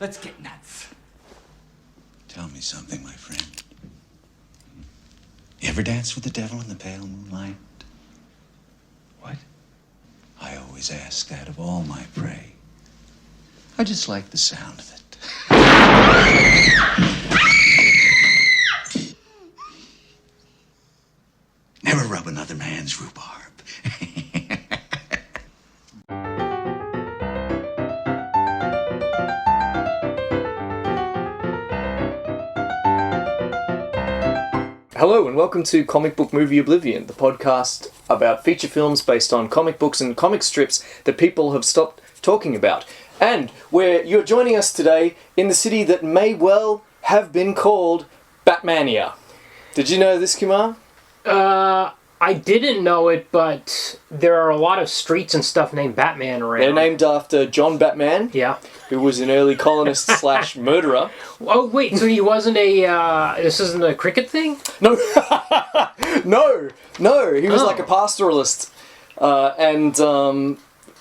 Let's get nuts. Tell me something, my friend. You ever dance with the devil in the pale moonlight? What? I always ask that of all my prey. I just like the sound of it. Never rub another man's rhubarb. Hello and welcome to Comic Book Movie Oblivion, the podcast about feature films based on comic books and comic strips that people have stopped talking about. And where you're joining us today in the city that may well have been called Batmania. Did you know this, Kumar? I didn't know it, but there are a lot of streets and stuff named Batman around. They're named after John Batman, Yeah. who was an early colonist slash murderer. Oh, wait, so he wasn't this isn't a cricket thing? No, no, he was like a pastoralist and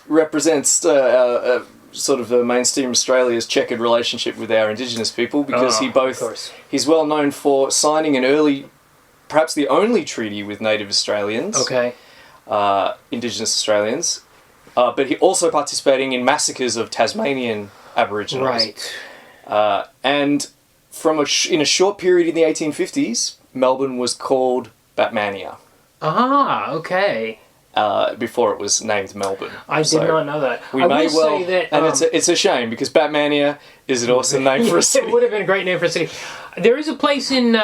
represents sort of the mainstream Australia's checkered relationship with our Indigenous people because he's well known for signing an early, perhaps the only treaty with Native Australians, Indigenous Australians, but he also participating in massacres of Tasmanian Aboriginals. Right. And in a short period in the 1850s, Melbourne was called Batmania. Ah, okay. Before it was named Melbourne. I did not know that. We may well, say that, and it's a shame because Batmania is an awesome name for a city. It would have been a great name for a city. There is a place in.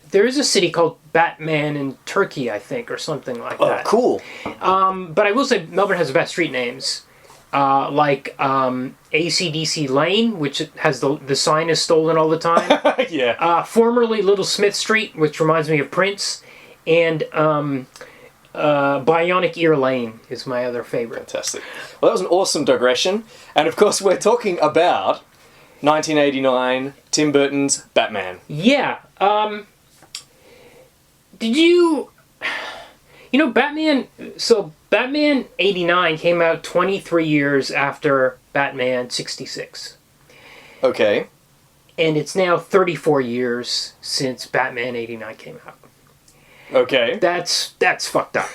There is a city called Batman in Turkey, I think, or something like that. Oh, cool. But I will say Melbourne has the best street names. Like AC/DC Lane, which has the sign is stolen all the time. Yeah. Formerly Little Smith Street, which reminds me of Prince. And Bionic Ear Lane is my other favorite. Fantastic. Well, that was an awesome digression. And of course, we're talking about 1989, Tim Burton's Batman. Yeah. Did you... You know, Batman... So, Batman 89 came out 23 years after Batman 66. Okay. And it's now 34 years since Batman 89 came out. Okay. That's fucked up.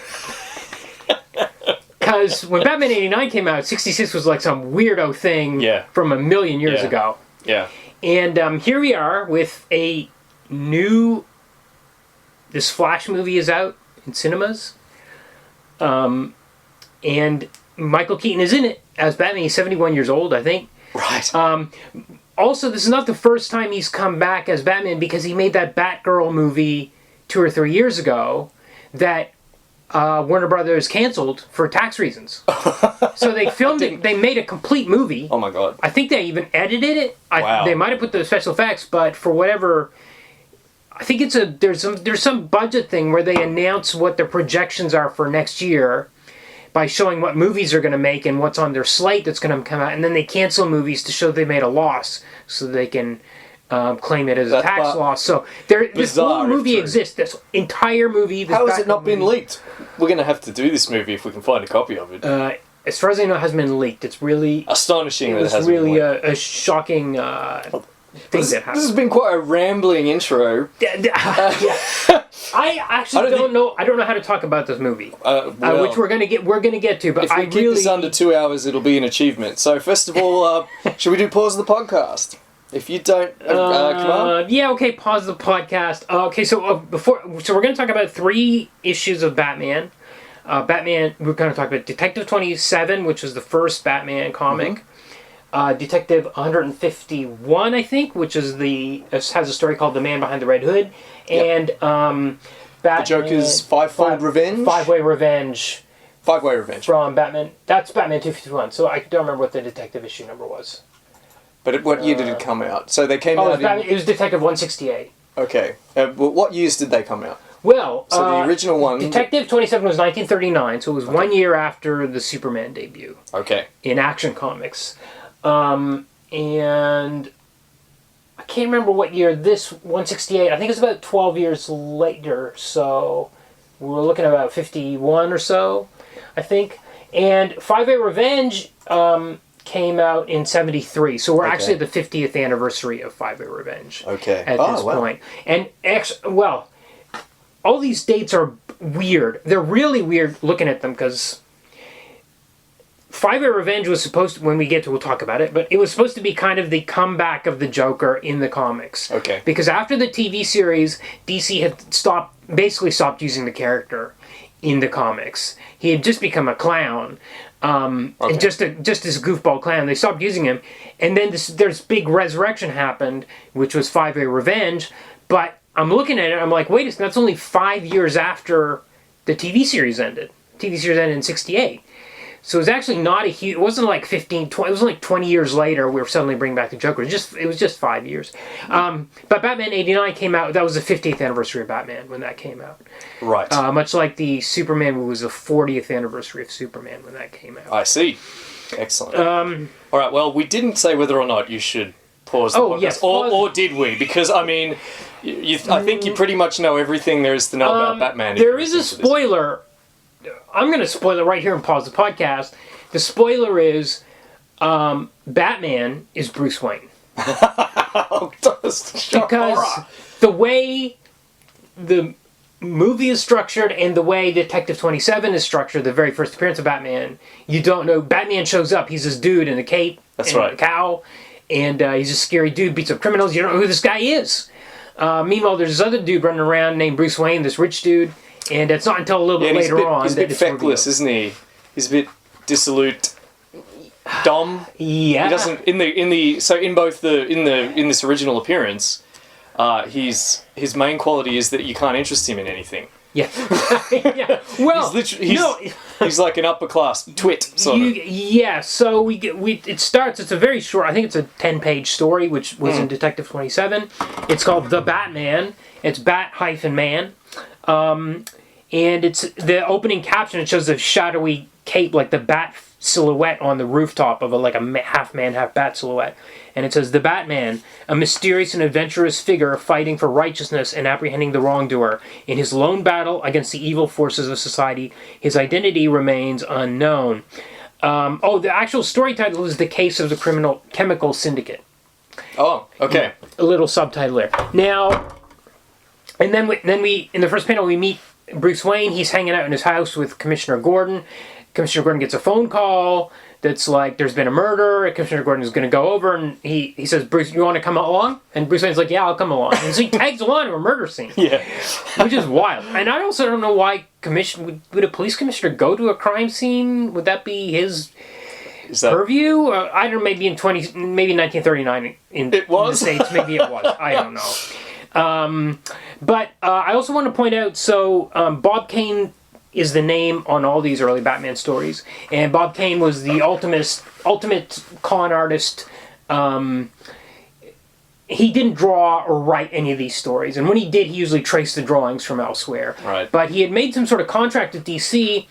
Because when Batman 89 came out, 66 was like some weirdo thing from a million years ago. Yeah. And here we are with a new... This Flash movie is out in cinemas. And Michael Keaton is in it as Batman. He's 71 years old, I think. Right. Also, this is not the first time he's come back as Batman because he made that Batgirl movie 2 or 3 years ago that Warner Brothers canceled for tax reasons. So they filmed it. They made a complete movie. Oh my god. I think they even edited it. Wow. They might have put the special effects, but for whatever... I think there's some budget thing where they announce what their projections are for next year by showing what movies they're going to make and what's on their slate that's going to come out, and then they cancel movies to show they made a loss so they can claim it as a tax loss. So this whole movie exists. This entire movie. How has it not been leaked? We're going to have to do this movie if we can find a copy of it. As far as I know, it hasn't been leaked. It's really astonishing. It was really a shocking. This has been quite a rambling intro. I actually don't know. I don't know how to talk about this movie, which we're gonna get to. But if we keep this under 2 hours, it'll be an achievement. So first of all, should we do pause of the podcast? If you don't, come on. Yeah, okay. Pause the podcast. Okay, so we're gonna talk about 3 issues of Batman. Batman. We're gonna talk about Detective 27, which was the first Batman comic. Mm-hmm. Detective 151, I think, which is has a story called The Man Behind the Red Hood, and Batman, the Joker's Five-Way Revenge from Batman. That's Batman 251. So I don't remember what the detective issue number was. But what year did it come out? So they came out. It was Detective 168. Okay. What years did they come out? Well, so the original one... Detective 27 was 1939, so it was 1 year after the Superman debut. Okay. In Action Comics. And I can't remember what year this 168. I think it's about 12 years later, so we're looking at about 51 or so, I think. And Five-Way Revenge came out in 73, so we're Okay. actually at the 50th anniversary of Five-Way Revenge. Okay. At Oh, this wow. point. And, all these dates are weird. They're really weird looking at them, because Five-Way Revenge was supposed to, when we get to, we'll talk about it, but it was supposed to be kind of the comeback of the Joker in the comics. Okay. Because after the TV series, DC had basically stopped using the character in the comics. He had just become a clown. And just this goofball clown. They stopped using him. And then there's big resurrection happened, which was Five-Way Revenge. But I'm looking at it, I'm like, wait a second, that's only 5 years after the TV series ended. The TV series ended in 68. So it was actually not a huge, it wasn't like 15, 20, it was like 20 years later we were suddenly bringing back the Joker. It was just 5 years. But Batman 89 came out, that was the 50th anniversary of Batman when that came out. Right. Much like the Superman was the 40th anniversary of Superman when that came out. I see. Excellent. All right, well, we didn't say whether or not you should pause the podcast. Yes, or did we? Because, I mean, I think you pretty much know everything there is to know about Batman. There is a spoiler. I'm going to spoil it right here and pause the podcast. The spoiler is Batman is Bruce Wayne. Because the way the movie is structured and the way Detective 27 is structured, the very first appearance of Batman, you don't know. Batman shows up. He's this dude in a cape and a cowl. And he's a scary dude, beats up criminals. You don't know who this guy is. Meanwhile, there's this other dude running around named Bruce Wayne, this rich dude. And it's not until a little bit later on he's a that bit it's feckless, revealed. isn't he? He's a bit dissolute, dumb. Yeah. He doesn't in this original appearance. His main quality is that you can't interest him in anything. Yeah. Yeah. Well, he's like an upper class twit sort of. Yeah. So it starts. It's a very short. I think it's a 10-page story, which was in Detective 27. It's called The Batman. It's Bat-Man. And it's the opening caption. It shows a shadowy cape, like the bat silhouette on the rooftop of a half man, half bat silhouette. And it says, "The Batman, a mysterious and adventurous figure fighting for righteousness and apprehending the wrongdoer. In his lone battle against the evil forces of society, his identity remains unknown." The actual story title is "The Case of the Chemical Syndicate." Oh, okay. A little subtitle there. Now, and then we in the first panel we meet Bruce Wayne. He's hanging out in his house with Commissioner Gordon. Commissioner Gordon gets a phone call that's like, there's been a murder. Commissioner Gordon is going to go over, and he says, "Bruce, you want to come along?" And Bruce Wayne's like, "Yeah, I'll come along." And so he tags along to a murder scene. Yeah. Which is wild. And I also don't know why would a police commissioner go to a crime scene? Would that be his purview? I don't know, maybe in 1939 in the States, maybe it was. I don't know. But I also want to point out, Bob Kane is the name on all these early Batman stories, and Bob Kane was the ultimate con artist. He didn't draw or write any of these stories, and when he did, he usually traced the drawings from elsewhere. Right. But he had made some sort of contract with DC,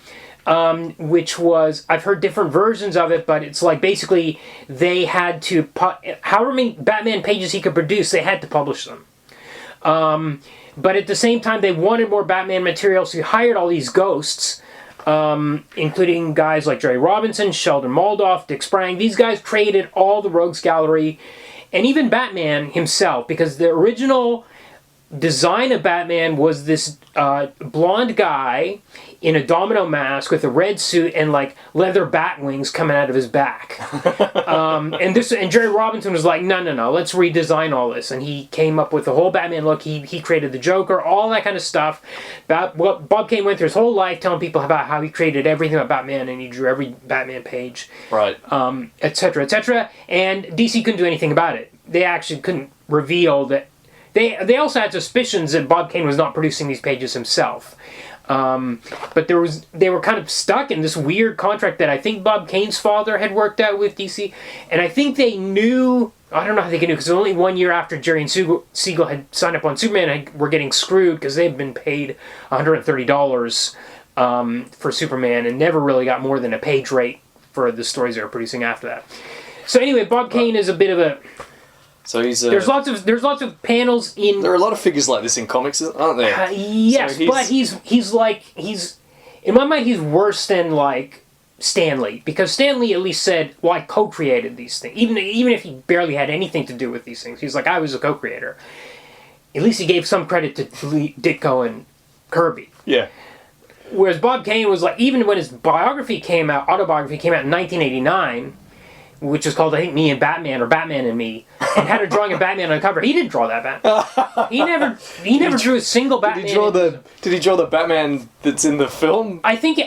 which was, I've heard different versions of it, but it's like basically they had to, however many Batman pages he could produce, they had to publish them. But at the same time, they wanted more Batman material, so he hired all these ghosts, including guys like Jerry Robinson, Sheldon Moldoff, Dick Sprang. These guys created all the Rogues Gallery, and even Batman himself, because the original design of Batman was this blonde guy in a domino mask with a red suit and like leather bat wings coming out of his back. And Jerry Robinson was like, no, let's redesign all this. And he came up with the whole Batman look. He created the Joker, all that kind of stuff. Bob Kane went through his whole life telling people about how he created everything about Batman, and he drew every Batman page, right? Etc., etc. And DC couldn't do anything about it. They actually couldn't reveal that. They also had suspicions that Bob Kane was not producing these pages himself. But they were kind of stuck in this weird contract that I think Bob Kane's father had worked out with DC. And I think they knew, I don't know how they knew, because only 1 year after Jerry and Siegel had signed up on Superman and were getting screwed because they had been paid $130 for Superman and never really got more than a page rate for the stories they were producing after that. So anyway, Bob Kane is a bit of a... So he's there's lots of panels in. There are a lot of figures like this in comics, aren't there? Yes, so but he's in my mind he's worse than like Stan Lee, because Stan Lee at least said, well, I co-created these things. Even if he barely had anything to do with these things. He's like, I was a co-creator. At least he gave some credit to Ditko and Kirby. Yeah. Whereas Bob Kane was like, even when his autobiography came out in 1989, which was called, I think, Me and Batman, or Batman and Me, and had a drawing of Batman on the cover. He didn't draw that Batman. He never drew a single Batman. Did he draw the Batman that's in the film? I think,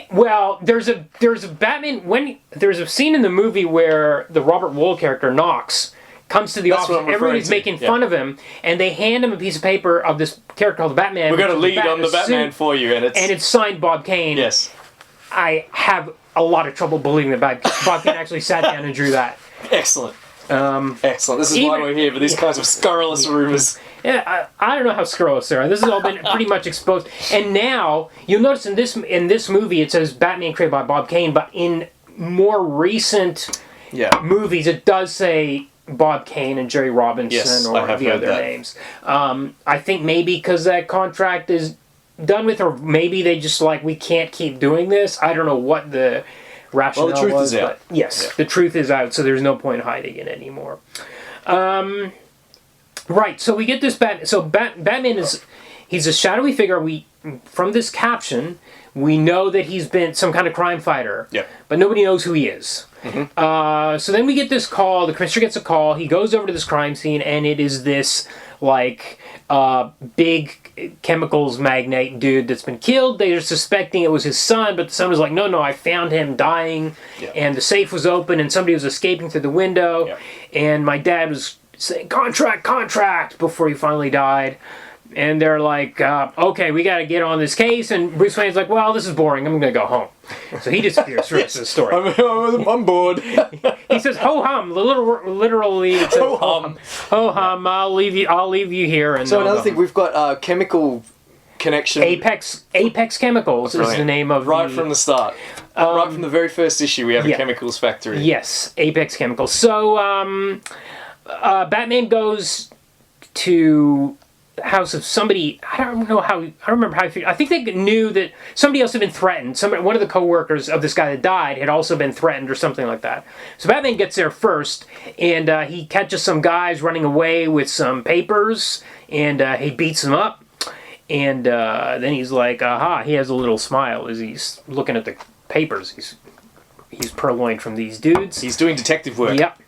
there's a Batman, there's a scene in the movie where the Robert Wuhl character, Knox, comes to the office, everybody's making fun of him, and they hand him a piece of paper of this character called the Batman. We're going to lead on the Batman for you, and it's signed Bob Kane. Yes. I have a lot of trouble believing that Bob Kane actually sat down and drew that. Excellent. Excellent. This is why we're here for these kinds of scurrilous rumors. Yeah, I don't know how scurrilous they are. This has all been pretty much exposed. And now, you'll notice in this movie it says Batman created by Bob Kane, but in more recent movies it does say Bob Kane and Jerry Robinson or the other names. I think maybe because that contract is done with, or maybe they just we can't keep doing this. I don't know what the rationale was. Well, the truth is out. Yes, the truth is out, so there's no point hiding it anymore. Right, so we get this Batman he's a shadowy figure. From this caption, we know that he's been some kind of crime fighter. Yeah. But nobody knows who he is. Mm-hmm. So then we get this call. The commissioner gets a call. He goes over to this crime scene, and it is this big chemicals magnate dude that's been killed. They're suspecting it was his son, but the son was like, no, I found him dying, and the safe was open, and somebody was escaping through the window, and my dad was saying, contract, before he finally died. And they're like, okay, we got to get on this case. And Bruce Wayne's like, well, this is boring. I'm going to go home. So he disappears for the rest of the story. I'm bored. He says, ho hum. Literally, it says, ho hum. Ho hum. I'll leave you here. And so another thing, we've got chemical connection. Apex Chemicals is the name of from the start. Right from the very first issue, we have a chemicals factory. Yes, Apex Chemicals. So Batman goes to house of somebody. I don't remember how. I think they knew that somebody else had been threatened. One of the co-workers of this guy that died had also been threatened or something like that. So Batman gets there first, and he catches some guys running away with some papers, and he beats them up. And then he's like, aha, he has a little smile as he's looking at the papers. He's purloined from these dudes. He's doing detective work. Yep.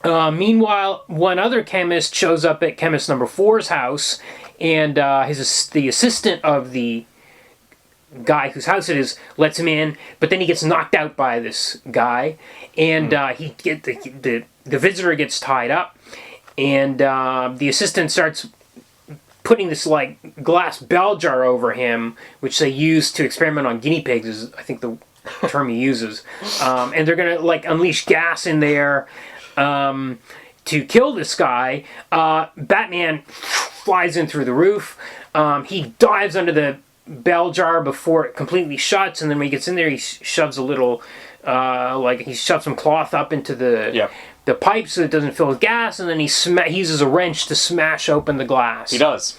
Meanwhile, one other chemist shows up at chemist number 4's house, and the assistant of the guy whose house it is lets him in, but then he gets knocked out by this guy, and the visitor gets tied up, and the assistant starts putting this glass bell jar over him, which they use to experiment on guinea pigs, is I think the term he uses, and they're gonna unleash gas in there to kill this guy. Batman flies in through the roof. He dives under the bell jar before it completely shuts, and then when he gets in there, he shoves a little, he shoves some cloth up into the pipe so it doesn't fill with gas, and then he uses a wrench to smash open the glass. He does.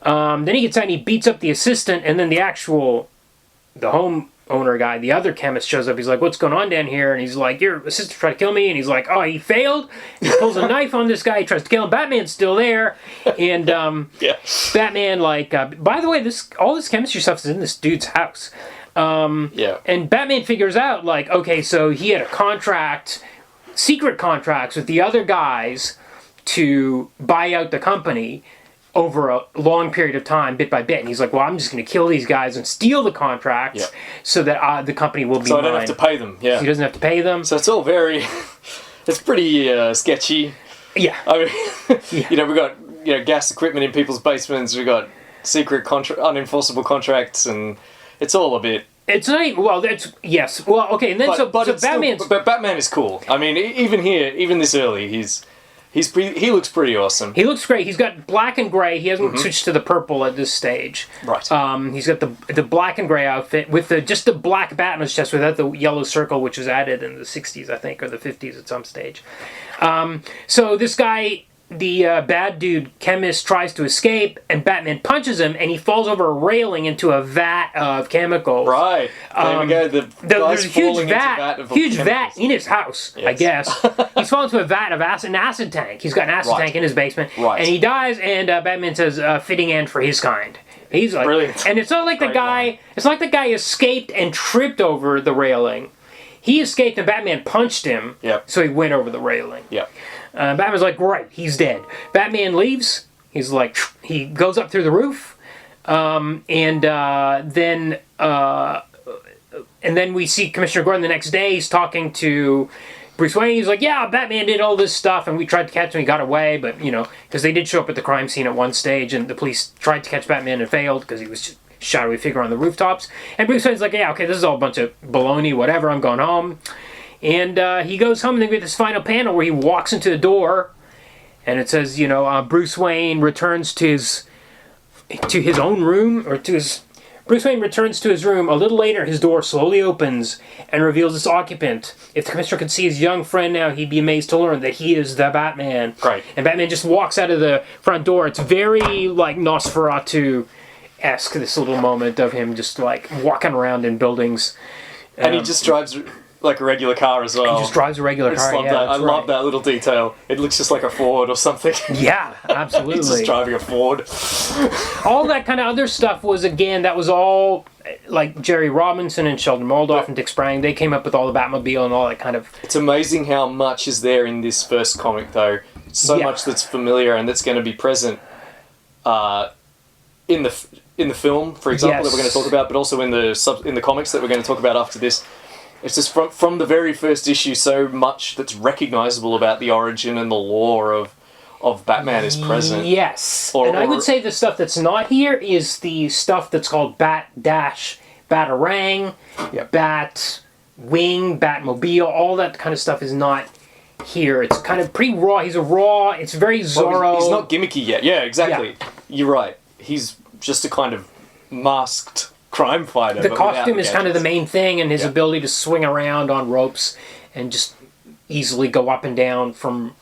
Then he gets out and he beats up the assistant, and then the home owner guy, the other chemist, shows up. He's like, what's going on down here? And he's like, your assistant tried to kill me. And he's like, oh, he failed. He pulls a knife on this guy. He tries to kill him. Batman's still there. And Batman, by the way, all this chemistry stuff is in this dude's house. And Batman figures out, okay, so he had secret contracts with the other guys to buy out the company over a long period of time, bit by bit. And he's like, well, I'm just going to kill these guys and steal the contracts so that the company will be mine. So I don't have to pay them. Yeah. He doesn't have to pay them. So it's all it's pretty sketchy. Yeah. I mean, we've got, gas equipment in people's basements. We've got secret unenforceable contracts, and it's all a bit... It's not even, well, that's, yes. Well, okay, and then but Batman is cool. I mean, even here, even this early, he looks pretty awesome. He looks great. He's got black and gray. He hasn't switched to the purple at this stage. Right. He's got the black and gray outfit with just the black bat on his chest without the yellow circle, which was added in the 60s, I think, or the 50s at some stage. So this guy bad dude chemist tries to escape, and Batman punches him, and he falls over a railing into a vat of chemicals. Right. There we go. There's a huge vat chemicals. in his house, I guess. He's fallen into a vat of an acid tank. He's got an acid tank in his basement, and he dies. And Batman says, "Fitting end for his kind." He's like, brilliant. And it's not like the guy. It's like the guy escaped and tripped over the railing. He escaped, and Batman punched him. Yep. So he went over the railing. Yep. Batman's like, great, he's dead. Batman leaves. He's like, he goes up through the roof, and then we see Commissioner Gordon the next day. He's talking to Bruce Wayne. He's like, yeah, Batman did all this stuff, and we tried to catch him. He got away, but because they did show up at the crime scene at one stage, and the police tried to catch Batman and failed because he was just a shadowy figure on the rooftops. And Bruce Wayne's like, yeah, okay, this is all a bunch of baloney, whatever. I'm going home. And he goes home, and then we get this final panel where he walks into the door, and it says, Bruce Wayne returns to his own room, Bruce Wayne returns to his room. A little later, his door slowly opens and reveals its occupant. If the Commissioner could see his young friend now, he'd be amazed to learn that he is the Batman. Right. And Batman just walks out of the front door. It's very, like, Nosferatu-esque, this little moment of him just, like, walking around in buildings. And he just drives like a regular car as well. He just drives a regular car. I love that little detail. It looks just like a Ford or something. Yeah, absolutely. He's just driving a Ford. All that kind of other stuff was, again, that was all like Jerry Robinson and Sheldon Moldoff and Dick Sprang. They came up with all the Batmobile and all that kind of... It's amazing how much is there in this first comic, though. So much that's familiar and that's going to be present in the film, for example, that we're going to talk about, but also in the comics that we're going to talk about after this. It's just from the very first issue, so much that's recognizable about the origin and the lore of Batman is present. Yes. I would say the stuff that's not here is the stuff that's called Batarang, Batwing, Batmobile, all that kind of stuff is not here. It's kind of pretty raw. It's very Zorro. Well, he's not gimmicky yet. Yeah, exactly. Yeah. You're right. He's just a kind of masked crime fighter. The costume is kind of the main thing, and his ability to swing around on ropes and just easily go up and down from,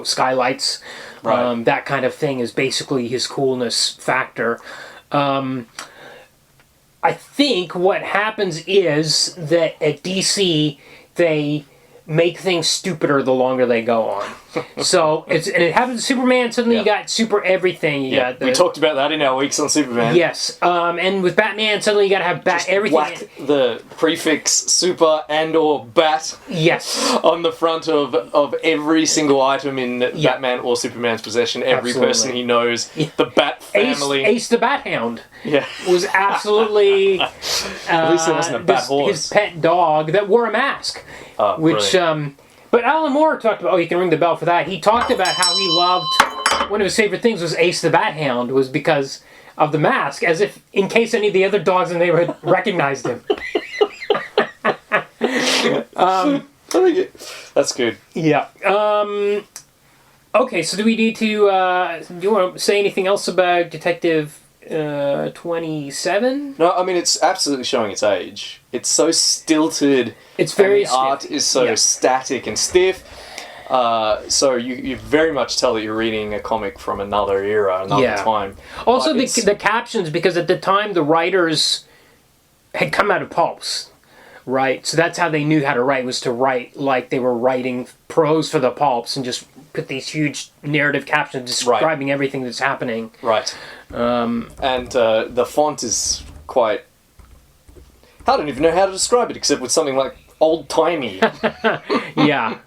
skylights. Right. That kind of thing is basically his coolness factor. I think what happens is that at DC, they make things stupider the longer they go on. So it happens to Superman. Suddenly you got super everything. We talked about that in our weeks on Superman. Yes, and with Batman, suddenly you got to have everything. Whack the prefix super and or bat. Yes. On the front of every single item in Batman or Superman's possession. Every person he knows. The Bat family. Ace the Bat Hound. Yeah. Was absolutely. At least it wasn't a bat horse. His pet dog that wore a mask. Which, but Alan Moore talked about, you can ring the bell for that. He talked about how he loved, one of his favorite things was Ace the Bat Hound, was because of the mask, as if, in case any of the other dogs in the neighborhood recognized him. That's good. Yeah. Okay, so do we need to, do you want to say anything else about Detective 27? No, I mean, it's absolutely showing its age. It's so stilted. It's very stiff. Art is so static and stiff. So you very much tell that you're reading a comic from another era, another time. Also, the captions, because at the time the writers had come out of pulps, right? So that's how they knew how to write, was to write like they were writing prose for the pulps and just put these huge narrative captions describing everything that's happening. Right. And the font is quite... I don't even know how to describe it, except with something like old-timey. Yeah.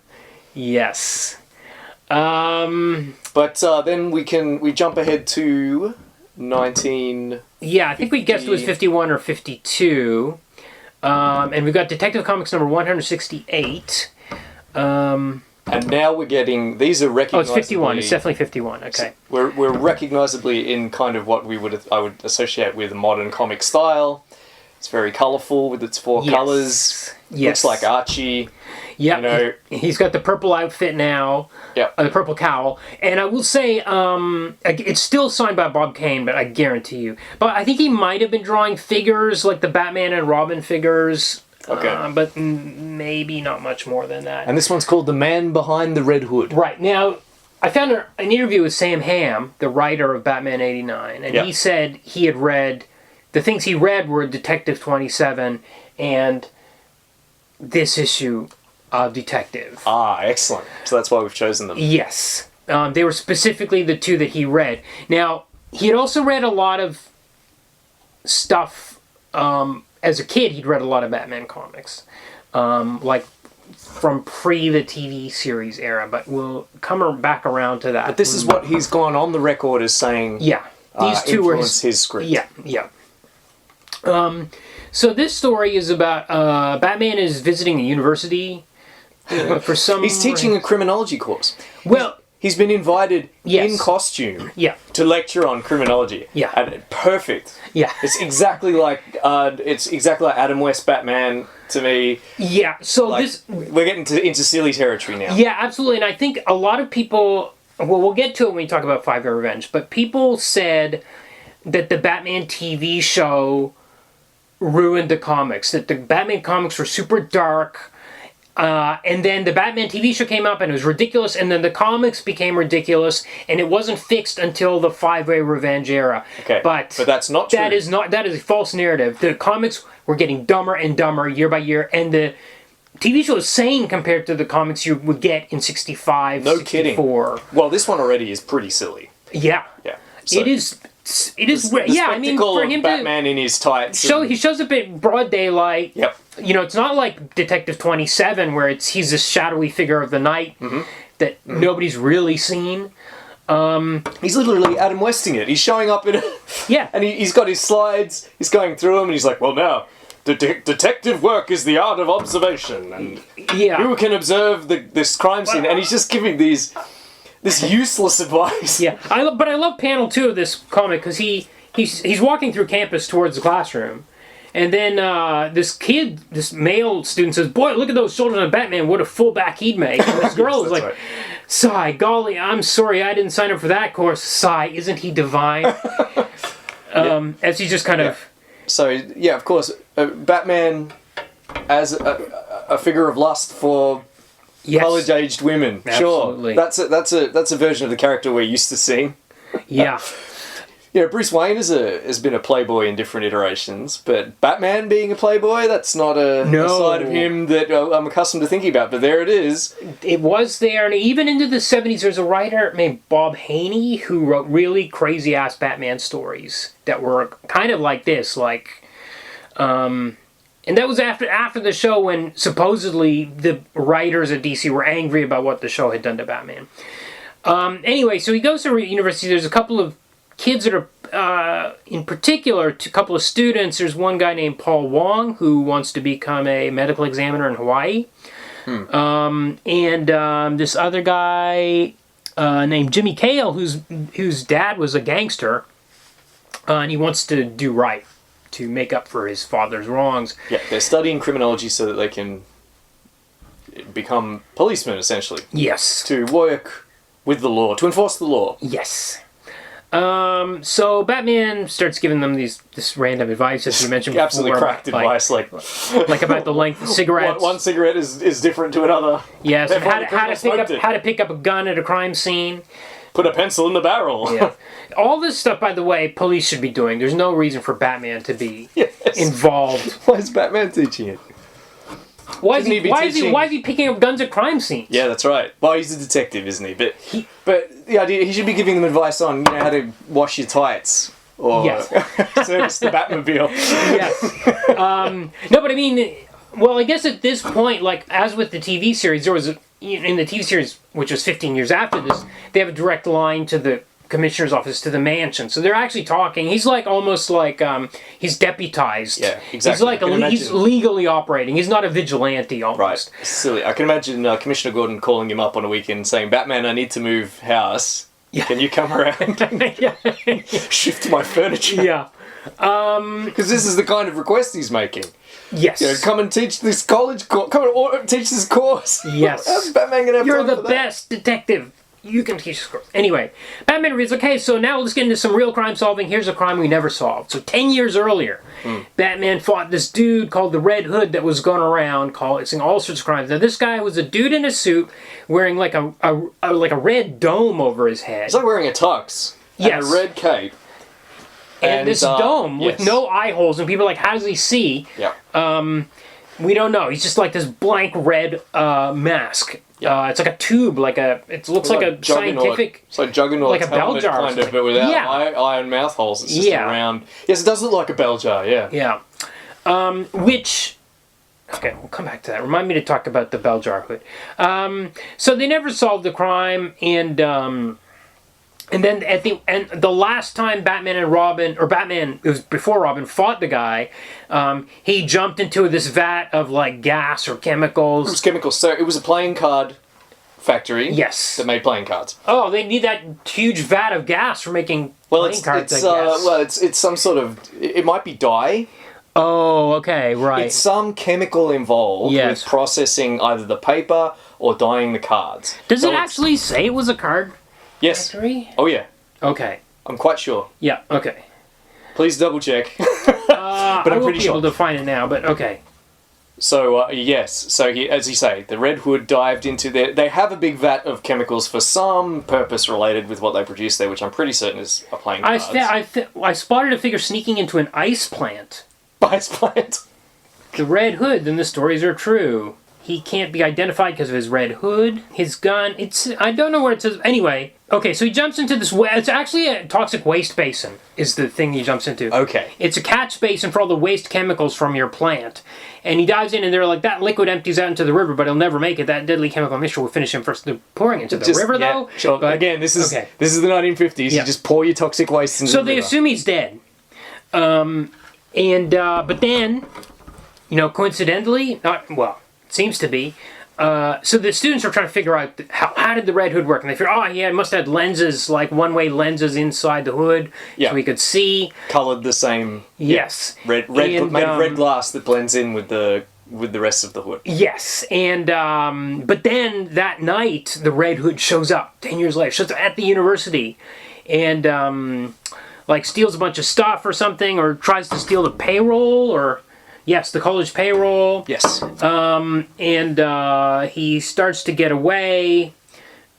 Yes. But then we jump ahead to 19... Yeah, I think we guessed it was 51 or 52. And we've got Detective Comics number 168. And now we're getting... These are recognizably... Oh, it's 51. It's definitely 51. Okay. We're recognizably in kind of what I would associate with a modern comic style. It's very colourful with its four colours. Yes. Looks like Archie. Yeah. He's got the purple outfit now. Yeah. The purple cowl. And I will say, it's still signed by Bob Kane, but I guarantee you. But I think he might have been drawing figures, like the Batman and Robin figures. Okay. But maybe not much more than that. And this one's called The Man Behind the Red Hood. Right. Now, I found an interview with Sam Hamm, the writer of Batman 89, and he said he had read, the things he read were Detective 27 and this issue of Detective. Ah, excellent. So that's why we've chosen them. Yes. They were specifically the two that he read. Now, he had also read a lot of stuff, as a kid, he'd read a lot of Batman comics. Like from the TV series era, but we'll come back around to that. But this is what he's gone on the record as saying. Yeah, these two were his script. Yeah. So this story is about Batman is visiting a university for some. He's teaching a criminology course. Well, he's been invited in costume. Yeah. To lecture on criminology. Yeah. And perfect. Yeah. It's exactly like Adam West Batman to me. Yeah. So like, we're getting into silly territory now. Yeah, absolutely. And I think a lot of people. Well, we'll get to it when we talk about Five Year Revenge. But people said that the Batman TV show ruined the comics. That the Batman comics were super dark. And then the Batman TV show came up and it was ridiculous, and then the comics became ridiculous, and it wasn't fixed until the Five-Way Revenge era. Okay, but that's not true. That is a false narrative. The comics were getting dumber and dumber year by year, and the TV show is sane compared to the comics you would get in 65, no 64. Kidding. Well, this one already is pretty silly. Yeah. Yeah. So it is. Yeah, I mean, for him Batman in his tights. He shows up in broad daylight. Yep. You know, it's not like Detective 27 where he's this shadowy figure of the night that nobody's really seen. He's literally Adam Westing it. He's showing up in yeah, and he's got his slides. He's going through them, and he's like, "Well, now, detective work is the art of observation, and who can observe this crime scene?" And he's just giving this useless advice. Yeah, but I love panel 2 of this comic because he's walking through campus towards the classroom, and then this male student says, "Boy, look at those shoulders on Batman! What a full back he'd make!" And this girl is like, right. "Sigh, golly, I'm sorry, I didn't sign up for that course. Sigh, isn't he divine?" As he just kind of. So yeah, of course, Batman as a figure of lust for. Yes. College-aged women, absolutely. Sure. That's a version of the character we're used to seeing. Yeah. Bruce Wayne has been a playboy in different iterations, but Batman being a playboy, that's not a side of him that I'm accustomed to thinking about. But there it is. It was there, and even into the 70s, there's a writer named Bob Haney who wrote really crazy-ass Batman stories that were kind of like this, and that was after the show when supposedly the writers at DC were angry about what the show had done to Batman. Anyway, so he goes to university. There's a couple of kids that are, in particular, a couple of students. There's one guy named Paul Wong who wants to become a medical examiner in Hawaii. And this other guy named Jimmy Cale whose dad was a gangster, and he wants to do right. To make up for his father's wrongs. Yeah, they're studying criminology so that they can become policemen, essentially. Yes. To work with the law, to enforce the law. Yes. So Batman starts giving them this random advice, as you mentioned before. Absolutely cracked advice, like about the length of cigarettes. One cigarette is different to another. Yes, how to pick up a gun at a crime scene. Put a pencil in the barrel. Yeah. All this stuff, by the way, police should be doing. There's no reason for Batman to be involved. Why is Batman teaching it? Why is he picking up guns at crime scenes? Yeah, that's right. Well, he's a detective, isn't he? But the idea, he should be giving them advice on how to wash your tights. Or service the Batmobile. Yes. No, but I mean, well, I guess at this point, like, as with the TV series, there was in the TV series, which was 15 years after this, they have a direct line to the commissioner's office, to the mansion. So they're actually talking. He's like almost like he's deputized. Yeah, exactly. He's legally operating. He's not a vigilante almost. Right. Silly. I can imagine Commissioner Gordon calling him up on a weekend saying, "Batman, I need to move house. Yeah. Can you come around? Shift my furniture." Yeah. Because this is the kind of request he's making. Yes. Come and teach this college course. Come and teach this course. Yes. How's Batman gonna have You're time the for that? best detective You can teach us girls. Anyway, Batman reads, okay, so now let's get into some real crime solving. Here's a crime we never solved. So 10 years earlier, Batman fought this dude called the Red Hood that was going around causing all sorts of crimes. Now, this guy was a dude in a suit wearing like a red dome over his head. It's like wearing a tux. Yes. And a red cape. And this dome with no eye holes, and people are like, how does he see? Yeah. We don't know. He's just like this blank red mask. Yeah. It's like a tube, it looks like a scientific... It's like Juggernaut, like a bell jar kind of, but without Yeah. eye and mouth holes. It's just a round... Yes, it does look like a bell jar, yeah. Yeah. Which... Okay, we'll come back to that. Remind me to talk about the bell jar hood. So they never solved the crime, and then at the last time Batman and Robin, or Batman, it was before Robin, fought the guy, he jumped into this vat of like gas or chemicals. It was chemicals. So it was a playing card factory. Yes. That made playing cards. Oh, they need that huge vat of gas for making playing cards, I guess. It's some sort of... It might be dye. Oh, okay, right. It's some chemical involved Yes. with processing either the paper or dyeing the cards. Does So it it's- actually say it was a card Yes. factory? Oh, yeah. Okay. I'm quite sure. Yeah, okay. Please double check. But I'm I will pretty be sure. able to find it now, but okay. So, yes. So, as you say, the Red Hood dived into their... They have a big vat of chemicals for some purpose related with what they produce there, which I'm pretty certain is a playing cards. I spotted a figure sneaking into an ice plant. Ice plant. The Red Hood, then the stories are true. He can't be identified because of his red hood, his gun. I don't know where it says. Anyway, okay, so he jumps into this. It's actually a toxic waste basin, is the thing he jumps into. Okay. It's a catch basin for all the waste chemicals from your plant. And he dives in, and they're like, that liquid empties out into the river, but he'll never make it. That deadly chemical mixture will finish him first. They're pouring into the river, though. Sure. But, Again, this is okay. the 1950s. Yeah. You just pour your toxic waste into So the they river. assume he's dead. But then, coincidentally, it seems to be. So the students are trying to figure out how did the Red Hood work, and they figure, he must have had lenses, like one-way lenses inside the hood, so he could see. Coloured the same. Yes. Red made of red glass that blends in with the rest of the hood. Yes, and but then that night the Red Hood shows up 10 years later, shows up at the university, and steals a bunch of stuff or something, or tries to steal the payroll, or the college payroll. Yes. And he starts to get away,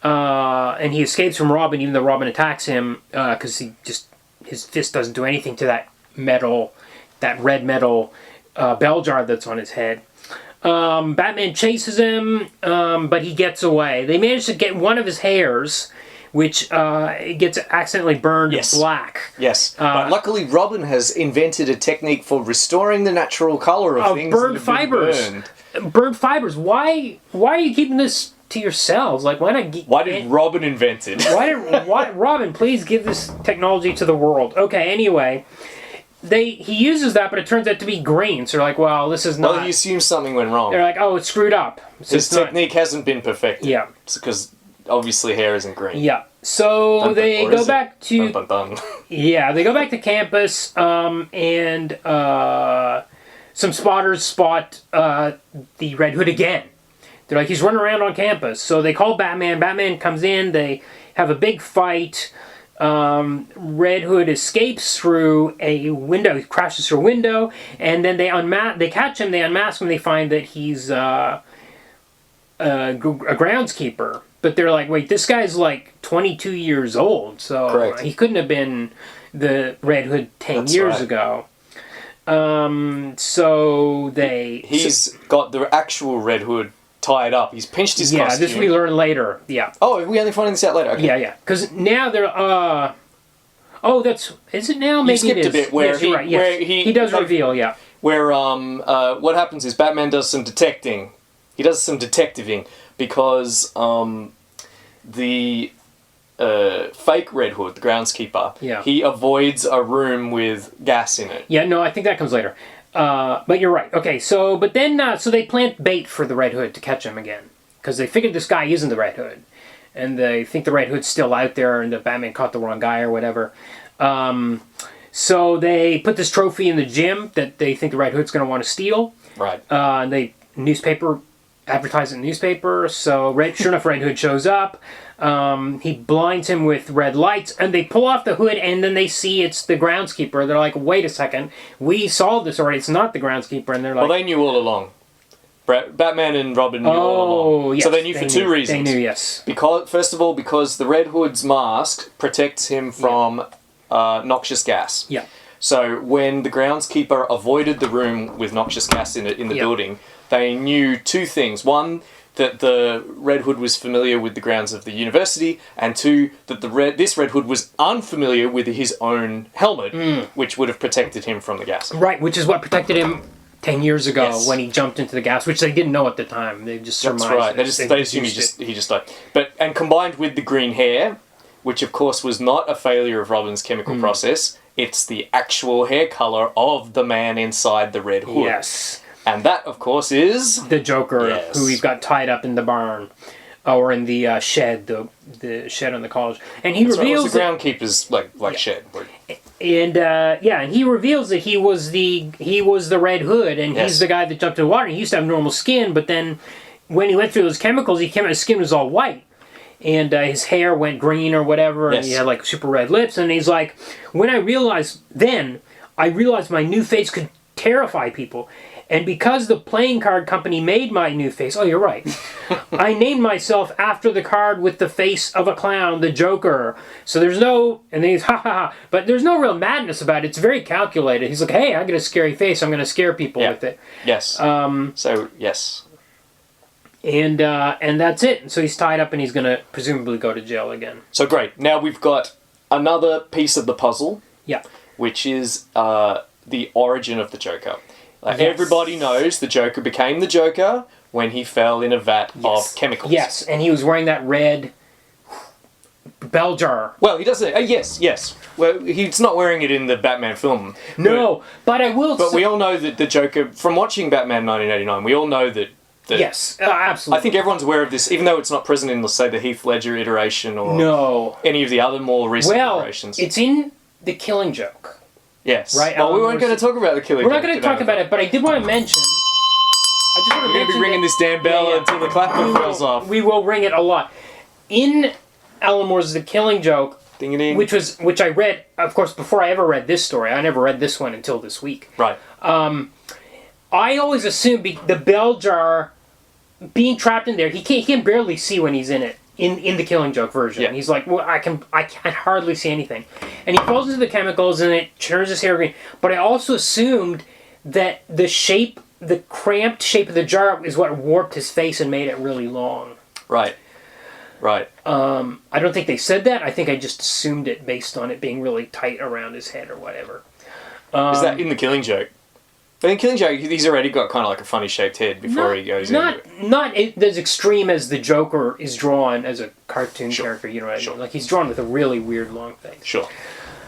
and he escapes from Robin, even though Robin attacks him, because his fist doesn't do anything to that red metal bell jar that's on his head. Batman chases him, but he gets away. They manage to get one of his hairs, which gets accidentally burned black. Yes. But luckily, Robin has invented a technique for restoring the natural colour of things burned that have fibers. been burned. Burned fibers. Why are you keeping this to yourselves? Like, why not? Why did Robin invent it? why Robin? Please give this technology to the world. Okay. Anyway, he uses that, but it turns out to be green. So they're like, well, this is not. Well, he assumes something went wrong. They're like, oh, it's screwed up. So His technique hasn't been perfected. Yeah. It's because obviously hair isn't green. Yeah. So they go back to Dun, dun, dun. they go back to campus, and some spotters spot the Red Hood again. They're like, he's running around on campus. So they call Batman. Batman comes in. They have a big fight. Red Hood escapes through a window. He crashes through a window, and then they catch him. They unmask him. They find that he's a groundskeeper. But they're like, wait, this guy's like 22 years old, so Correct. He couldn't have been the Red Hood 10 years ago. So they... He's got the actual Red Hood tied up. He's pinched his costume. this we learn later. Yeah. Oh, we only finding this out later. Okay. Yeah. Because now they're... Is it now? Maybe you skipped it is. a bit where yes, you're right. Yes. where he does reveal, yeah. Where what happens is Batman does some detecting. He does some detectiving because the fake Red Hood, the groundskeeper, he avoids a room with gas in it. Yeah, no, I think that comes later. But you're right. Okay, so they plant bait for the Red Hood to catch him again. Because they figured this guy isn't the Red Hood. And they think the Red Hood's still out there and the Batman caught the wrong guy or whatever. So they put this trophy in the gym that they think the Red Hood's going to want to steal. Right. And they newspaper advertise in the newspaper. So sure enough, Red Hood shows up. He blinds him with red lights, and they pull off the hood, and then they see it's the groundskeeper. They're like, wait a second, we solved this already. It's not the groundskeeper. And they're like, well, they knew all along. Batman and Robin knew all along. Yes, so they knew for two reasons. They knew, yes. Because, first of all, because the Red Hood's mask protects him from noxious gas. Yeah. So when the groundskeeper avoided the room with noxious gas in the building, they knew two things. One, that the Red Hood was familiar with the grounds of the university, and two, that this Red Hood was unfamiliar with his own helmet, which would have protected him from the gas. Right, which is what protected him 10 years ago when he jumped into the gas, which they didn't know at the time. They just surmised. That's right. They assumed he just died. And combined with the green hair, which of course was not a failure of Robin's chemical process, it's the actual hair colour of the man inside the Red Hood. Yes. And that, of course, is... the Joker, who we've got tied up in the barn. Or in the shed, the shed on the college. And he reveals... the groundkeeper's shed. And and he reveals that he was the Red Hood, and he's the guy that jumped in the water. He used to have normal skin, but then when he went through those chemicals, his skin was all white. And his hair went green or whatever, and he had like super red lips. And he's like, I realized my new face could terrify people. And because the playing card company made my new face, oh, you're right, I named myself after the card with the face of a clown, the Joker. So there's no, and then he's ha ha ha, but there's no real madness about it. It's very calculated. He's like, hey, I got a scary face. I'm going to scare people with it. Yes. Yes. And that's it. And so he's tied up, and he's going to presumably go to jail again. So great. Now we've got another piece of the puzzle. Yeah. Which is the origin of the Joker. Everybody knows the Joker became the Joker when he fell in a vat of chemicals. Yes, and he was wearing that red bell jar. Well, he doesn't. Yes. Well, he's not wearing it in the Batman film. No, but I will. But we all know that the Joker, from watching Batman 1989, we all know that. Yes, absolutely. I think everyone's aware of this, even though it's not present in, let's say, the Heath Ledger iteration or any of the other more recent iterations. It's in The Killing Joke. Yes. Right. Well, we weren't going to talk about the Killing Joke. We're not going to talk about it, but I did want to mention. I just want to We're going to be ringing this damn bell until the clapper falls off. We will ring it a lot. In Alan Moore's The Killing Joke, Ding-a-ding. which I read, of course, before I ever read this story. I never read this one until this week. Right. I always assumed the bell jar being trapped in there, he can barely see when he's in it. In the Killing Joke version. Yeah. He's like, well, I can hardly see anything. And he falls into the chemicals and it turns his hair green. But I also assumed that the cramped shape of the jar is what warped his face and made it really long. Right. I don't think they said that. I think I just assumed it based on it being really tight around his head or whatever. Is that in the Killing Joke? But in Killing Joke, he's already got kind of like a funny shaped head before he goes into it. Not as extreme as the Joker is drawn as a cartoon character, you know what I mean? Like he's drawn with a really weird long face. Sure.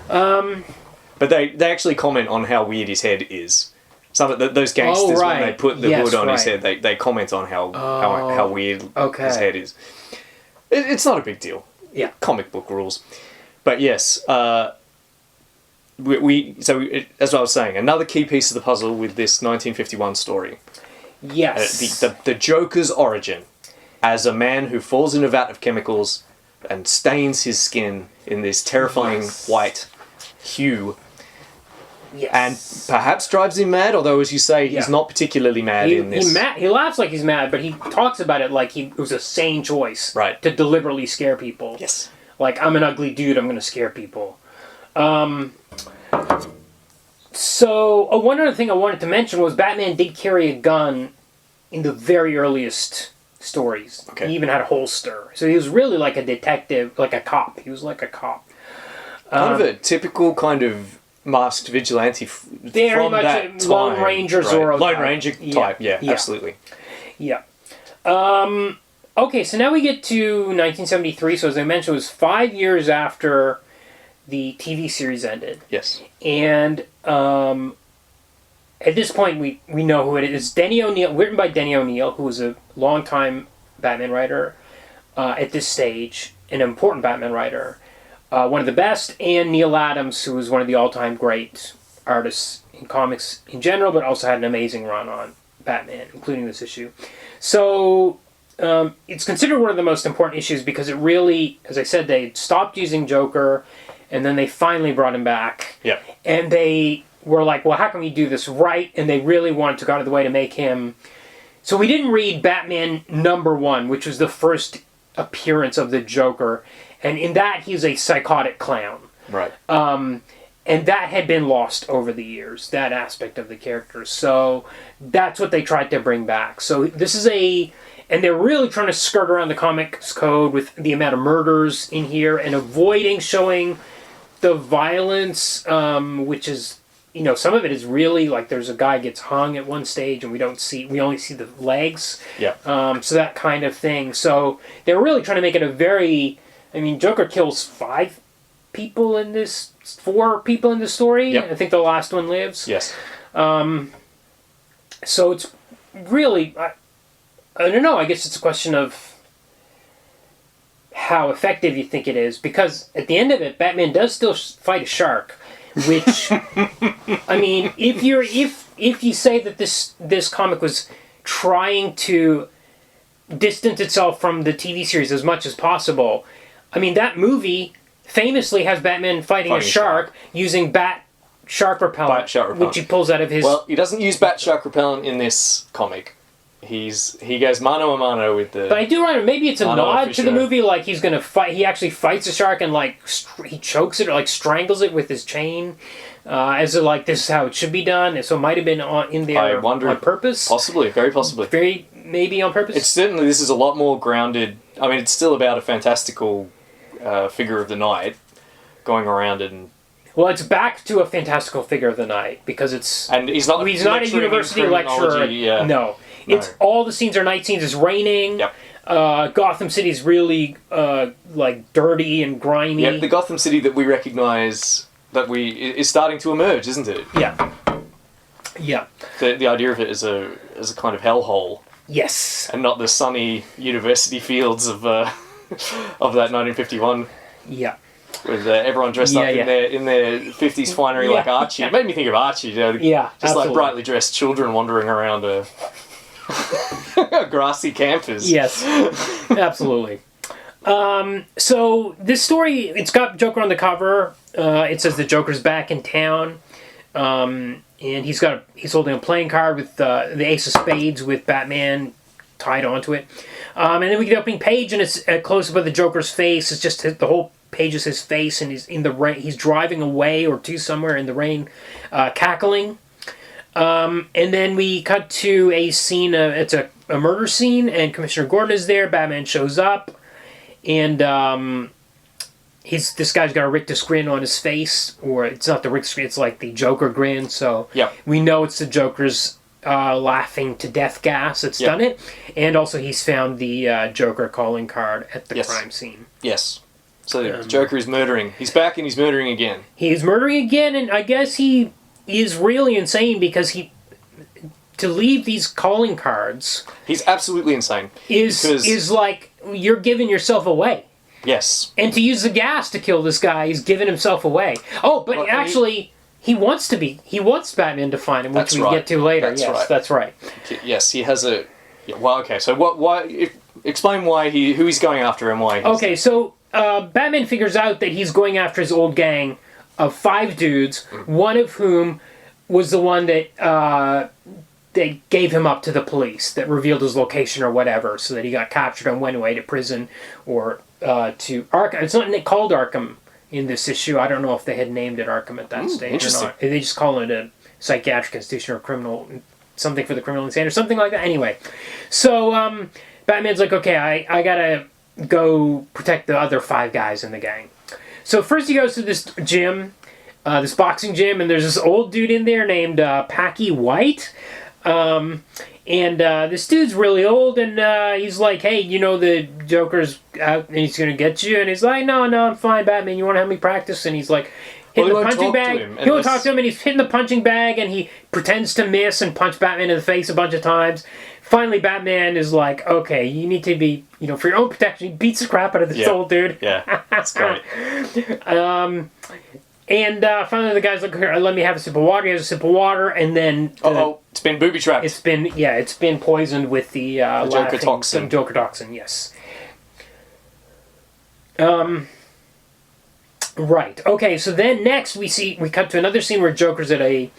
But they actually comment on how weird his head is. Some of those gangsters, when they put the hood on his head, they comment on how weird his head is. It's not a big deal. Yeah. Comic book rules. But yes, as I was saying, another key piece of the puzzle with this 1951 story. Yes. The Joker's origin as a man who falls in a vat of chemicals and stains his skin in this terrifying white hue. Yes. And perhaps drives him mad, although, as you say, he's not particularly mad in this. He laughs like he's mad, but he talks about it like it was a sane choice to deliberately scare people. Yes. Like, I'm an ugly dude, I'm going to scare people. So, one other thing I wanted to mention was Batman did carry a gun in the very earliest stories. Okay. He even had a holster. So he was really like a detective, like a cop. He was like a cop. Kind of a typical kind of masked vigilante from that time. Lone Rangers or Lone Ranger type, yeah, absolutely. Yeah. Okay, so now we get to 1973. So as I mentioned, it was 5 years after the TV series ended. Yes. And at this point, we know who it is. It's Denny O'Neil, written by Denny O'Neil, who was a longtime Batman writer at this stage, an important Batman writer, one of the best, and Neal Adams, who was one of the all-time great artists in comics in general, but also had an amazing run on Batman, including this issue. So it's considered one of the most important issues because it really, as I said, they stopped using Joker, and then they finally brought him back. Yeah. And they were like, well, how can we do this right? And they really wanted to go out of the way to make him... So we didn't read Batman #1, which was the first appearance of the Joker. And in that, he's a psychotic clown. Right. And that had been lost over the years, that aspect of the character. So that's what they tried to bring back. So this is and they're really trying to skirt around the comics code with the amount of murders in here and avoiding showing the violence, which is, some of it is really like there's a guy gets hung at one stage and we only see the legs. Yeah. So that kind of thing. So they're really trying to make it Joker kills 4 people in this story. Yep. I think the last one lives. Yes. So it's really, I don't know, I guess it's a question of how effective you think it is, because at the end of it, Batman does still fight a shark, which, if you say that this comic was trying to distance itself from the TV series as much as possible, that movie famously has Batman fighting a shark using shark repellent, which he pulls out of his... Well, he doesn't use bat shark repellent in this comic. He goes mano a mano with the... But I do remember, maybe it's a nod to the movie, like he's going to fight... He actually fights a shark and, he chokes it or, strangles it with his chain. As this is how it should be done. So it might have been in there on purpose. Possibly, very possibly. Maybe on purpose. This is a lot more grounded. It's still about a fantastical figure of the night going around and... Well, it's back to a fantastical figure of the night, because it's... And he's not a university lecturer. Yeah. No. It's all the scenes are night scenes. It's raining. Yep. Gotham City's really dirty and grimy. Yeah, the Gotham City that we recognise is starting to emerge, isn't it? Yeah. Yeah. The idea of it as a kind of hellhole. Yes. And not the sunny university fields of that 1951. Yeah. With everyone dressed up in their 50s finery like Archie. It made me think of Archie. Yeah, just like brightly dressed children wandering around a grassy campus. Yes, absolutely. So this story, it's got Joker on the cover. It says the Joker's back in town. And he's holding a playing card with the Ace of Spades with Batman tied onto it. And then we get the opening page, and it's a close-up of the Joker's face. It's just the whole page is his face, and he's in the rain. He's driving away or to somewhere in the rain, cackling. And then we cut to a scene. It's a murder scene, and Commissioner Gordon is there. Batman shows up, and this guy's got a rictus grin on his face, or it's not the rictus grin. It's like the Joker grin. So we know it's the Joker's laughing to death gas that's done it, and also he's found the Joker calling card at the crime scene. Yes. So the Joker is murdering. He's back and he's murdering again. He's murdering again, and I guess he is really insane because to leave these calling cards... He's absolutely insane. Is like, you're giving yourself away. Yes. And to use the gas to kill this guy, he's giving himself away. Oh, but actually, he wants Batman to find him, which we get to later. That's right. Yes, he has a... Well, okay, so explain who he's going after and why. Okay, so... Batman figures out that he's going after his old gang of 5 dudes, one of whom was the one that they gave him up to the police, that revealed his location or whatever, so that he got captured and went away to prison or to Arkham. It's not called Arkham in this issue. I don't know if they had named it Arkham at that stage or not. They just call it a psychiatric institution or something for the criminal insane or something like that. Anyway, so Batman's like, okay, I gotta go protect the other 5 guys in the gang. So first he goes to this gym, this boxing gym, and there's this old dude in there named Packy White. And this dude's really old, and he's like, hey, the Joker's out and he's going to get you. And he's like, no, I'm fine, Batman. You want to have me practice? And he's like, hitting the punching bag. He won't talk to him, and he's hitting the punching bag, and he pretends to miss and punch Batman in the face a bunch of times. Finally, Batman is like, okay, you need to be, for your own protection. He beats the crap out of this old dude. Yeah, that's great. And finally the guy's like, "Here, let me have a sip of water." He has a sip of water, and then... it's been booby-trapped. It's been poisoned with the Joker toxin. The Joker toxin, yes. Right. Okay, so then next we cut to another scene where Joker's at a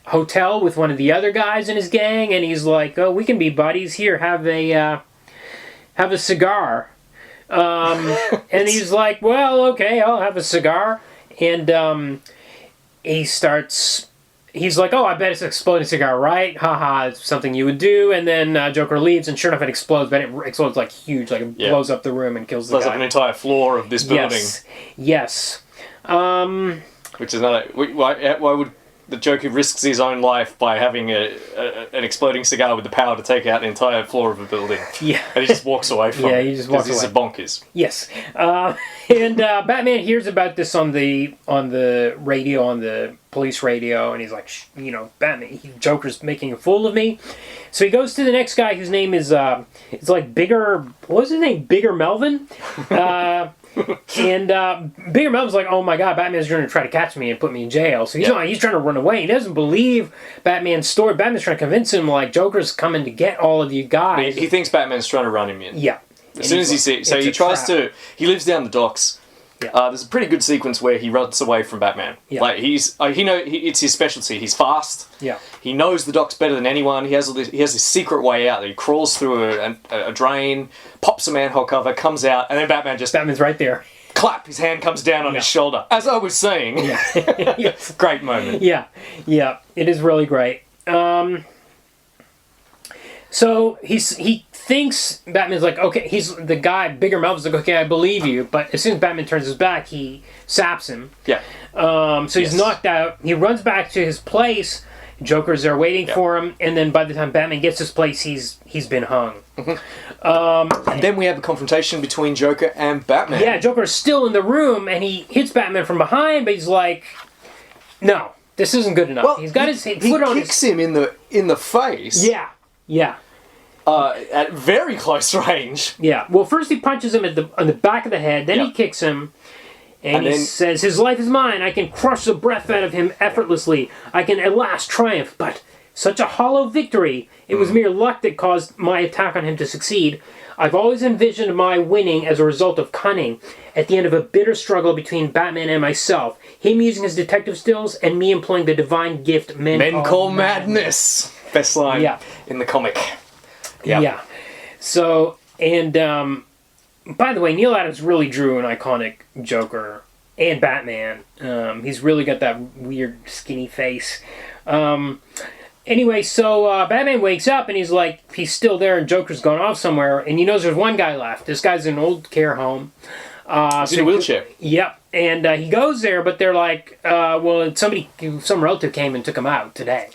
hotel with one of the other guys in his gang, and he's like, "Oh, we can be buddies. Here, have a cigar." And he's like, "Well, okay, I'll have a cigar." And he's like, "Oh, I bet it's an exploding cigar, right? Haha, it's something you would do." And then Joker leaves, and sure enough, it explodes, but it explodes like huge, like it blows up the room and kills the guy. Blows up an entire floor of this building. Yes. Which is another... Why would the Joker risks his own life by having an exploding cigar with the power to take out an entire floor of a building? Yeah. And he just walks away from it. Yeah, he just walks away. Because he's a bonkers. Yes. And Batman hears about this on the radio, on the police radio, and he's like, Batman, Joker's making a fool of me. So he goes to the next guy, whose name is, it's like Bigger, what was his name? Bigger Melvin? And Bigger Melvin's like, "Oh my God, Batman's going to try to catch me and put me in jail." So he's trying to run away. He doesn't believe Batman's story. Batman's trying to convince him, like, Joker's coming to get all of you guys. He thinks Batman's trying to run him in. Yeah. As soon as he sees... So he tries to... He lives down the docks. Yeah. There's a pretty good sequence where he runs away from Batman. Yeah. Like, it's his specialty. He's fast. Yeah. He knows the docks better than anyone. He has this secret way out. He crawls through a drain, pops a manhole cover, comes out, and then Batman's right there. Clap! His hand comes down on his shoulder. As I was saying. Yeah. Yes. Great moment. Yeah. Yeah. It is really great. So he thinks Batman's like, okay, he's the guy, Bigger Melvin's like, okay, I believe you, but as soon as Batman turns his back, he saps him. Yeah. So he's knocked out. He runs back to his place. Joker's there waiting for him, and then by the time Batman gets to his place, he's been hung. Mm-hmm. And then we have a confrontation between Joker and Batman. Yeah, Joker's still in the room, and he hits Batman from behind, but he's like, "No, this isn't good enough." Well, he's got his foot on kicks him in the face. Yeah, yeah. At very close range. Yeah. Well, first he punches him on the back of the head, then he kicks him. And he says, "His life is mine. I can crush the breath out of him effortlessly. I can at last triumph, but such a hollow victory. It was mere luck that caused my attack on him to succeed. I've always envisioned my winning as a result of cunning, at the end of a bitter struggle between Batman and myself. Him using his detective skills, and me employing the divine gift men call madness." Best line in the comic. Yep. Yeah. So, and... by the way, Neal Adams really drew an iconic Joker and Batman. He's really got that weird skinny face. Anyway, so Batman wakes up and he's still there and Joker's gone off somewhere, and he knows there's one guy left. This guy's in an old care home. He's in a wheelchair. Yep. And he goes there, but they're like, well, some relative came and took him out today.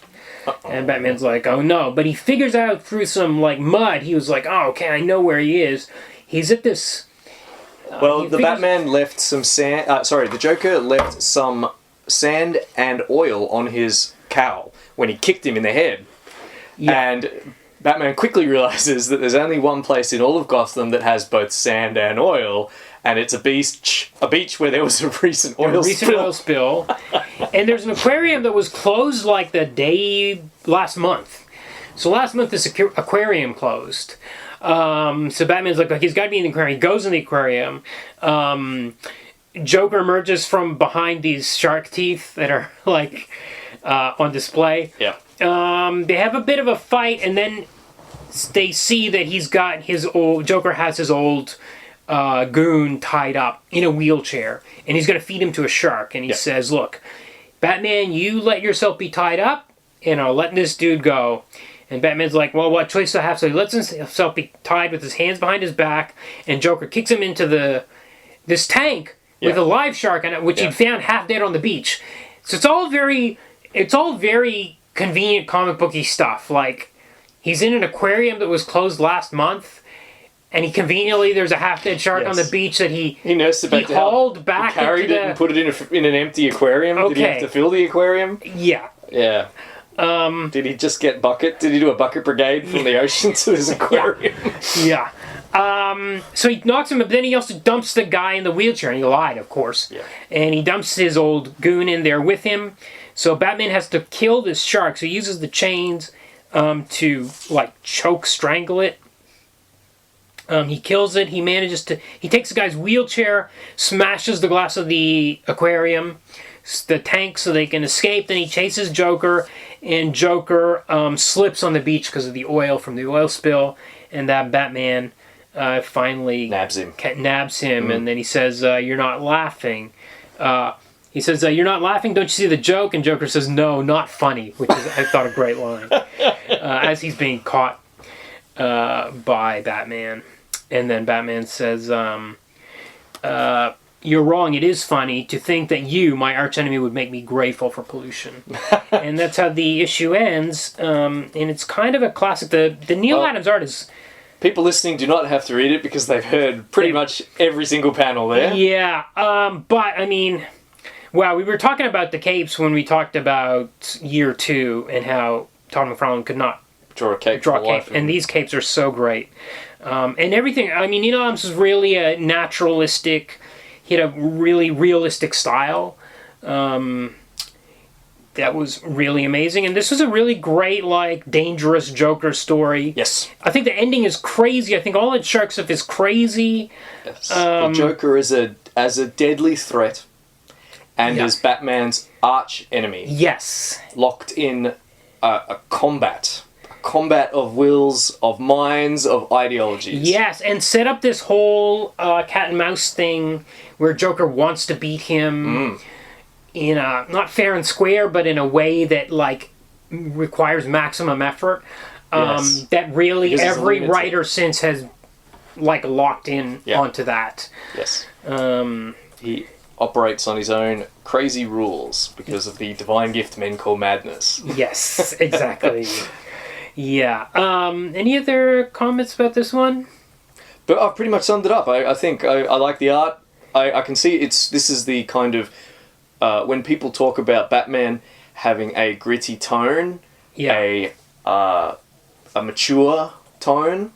Uh-oh. And Batman's like, "Oh no." But he figures out through some mud, he was like, "Oh, okay, I know where he is." He's at this... Batman left some sand... the Joker left some sand and oil on his cowl when he kicked him in the head. Yeah. And Batman quickly realizes that there's only one place in all of Gotham that has both sand and oil, and it's a beach where there was a recent oil spill. And there's an aquarium that was closed like the day last month. So last month this aquarium closed. So Batman's like, he's got to be in the aquarium. He goes in the aquarium. Joker emerges from behind these shark teeth that are on display. Yeah. They have a bit of a fight, and then they see that Joker has his old goon tied up in a wheelchair, and he's going to feed him to a shark. And he says, "Look, Batman, you let yourself be tied up, and I'll let this dude go." And Batman's like, "Well, what choice do I have?" So he lets himself be tied with his hands behind his back, and Joker kicks him into this tank with a live shark in it, which he'd found half dead on the beach. So it's all very convenient comic booky stuff. Like, he's in an aquarium that was closed last month, and there's a half dead shark on the beach that he nursed it back he hauled back. He carried it and put it in an empty aquarium. Okay. Did he have to fill the aquarium? Yeah. Yeah. Did he just get bucket? Did he do a bucket brigade from the ocean to his aquarium? Yeah. So he knocks him up, then he also dumps the guy in the wheelchair, and he lied, of course. Yeah. And he dumps his old goon in there with him. So Batman has to kill this shark, so he uses the chains to, like, choke, strangle it. He kills it, he takes the guy's wheelchair, smashes the glass of the aquarium, the tank, so they can escape. Then he chases Joker, and Joker slips on the beach because of the oil from the oil spill, and that Batman finally Nabs him. And then he says, "You're not laughing." He says, "You're not laughing, don't you see the joke?" And Joker says, "No, not funny," which is, I thought, a great line. As he's being caught by Batman. And then Batman says, "You're wrong, it is funny to think that you, my archenemy, would make me grateful for pollution." And that's how the issue ends. And it's kind of a classic. The Neal Adams art is... People listening do not have to read it because they've heard pretty much every single panel there. Yeah, but, I mean... Well, we were talking about the capes when we talked about Year 2 and how Todd McFarlane could not Draw a cape. And these capes are so great. And everything, I mean, Neal Adams was really a naturalistic... He had a really realistic style that was really amazing. And this was a really great, like, dangerous Joker story. Yes. I think the ending is crazy. I think all that shark stuff is crazy. Yes. The Joker is as a deadly threat and is Batman's arch enemy. Yes. Locked in a combat of wills, of minds, of ideologies. Yes, and set up this whole cat and mouse thing where Joker wants to beat him in a, not fair and square, but in a way that, like, requires maximum effort. That really Because every writer since has, like, locked in onto that. Yes. He operates on his own crazy rules because of the divine gift men call madness. Yes, exactly. Yeah. Any other comments about this one? But I've pretty much summed it up. I think I like the art. I can see this is the kind of when people talk about Batman having a gritty tone, a mature tone.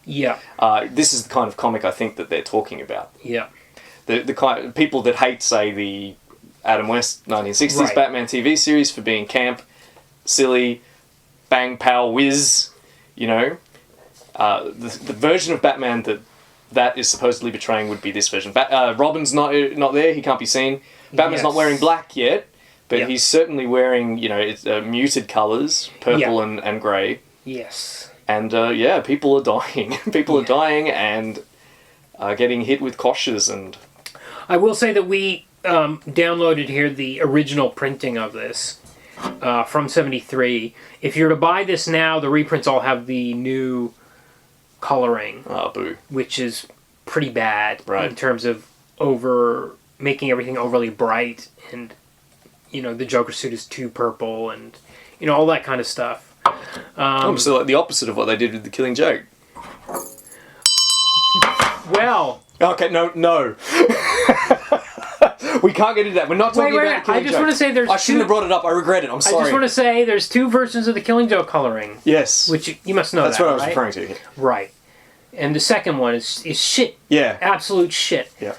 Yeah. This is the kind of comic I think that they're talking about. Yeah. The kind of people that hate, say, the Adam West 1960s Batman TV series for being camp, silly, bang, pow, whiz, you know. The version of Batman that is supposedly betraying would be this version. Robin's not there, he can't be seen. Batman's not wearing black yet, but he's certainly wearing, you know, it's muted colours, purple and grey. Yes. And people are dying. People are dying and getting hit with koshes. And I will say that we downloaded here the original printing of this from '73. If you're to buy this now, the reprints all have the new coloring. Oh, boo. Which is pretty bad in terms of making everything overly bright, and, you know, the Joker suit is too purple, and, you know, all that kind of stuff. So like the opposite of what they did with The Killing Joke. Well... Okay, no. We can't get into that. We're not talking about The Killing Joke. I just want to say there's I shouldn't have brought it up. I regret it. I'm sorry. I just want to say there's two versions of the Killing Joke coloring. Yes. Which you must know. That's what I was referring to. Right. And the second one is shit. Yeah. Absolute shit. Yeah.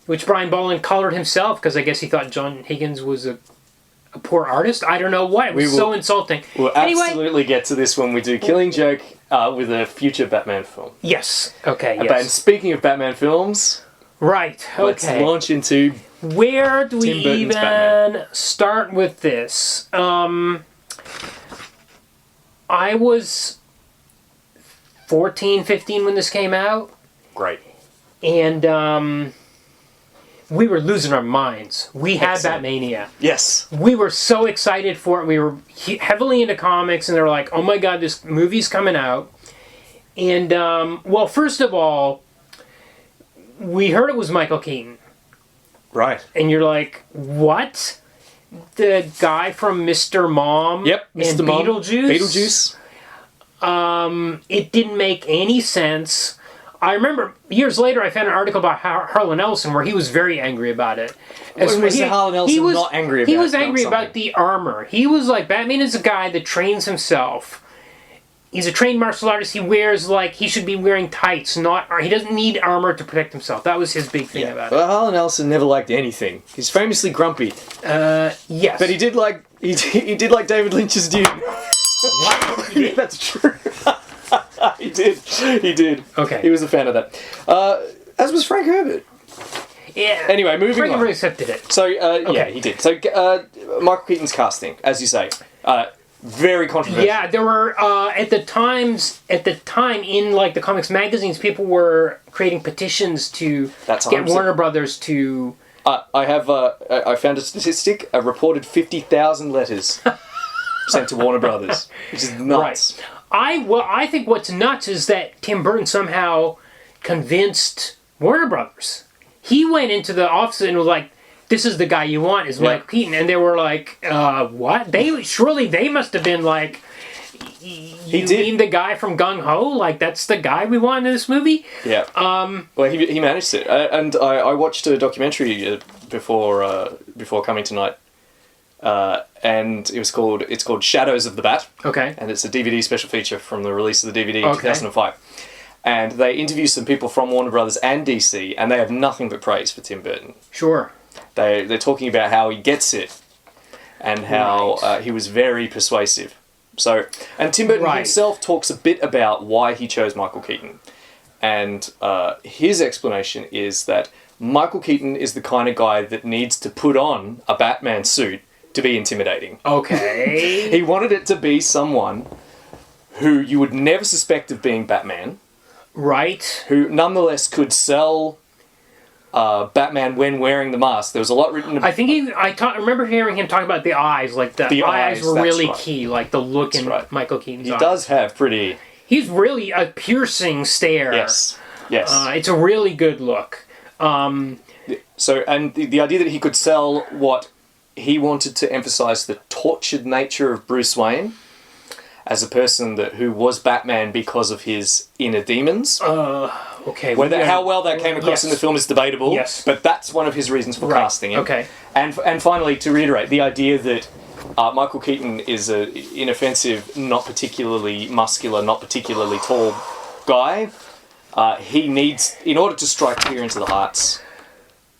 Which Brian Bolland colored himself because I guess he thought John Higgins was a poor artist. I don't know what. It was so insulting. We'll absolutely get to this when we do Killing Joke with a future Batman film. Yes. Okay. Yes. Yes. And speaking of Batman films, right. Okay. Let's launch into. Where do we even Batman. start with this? I was 14, 15 when this came out. Great. And we were losing our minds. We had Batmania. Yes. We were so excited for it. We were heavily into comics, and they were like, oh my god, this movie's coming out. And, well, first of all, we heard it was Michael Keaton. Right. And you're like, what? The guy from Mr. Mom? Yep, Mr. And Mom. Beetlejuice? It didn't make any sense. I remember years later I found an article about Harlan Ellison where he was very angry about it. Was Harlan Ellison not angry about it? He was angry about the armor. He was like, Batman is a guy that trains himself he's a trained martial artist. He wears he should be wearing tights, he doesn't need armor to protect himself. That was his big thing about it. Well, Harlan Ellison never liked anything. He's famously grumpy. Yes. But he did like David Lynch's Dune. What? Yeah, that's true. He did. Okay. He was a fan of that. As was Frank Herbert. Yeah. Anyway, moving Frank on. Herbert accepted it. So, yeah, he did. So, Michael Keaton's casting, as you say, very controversial. Yeah, there were at the time in the comics magazines, people were creating petitions to That's get 100%. Warner Brothers to. I found a statistic. A reported 50,000 letters sent to Warner Brothers, which is nuts. Right. I think what's nuts is that Tim Burton somehow convinced Warner Brothers. He went into the office and was like, "This is the guy you want, is Michael Keaton," and they were like, "What?" They must have been like, "You mean the guy from Gung Ho? Like that's the guy we want in this movie?" Yeah. Well, he managed it, and I watched a documentary before coming tonight, and it's called Shadows of the Bat. Okay. And it's a DVD special feature from the release of the DVD in 2005. And they interview some people from Warner Brothers and DC, and they have nothing but praise for Tim Burton. Sure. They're talking about how he gets it, and how he was very persuasive. So, and Tim Burton himself talks a bit about why he chose Michael Keaton, and his explanation is that Michael Keaton is the kind of guy that needs to put on a Batman suit to be intimidating. Okay. He wanted it to be someone who you would never suspect of being Batman. Right. Who nonetheless could sell Batman when wearing the mask. There was a lot written about... I think I remember hearing him talk about the eyes, like the eyes were really key, like the look in Michael Keaton's eyes. He does have pretty... He's really a piercing stare. Yes. It's a really good look. So, and the idea that he could sell what he wanted to emphasize the tortured nature of Bruce Wayne as a person who was Batman because of his inner demons. Okay. How well that came across in the film is debatable. Yes. But that's one of his reasons for casting him. Okay. And finally, to reiterate, the idea that Michael Keaton is an inoffensive, not particularly muscular, not particularly tall guy. He needs, in order to strike fear into the hearts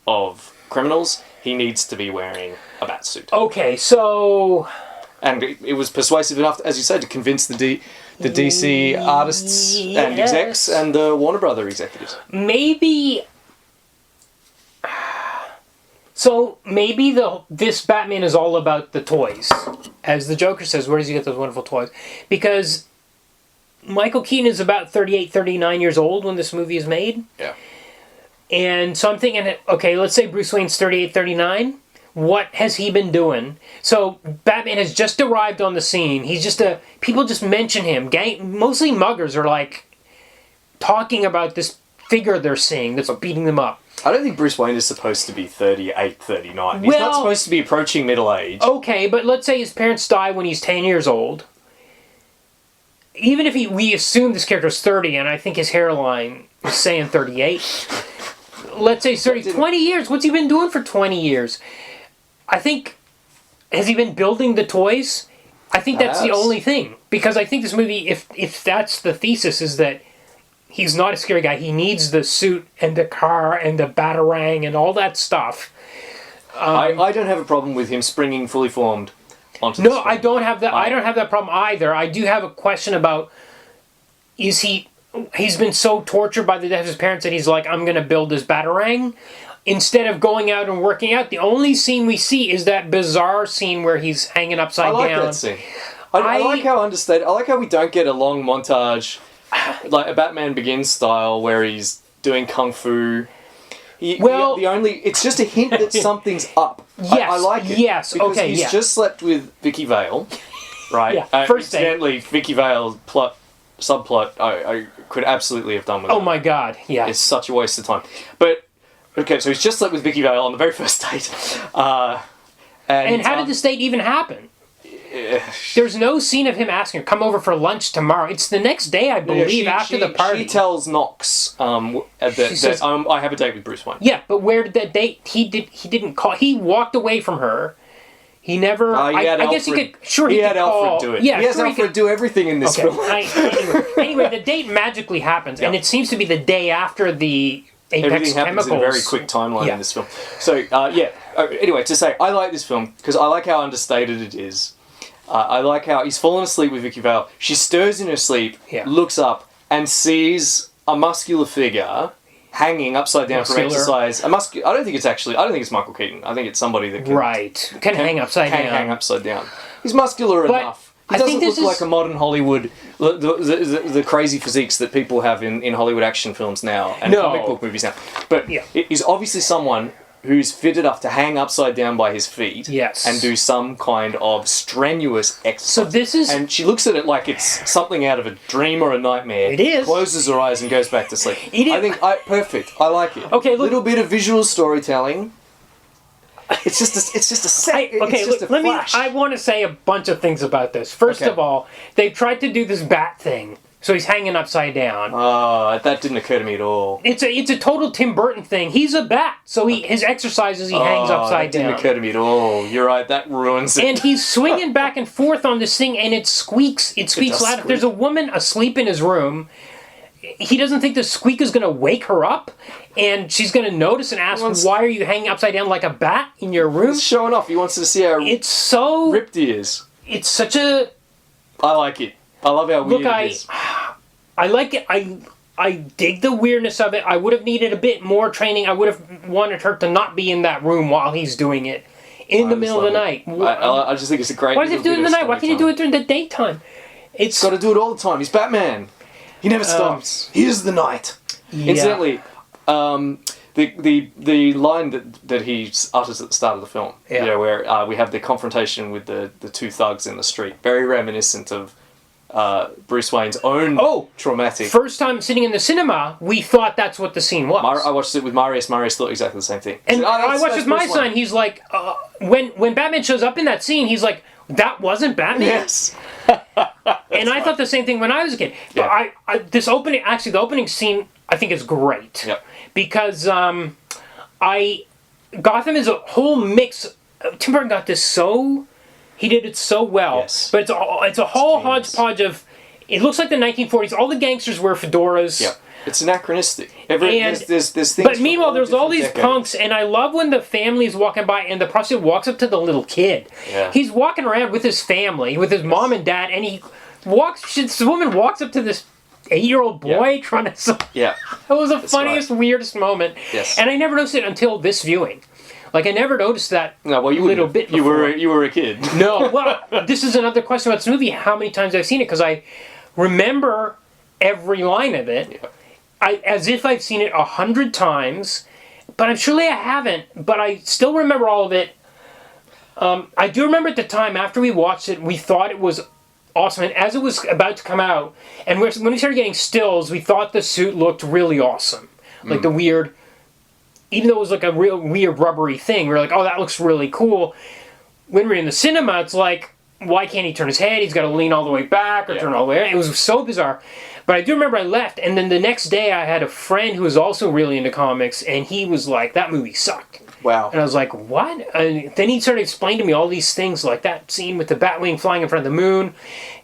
of criminals, he needs to be wearing a bat suit. Okay, so... And it was persuasive enough, as you said, to convince the DC artists and execs and the Warner Brother executives. Maybe... So, maybe this Batman is all about the toys. As the Joker says, where does he get those wonderful toys? Because Michael Keaton is about 38, 39 years old when this movie is made. Yeah. And so I'm thinking, okay, let's say Bruce Wayne's 38, 39. What has he been doing? So Batman has just arrived on the scene. He's just people just mention him. Mostly muggers are like talking about this figure they're seeing that's beating them up. I don't think Bruce Wayne is supposed to be 38, 39. He's not supposed to be approaching middle age. Okay, but let's say his parents die when he's 10 years old. Even if we assume this character's 30, and I think his hairline is saying 38. Let's say 30, 20 years. What's he been doing for 20 years? I think, has he been building the toys? I think that's the only thing. Because I think this movie, if that's the thesis, is that he's not a scary guy. He needs the suit and the car and the batarang and all that stuff. I don't have a problem with him springing fully formed onto the screen. I don't have that. I don't have that problem either. I do have a question about, he's been so tortured by the death of his parents that he's like, I'm going to build this batarang. Instead of going out and working out, the only scene we see is that bizarre scene where he's hanging upside down. I like that scene. I like how understated. I like how we don't get a long montage, like a Batman Begins style, where he's doing kung fu. It's just a hint that something's up. Yes, I like it. Yes, because okay, he's just slept with Vicky Vale, right? Yeah, first day. Incidentally, Vicky Vale subplot, I could absolutely have done with. Oh my god, yeah. It's such a waste of time. But okay, so he's just slept with Vicky Vale on the very first date. And how did this date even happen? There's no scene of him asking her, come over for lunch tomorrow. It's the next day, I believe, after the party. She tells Knox that I have a date with Bruce Wayne. Yeah, but where did that date? He didn't call. He walked away from her. He never. He had I guess he Alfred- could. Sure, he he had could Alfred call, do it. Yeah, he has sure Alfred do everything in this Okay. film. Anyway, the date magically happens, and it seems to be the day after the Apex Everything happens chemicals. in a very quick timeline in this film. So, anyway, to say, I like this film because I like how understated it is. I like how he's fallen asleep with Vicky Vale. She stirs in her sleep, looks up, and sees a muscular figure hanging upside down from exercise. I don't think it's Michael Keaton. I think it's somebody that can hang upside down. Hang upside down. He's muscular enough. He doesn't look like a modern Hollywood, the crazy physiques that people have in Hollywood action films now and comic book movies now. But he's obviously someone who's fit enough to hang upside down by his feet and do some kind of strenuous exercise. So this is... And she looks at it like it's something out of a dream or a nightmare. It is. Closes her eyes and goes back to sleep. I think, perfect. I like it. Okay, look... Little bit of visual storytelling. It's just a set. I want to say a bunch of things about this. First of all, they tried to do this bat thing. So he's hanging upside down. Oh, that didn't occur to me at all. It's a total Tim Burton thing. He's a bat, so his exercises he hangs upside down. That didn't occur to me at all. You're right, that ruins it. And he's swinging back and forth on this thing, and it squeaks. It squeaks loud. If there's a woman asleep in his room, he doesn't think the squeak is going to wake her up, and she's going to notice and ask, "Why are you hanging upside down like a bat in your room?" He's showing off. He wants to see how ripped he is. It's such a... I like it. I love how weird it is. I like it. I dig the weirdness of it. I would have needed a bit more training. I would have wanted her to not be in that room while he's doing it in the middle of the night. I just think it's a great... Why does he have to do it in the night? Why can't you do it during the daytime? He's got to do it all the time. He's Batman. He never stops. He is the night. Yeah. Incidentally, the line that he utters at the start of the film, where we have the confrontation with the two thugs in the street, very reminiscent of Bruce Wayne's own traumatic... First time sitting in the cinema, we thought that's what the scene was. I watched it with Marius. Marius thought exactly the same thing. And I watched it with my son. He's like, when Batman shows up in that scene, he's like, that wasn't Batman? Yes. And I thought the same thing when I was a kid. Yeah. But the opening scene, I think is great. Yep. Because Gotham is a whole mix. Tim Burton got this so... He did it so well. Yes. But it's a whole hodgepodge of... It looks like the 1940s. All the gangsters wear fedoras. Yeah. It's anachronistic. There's things. But meanwhile, there's all these punks, and I love when the family is walking by, and the prostitute walks up to the little kid. Yeah. He's walking around with his family, with his mom and dad, and this woman walks up to this 8-year-old boy trying to... Yeah. That was the funniest, weirdest moment. Yes. And I never noticed it until this viewing. Like, I never noticed that little bit before. You were a kid. No, well, this is another question about this movie, how many times I've seen it, because I remember every line of it, as if I've seen it 100 times, but surely I haven't, but I still remember all of it. I do remember at the time, after we watched it, we thought it was awesome, and as it was about to come out, and when we started getting stills, we thought the suit looked really awesome. Like the weird... Even though it was like a real weird rubbery thing, we were like, oh, that looks really cool. When we're in the cinema, it's like, why can't he turn his head? He's got to lean all the way back or turn all the way. It was so bizarre. But I do remember I left, and then the next day I had a friend who was also really into comics, and he was like, that movie sucked. Wow. And I was like, what? And then he started explaining to me all these things, like that scene with the Batwing flying in front of the moon.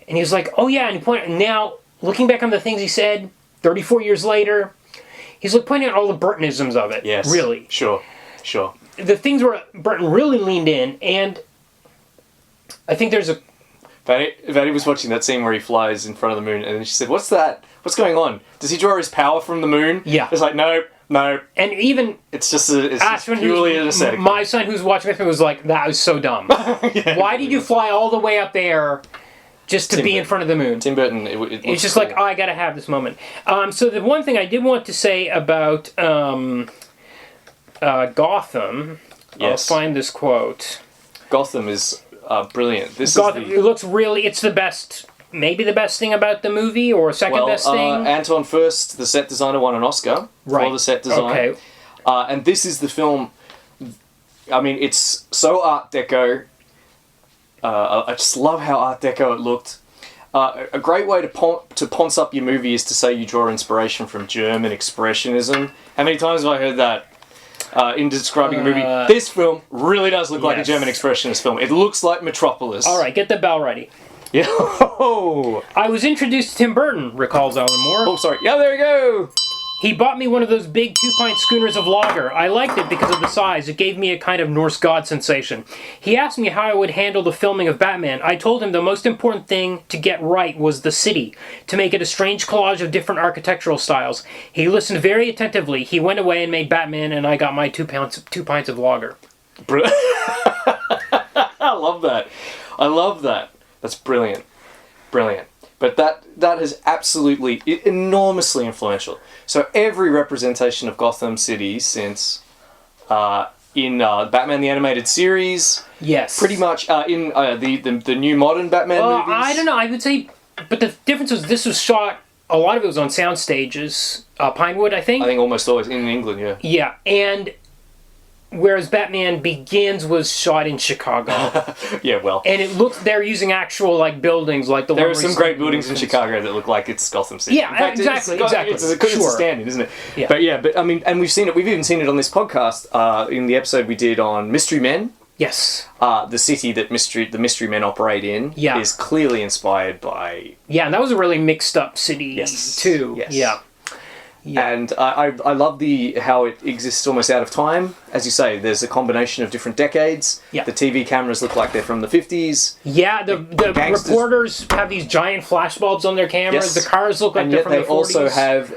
And he was like, oh yeah, and he pointed, now, looking back on the things he said, 34 years later... He's like pointing out all the Burtonisms of it. Yes. Really. Sure. The things where Burton really leaned in, and I think there's a... Vannie was watching that scene where he flies in front of the moon, and then she said, what's that? What's going on? Does he draw his power from the moon? Yeah. It's like, no. And even... It's just purely an aesthetic. My son who's watching with me was like, that was so dumb. Why did you fly all the way up there... Just to be in front of the moon. Tim Burton, it's just cool. Like, oh, I gotta have this moment. So the one thing I did want to say about Gotham, I'll find this quote. Gotham is brilliant. It looks really, it's the best, maybe the best thing about the movie, or second best thing. Anton Furst, the set designer, won an Oscar for the set design. Okay. And this is the film, I mean, it's so Art Deco. I just love how Art Deco it looked. A great way to ponce up your movie is to say you draw inspiration from German Expressionism. How many times have I heard that? in describing a movie. This film really does look like a German expressionist film. It looks like Metropolis. All right, get the bell ready. Yeah. Oh, I was introduced to Tim Burton, recalls Alan Moore. oh, sorry. Yeah, there we go. He bought me one of those big 2-pint schooners of lager. I liked it because of the size. It gave me a kind of Norse god sensation. He asked me how I would handle the filming of Batman. I told him the most important thing to get right was the city, to make it a strange collage of different architectural styles. He listened very attentively. He went away and made Batman, and I got my 2 pints of lager. I love that. I love that. That's brilliant. Brilliant. But that is absolutely enormously influential. So every representation of Gotham City since in Batman the Animated Series, Yes. pretty much in the new modern Batman movies. I don't know. I would say, but the difference was this was shot. A lot of it was on sound stages, Pinewood, I think. I think almost always in England, yeah. Yeah, and whereas Batman Begins was shot in Chicago. Yeah, well. And it looks, they're using actual, like, buildings, like the There one are where some you great see buildings in roofs and Chicago that look like it's Gotham City. Yeah, In fact, exactly. It's a Sure. standard, isn't it? Yeah. But I mean, and we've seen it. We've even seen it on this podcast in the episode we did on Mystery Men. Yes. The city that the Mystery Men operate in is clearly inspired by. Yeah, and that was a really mixed up city too. Yes. Yeah. And I love how it exists almost out of time. As you say, there's a combination of different decades. Yeah. The TV cameras look like they're from the 50s. Yeah, the gangsters- reporters have these giant flashbulbs on their cameras. Yes. The cars look like And they're yet from they the 40s. also have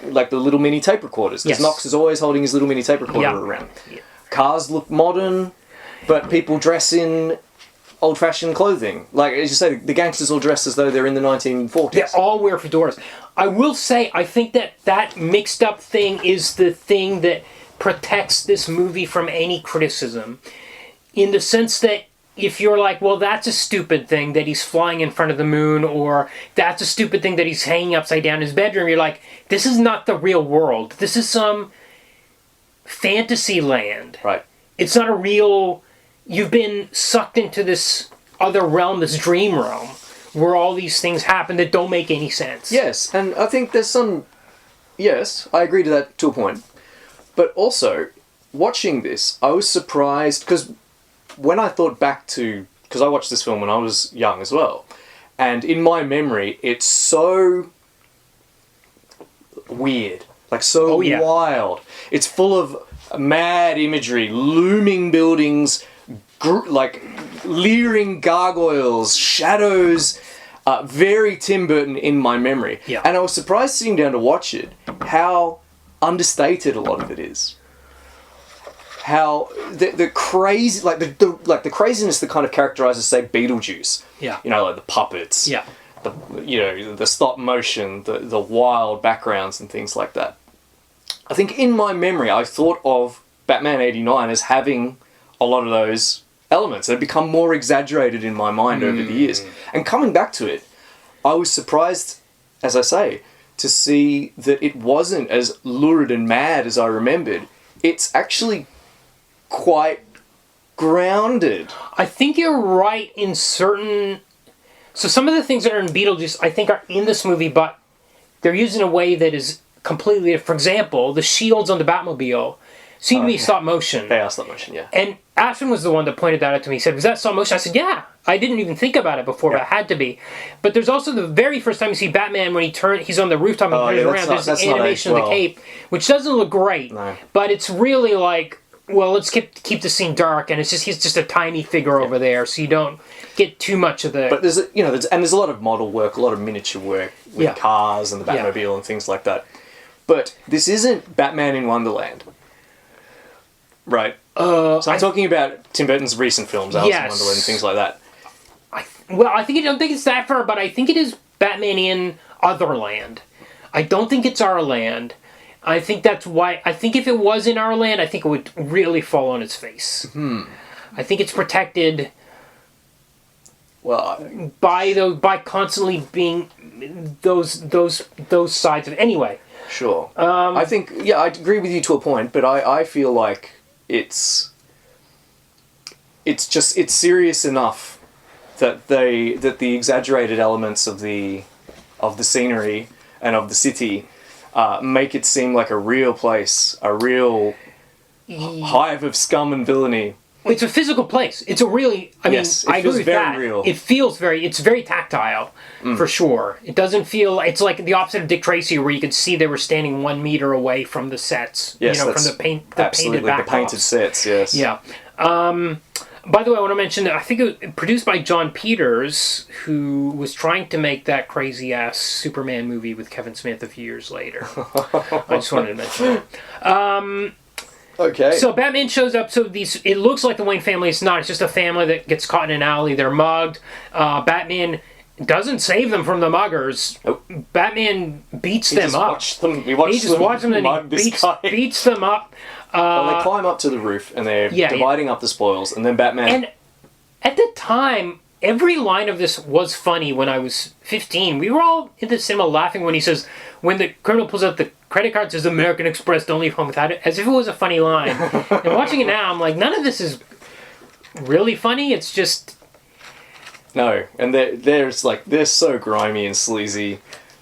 like the little mini tape recorders. Because Yes. Knox is always holding his little mini tape recorder Yeah. around. Cars look modern, but people dress in old-fashioned clothing. Like, as you say, the gangsters all dress as though they're in the 1940s. They all wear fedoras. I will say, I think that mixed up thing is the thing that protects this movie from any criticism. In the sense that if you're like, well, that's a stupid thing that he's flying in front of the moon, or that's a stupid thing that he's hanging upside down in his bedroom, you're like, this is not the real world. This is some fantasy land. Right. It's not a real... You've been sucked into this other realm, this dream realm, where all these things happen that don't make any sense. Yes, and I think there's some... Yes, I agree to that to a point. But also, watching this, I was surprised, because when I thought back to... Because I watched this film when I was young as well. And in my memory, it's so weird. Like, so wild. It's full of mad imagery, looming buildings... like leering gargoyles, shadows, very Tim Burton in my memory. Yeah. And I was surprised sitting down to watch it, how understated a lot of it is. How the crazy, like the craziness that kind of characterizes, say, Beetlejuice. Yeah. You know, like the puppets. Yeah. The stop motion, the wild backgrounds and things like that. I think in my memory, I thought of Batman '89 as having a lot of those elements. They've become more exaggerated in my mind over the years. And coming back to it, I was surprised, as I say, to see that it wasn't as lurid and mad as I remembered. It's actually quite grounded. I think you're right in certain... So some of the things that are in Beetlejuice, I think, are in this movie, but they're used in a way that is completely... For example, the shields on the Batmobile seem to be stop motion. They are stop motion, yeah. And Ashton was the one that pointed that out to me. He said, was that stop motion? I said, yeah. I didn't even think about it before, but it had to be. But there's also the very first time you see Batman when he's on the rooftop and he turns around. There's an animation of the cape, which doesn't look great. No. But it's really like, well, let's keep the scene dark, and he's just a tiny figure over there, so you don't get too much of the... But there's a lot of model work, a lot of miniature work with cars and the Batmobile and things like that. But this isn't Batman in Wonderland. Right. So I'm talking about Tim Burton's recent films, Alice in Wonderland and things like that. I don't think it's that far, but I think it is Batman in Otherland. I don't think it's our land. I think that's why... I think if it was in our land, I think it would really fall on its face. I think it's protected... Well, by constantly being those sides of it. Anyway. Sure. I think, I agree with you to a point, but I feel like it's serious enough that the exaggerated elements of the scenery and of the city make it seem like a real place, a real hive of scum and villainy. It's a physical place. It's a really, I mean, Yes, it I agree feels with very that. real. It feels it's very tactile, for sure. It doesn't feel, it's like the opposite of Dick Tracy, where you could see they were standing 1 meter away from the sets. Yes, from that's the painted absolutely the painted backdrops. sets. Yes. Yeah. By the way, I want to mention, I think it was produced by John Peters, who was trying to make that crazy-ass Superman movie with Kevin Smith a few years later. I just wanted to mention that. Okay. So Batman shows up, it looks like the Wayne family. It's not. It's just a family that gets caught in an alley. They're mugged. Batman doesn't save them from the muggers. Nope. Batman beats them up. He just watched them and he beats them up. Well, they climb up to the roof and they're dividing up the spoils, and then Batman... And at the time, every line of this was funny when I was 15. We were all in the cinema laughing when he says, when the criminal pulls out the credit card, says American Express, don't leave home without it, as if it was a funny line. And watching it now, I'm like, none of this is really funny. It's just... No, and they're so grimy and sleazy.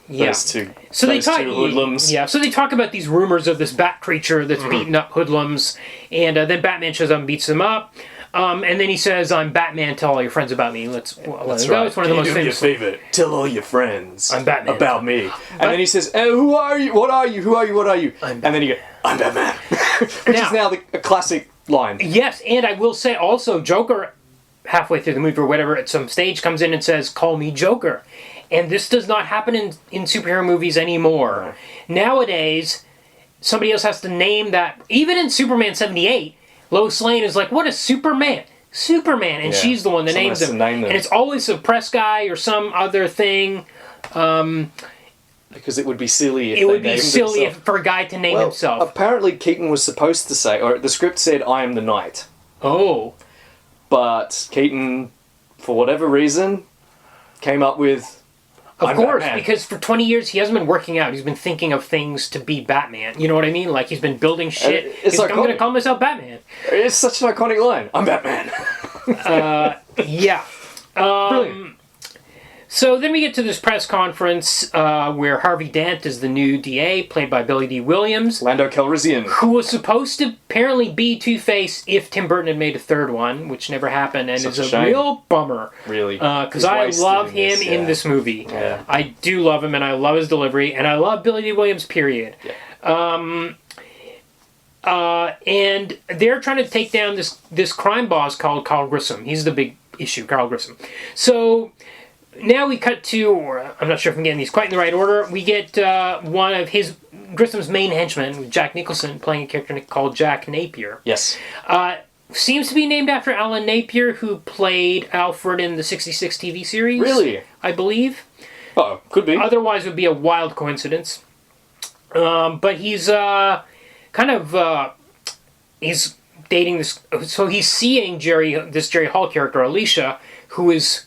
Yeah. Those two hoodlums. Yeah, so they talk about these rumors of this bat creature that's beating up hoodlums, and then Batman shows up and beats them up. And then he says, "I'm Batman. Tell all your friends about me." Let's go. Right. It's one of the most famous. Do me a favor. Tell all your friends. I'm Batman. About me. And then he says, "Who are you? What are you? Who are you? What are you?" And then you go, "I'm Batman," which is now a classic line. Yes, and I will say also, Joker, halfway through the movie or whatever, at some stage comes in and says, "Call me Joker," and this does not happen in superhero movies anymore. No. Nowadays, somebody else has to name that. Even in Superman 78. Lois Lane is like, what is Superman? Superman. And she's the one that names him. And it's always a press guy or some other thing. Because it would be silly if they named himself. For a guy to name himself. Apparently Keaton was supposed to say, or the script said, "I am the Knight." Oh. But Keaton, for whatever reason, came up with... Of course, Batman. because for 20 years he hasn't been working out. He's been thinking of things to be Batman. You know what I mean? Like, he's been building shit. It's I'm going to call myself Batman. It's such an iconic line. I'm Batman. Yeah. Brilliant. So then we get to this press conference where Harvey Dent is the new DA, played by Billy D. Williams. Lando Calrissian. Who was supposed to apparently be Two-Face if Tim Burton had made a third one, which never happened, and it's a real bummer. Really. Because I love him in this movie. Yeah. I do love him, and I love his delivery, and I love Billy D. Williams, period. Yeah. And they're trying to take down this crime boss called Carl Grissom. He's the big issue, Carl Grissom. So... Now we cut to, or I'm not sure if I'm getting these quite in the right order, we get one of Grissom's main henchmen, Jack Nicholson, playing a character called Jack Napier. Yes. Seems to be named after Alan Napier, who played Alfred in the 66 TV series. Really? I believe. Oh, could be. Otherwise it would be a wild coincidence. But he's he's dating this, so he's seeing this Jerry Hall character, Alicia, who is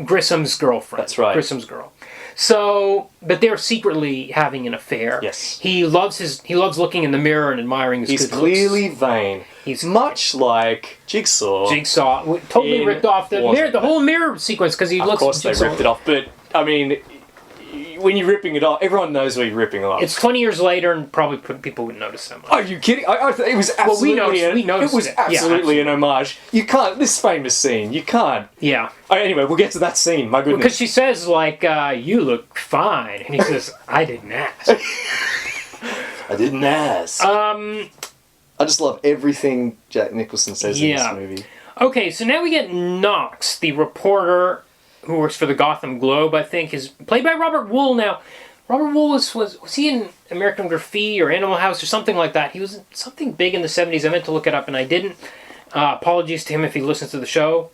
Grissom's girlfriend. That's right. Grissom's girl. So, but they're secretly having an affair. Yes. He loves looking in the mirror and admiring his He's good clearly looks. vain. He's much like Jigsaw. Totally ripped off the mirror, the whole mirror sequence because he looks. Of course, they ripped it off, but I mean, when you're ripping it off, everyone knows where you're ripping it off. It's 20 years later, and probably people wouldn't notice that much. Are you kidding? It was absolutely. We noticed it was absolutely an homage. You can't. This famous scene. You can't. Yeah. Anyway, we'll get to that scene. My goodness. Because she says like, "You look fine," and he says, "I didn't ask." I didn't ask. I just love everything Jack Nicholson says in this movie. Okay, so now we get Knox, the reporter who works for the Gotham Globe, I think, is played by Robert Wuhl. Now, Robert Wuhl was he in American Graffiti or Animal House or something like that? He was something big in the 70s. I meant to look it up and I didn't. Apologies to him if he listens to the show.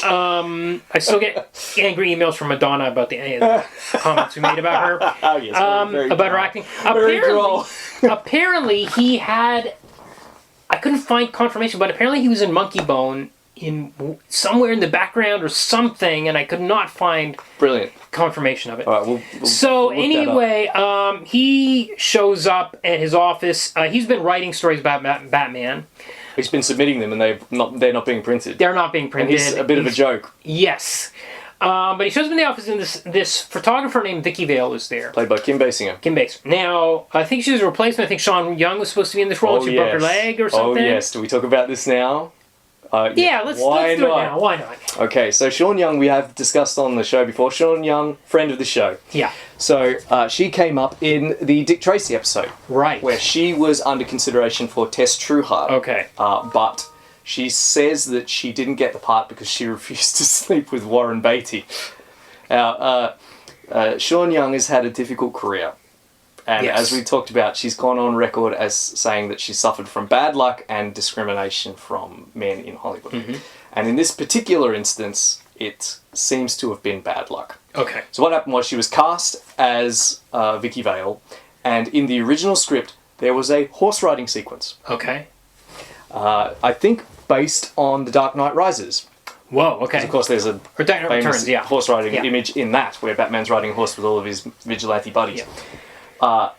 I still get angry emails from Madonna about the comments we made about her. Oh, yes, very about her acting. Apparently he had... I couldn't find confirmation, but apparently he was in Monkey Bone somewhere in the background or something, and I could not find confirmation of it. All right, we'll anyway, he shows up at his office. He's been writing stories about Batman. He's been submitting them, and they're not being printed. They're not being printed. And he's a bit of a joke. Yes. But he shows up in the office, and this photographer named Vicky Vale is there. Played by Kim Basinger. Kim Basinger. Now, I think she was a replacement. I think Sean Young was supposed to be in this role. She broke her leg or something. Oh, yes. Do we talk about this now? Yeah, let's do it now. Why not? Okay, so Sean Young, we have discussed on the show before. Sean Young, friend of the show. Yeah. So she came up in the Dick Tracy episode. Right. Where she was under consideration for Tess Trueheart. Okay. But she says that she didn't get the part because she refused to sleep with Warren Beatty. Now, Sean Young has had a difficult career. And Yes. as we talked about, she's gone on record as saying that she suffered from bad luck and discrimination from men in Hollywood. Mm-hmm. And in this particular instance, it seems to have been bad luck. Okay. So what happened was she was cast as Vicky Vale, and in the original script, there was a horse riding sequence. Okay. I think based on The Dark Knight Rises. Whoa, okay. Of course, there's a Or Dark Knight famous Returns, yeah. horse riding Yeah. image in that, where Batman's riding a horse with all of his vigilante buddies. Yeah.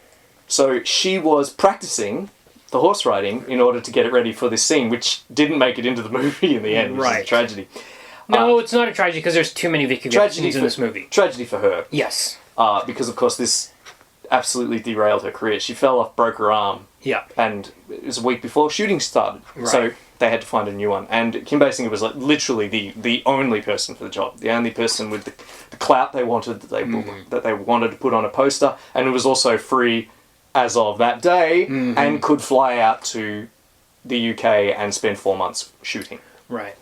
So she was practicing the horse riding in order to get it ready for this scene, which didn't make it into the movie in the end, which is Right. a tragedy. No, it's not a tragedy because there's too many Vicky Vale scenes in this movie. Tragedy for her, Yes. because of course this absolutely derailed her career. She fell off, broke her arm, Yeah. and it was a week before shooting started. Right. So they had to find a new one. And Kim Basinger was like literally the only person for the job, the only person with the clout they wanted, that they wanted to put on a poster, and it was also free as of that day, and could fly out to the UK and spend 4 months shooting. Right.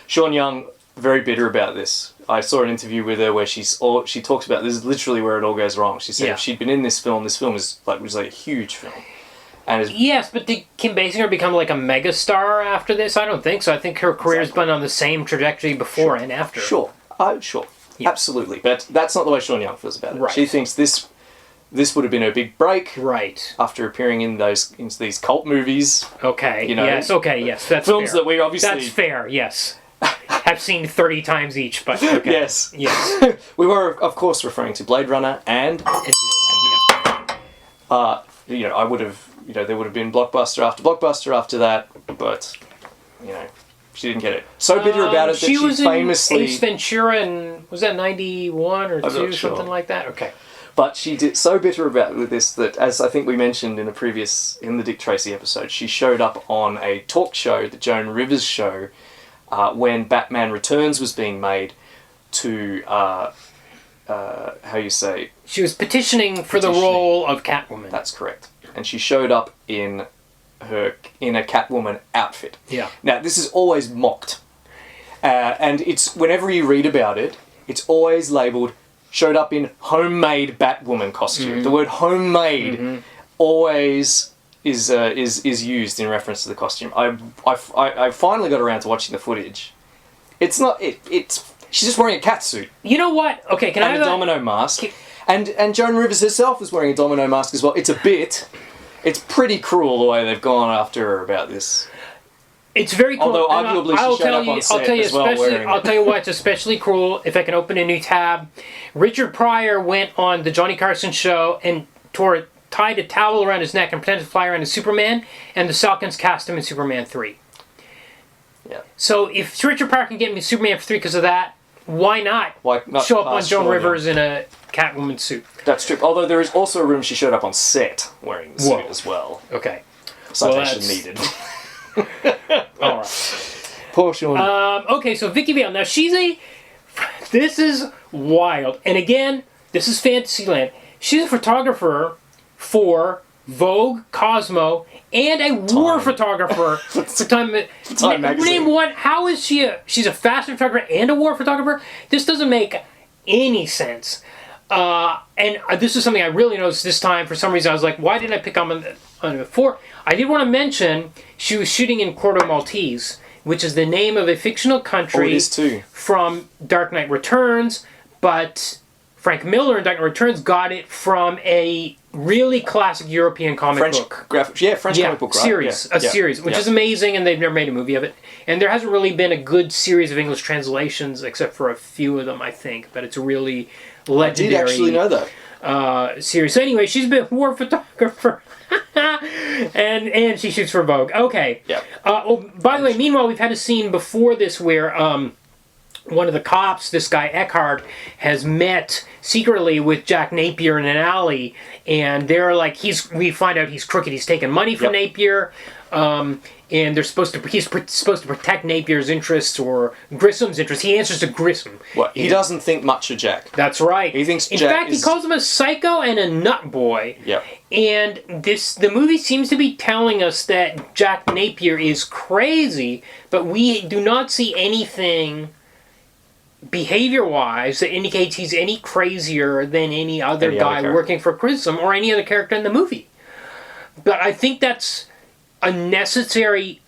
Sean Young, very bitter about this. I saw an interview with her where she talks about this is literally where it all goes wrong. She said if she'd been in this film was a huge film. And Yes, but did Kim Basinger become like a megastar after this? I don't think so. I think her career's been on the same trajectory before and after. Sure. Yeah. Absolutely. But that's not the way Sean Young feels about it. Right. She thinks this would have been her big break Right. after appearing in these cult movies. Okay. You know, yes. Okay. Yes. That's films fair. that we obviously... That's fair. Yes. I've seen 30 times each, but okay. Yes. Yes. We were, of course, referring to Blade Runner and... Yeah. I would have... there would have been blockbuster after that, but, she didn't get it. So bitter about it that she was famously... in Ace Ventura and was that 91 or 2, not sure. something like that? Okay. But she did so bitter about with this that, as I think we mentioned in the Dick Tracy episode, she showed up on a talk show, the Joan Rivers show, when Batman Returns was being made to, She was petitioning for the role of Catwoman. That's correct. And she showed up in a Catwoman outfit. Yeah. Now, this is always mocked. And it's, whenever you read about it, it's always labelled, showed up in homemade Batwoman costume. The word homemade always is used in reference to the costume. I finally got around to watching the footage. It's not, it's, she's just wearing a cat suit. You know what? Okay, can I And have a domino mask. And Joan Rivers herself was wearing a domino mask as well. It's it's pretty cruel the way they've gone after her about this. It's very cool. Although arguably she showed up on set as well wearing I'll tell you why it's especially cruel. If I can open a new tab, Richard Pryor went on the Johnny Carson show and tied a towel around his neck and pretended to fly around as Superman, and the Salkins cast him in Superman 3. Yeah. So if Richard Pryor can get me Superman 3 because of that, why not show up on cast Joan Sean Rivers Young? in a Catwoman suit? That's true. Although there is also a room she showed up on set wearing the suit Whoa. as well. Okay. Citation that's- needed. All right. Poor Sean. Okay, so Vicky Vale. Now this is wild. And again, this is Fantasyland. She's a photographer for Vogue, Cosmo, and a war photographer for Time magazine. Name one. How is she's a fashion photographer and a war photographer? This doesn't make any sense. And this is something I really noticed this time. For some reason, I was like, why didn't I pick on it before? I did want to mention she was shooting in Corto Maltese, which is the name of a fictional country it is too. from Dark Knight Returns, but Frank Miller in Dark Knight Returns got it from a really classic European comic book. French comic book, right? Series, series, which is amazing, and they've never made a movie of it. And there hasn't really been a good series of English translations, except for a few of them, I think. But it's a really legendary. I did actually know that. Series. So anyway, she's been a war photographer, and she shoots for Vogue. Okay. Yeah. By the way, meanwhile, we've had a scene before this where one of the cops, this guy Eckhart, has met secretly with Jack Napier in an alley, and they're like, we find out he's crooked. He's taken money from Napier, and he's supposed to protect Napier's interests or Grissom's interests. He answers to Grissom. Well, he doesn't think much of Jack. That's right. He thinks in Jack fact, he calls him a psycho and a nut boy. Yep. And the movie seems to be telling us that Jack Napier is crazy, but we do not see anything behavior-wise that indicates he's any crazier than any other guy working for Grissom or any other character in the movie. But I think that's a necessary...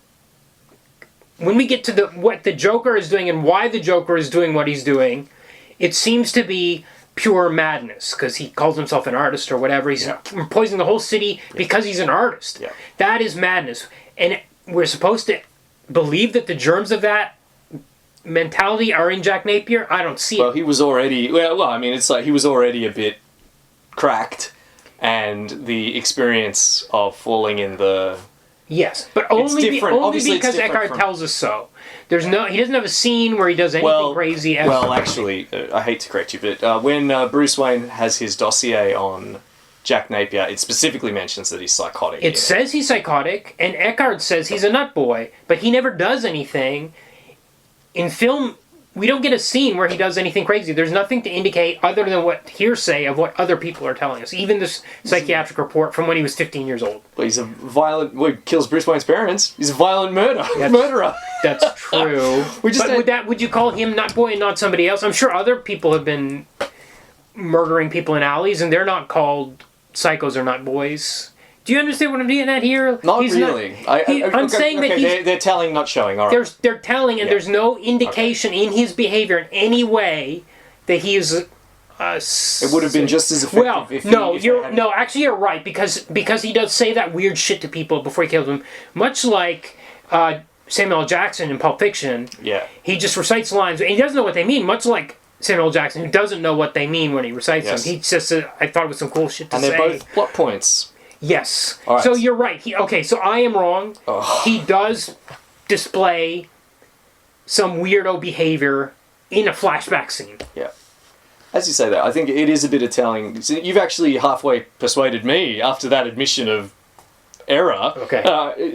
When we get to what the Joker is doing and why the Joker is doing what he's doing, it seems to be pure madness, because he calls himself an artist or whatever. He's poisoning the whole city because he's an artist. Yeah. That is madness. And we're supposed to believe that the germs of that mentality are in Jack Napier. I don't see it. Well, he was already... Well, I mean, it's like he was already a bit cracked, and the experience of falling in the... Yes, but only because Eckhart tells us so. He doesn't have a scene where he does anything crazy. Well, actually, I hate to correct you, but when Bruce Wayne has his dossier on Jack Napier, it specifically mentions that he's psychotic. It says he's psychotic, and Eckhart says he's a nut boy, but he never does anything. In film, we don't get a scene where he does anything crazy. There's nothing to indicate other than what hearsay of what other people are telling us. Even this psychiatric report from when he was 15 years old. Well, he's a violent... Well, he kills Bruce Wayne's parents. He's a violent murderer. That's true. Would you call him nut boy and not somebody else? I'm sure other people have been murdering people in alleys, and they're not called psychos or nut boys. Do you understand what I'm getting at here? Not really. I'm saying that they're telling, not showing. All right. They're telling, and there's no indication in his behavior in any way that he is. It would have been just as effective. Actually, you're right, because he does say that weird shit to people before he kills them, much like Samuel L. Jackson in Pulp Fiction. Yeah. He just recites lines, and he doesn't know what they mean, much like Samuel L. Jackson, who doesn't know what they mean when he recites them. He just I thought it was some cool shit to say. And they're both plot points. Yes. Right. So you're right. So I am wrong. Oh. He does display some weirdo behavior in a flashback scene. Yeah. As you say that, I think it is a bit of telling. You've actually halfway persuaded me after that admission of error. Okay.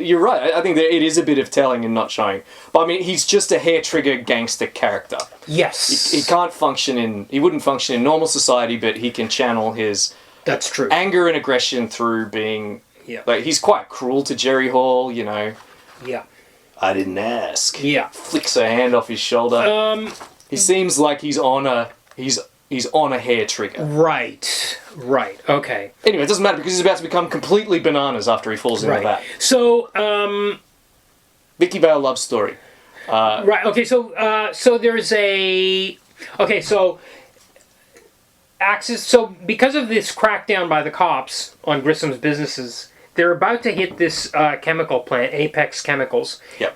You're right. I think that it is a bit of telling and not showing. But I mean, he's just a hair-trigger gangster character. Yes. He can't function he wouldn't function in normal society, but he can channel his... That's true. Anger and aggression through being... Yeah. Like, he's quite cruel to Jerry Hall, you know. Yeah. I didn't ask. Yeah. Flicks her hand off his shoulder. He seems like he's on a hair trigger. Right. Okay. Anyway, it doesn't matter because he's about to become completely bananas after he falls into that. So, Vicky Vale love story. Right. Okay. So there's a... Okay. So... So because of this crackdown by the cops on Grissom's businesses, they're about to hit this chemical plant, Apex Chemicals. Yep.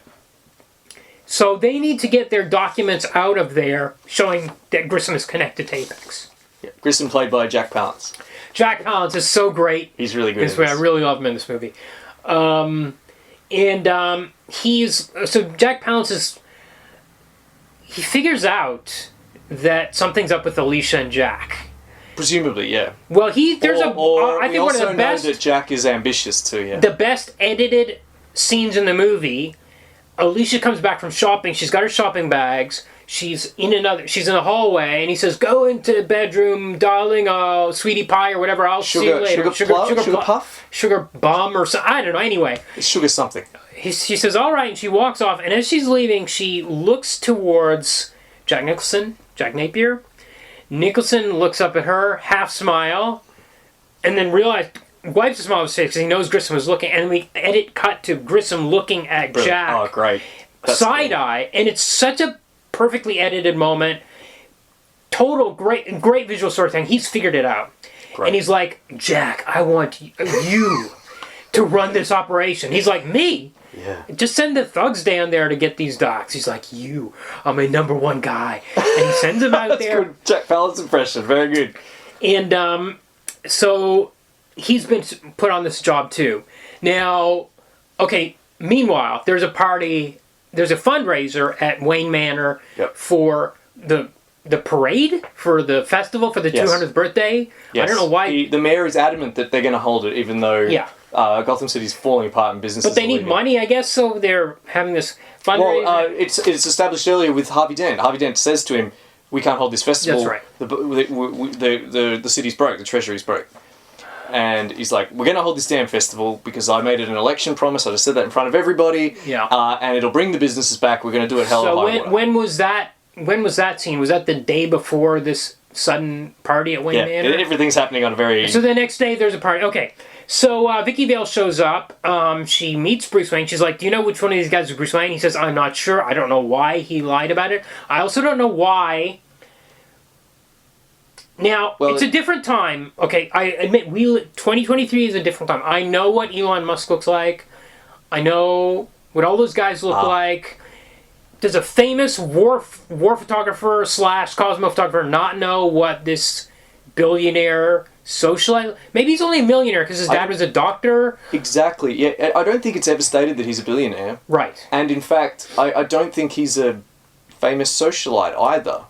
So they need to get their documents out of there showing that Grissom is connected to Apex. Yeah. Grissom played by Jack Palance. Jack Palance is so great. He's really good in this. I really love him in this movie. So Jack Palance he figures out that something's up with Alicia and Jack. Presumably, yeah. Well, I think one of the best... know that Jack is ambitious too, yeah. The best edited scenes in the movie, Alicia comes back from shopping, she's got her shopping bags, she's in a hallway, and he says, "Go into the bedroom, darling, sweetie pie," or whatever, "I'll see you later." Sugar puff? Sugar bomb or something, I don't know, anyway. It's sugar something. She says, "All right," and she walks off, and as she's leaving, she looks towards Jack Napier. Nicholson looks up at her, half smile, and then wipes a smile on his face because he knows Grissom was looking, and we cut to Grissom looking at Jack. Oh, great. Side-eye, and it's such a perfectly edited moment. Total great visual storytelling. He's figured it out. Great. And he's like, "Jack, I want you to run this operation." He's like, "Me? Yeah. Just send the thugs down there to get these docs." He's like, I'm my number one guy. And he sends them out there. Good Jack Palance impression. Very good. And so he's been put on this job too. Now, okay, meanwhile, there's a fundraiser at Wayne Manor for the parade for the festival for the 200th birthday. Yes. I don't know why. The mayor is adamant that they're going to hold it, even though Gotham City's falling apart and businesses. But they need money, I guess, so they're having this fundraiser. Well, it's established earlier with Harvey Dent. Harvey Dent says to him, "We can't hold this festival. That's right. The city's broke. The treasury's broke." And he's like, "We're going to hold this damn festival because I made it an election promise. I just said that in front of everybody. Yeah. And it'll bring the businesses back. We're going to do it hell or high water." When was that? When was that scene? Was that the day before this sudden party at Wayne Manor? Everything's happening on a very... So the next day there's a party. Okay. So Vicky Vale shows up. She meets Bruce Wayne. She's like, "Do you know which one of these guys is Bruce Wayne?" He says, "I'm not sure. I don't know why he lied about it. I also don't know why." Now, it's a different time. Okay, I admit 2023 is a different time. I know what Elon Musk looks like. I know what all those guys look like. Does a famous war photographer / Cosmo photographer not know what this billionaire socialite... Maybe he's only a millionaire because his dad was a doctor. Exactly. Yeah, I don't think it's ever stated that he's a billionaire. Right. And in fact, I don't think he's a famous socialite either.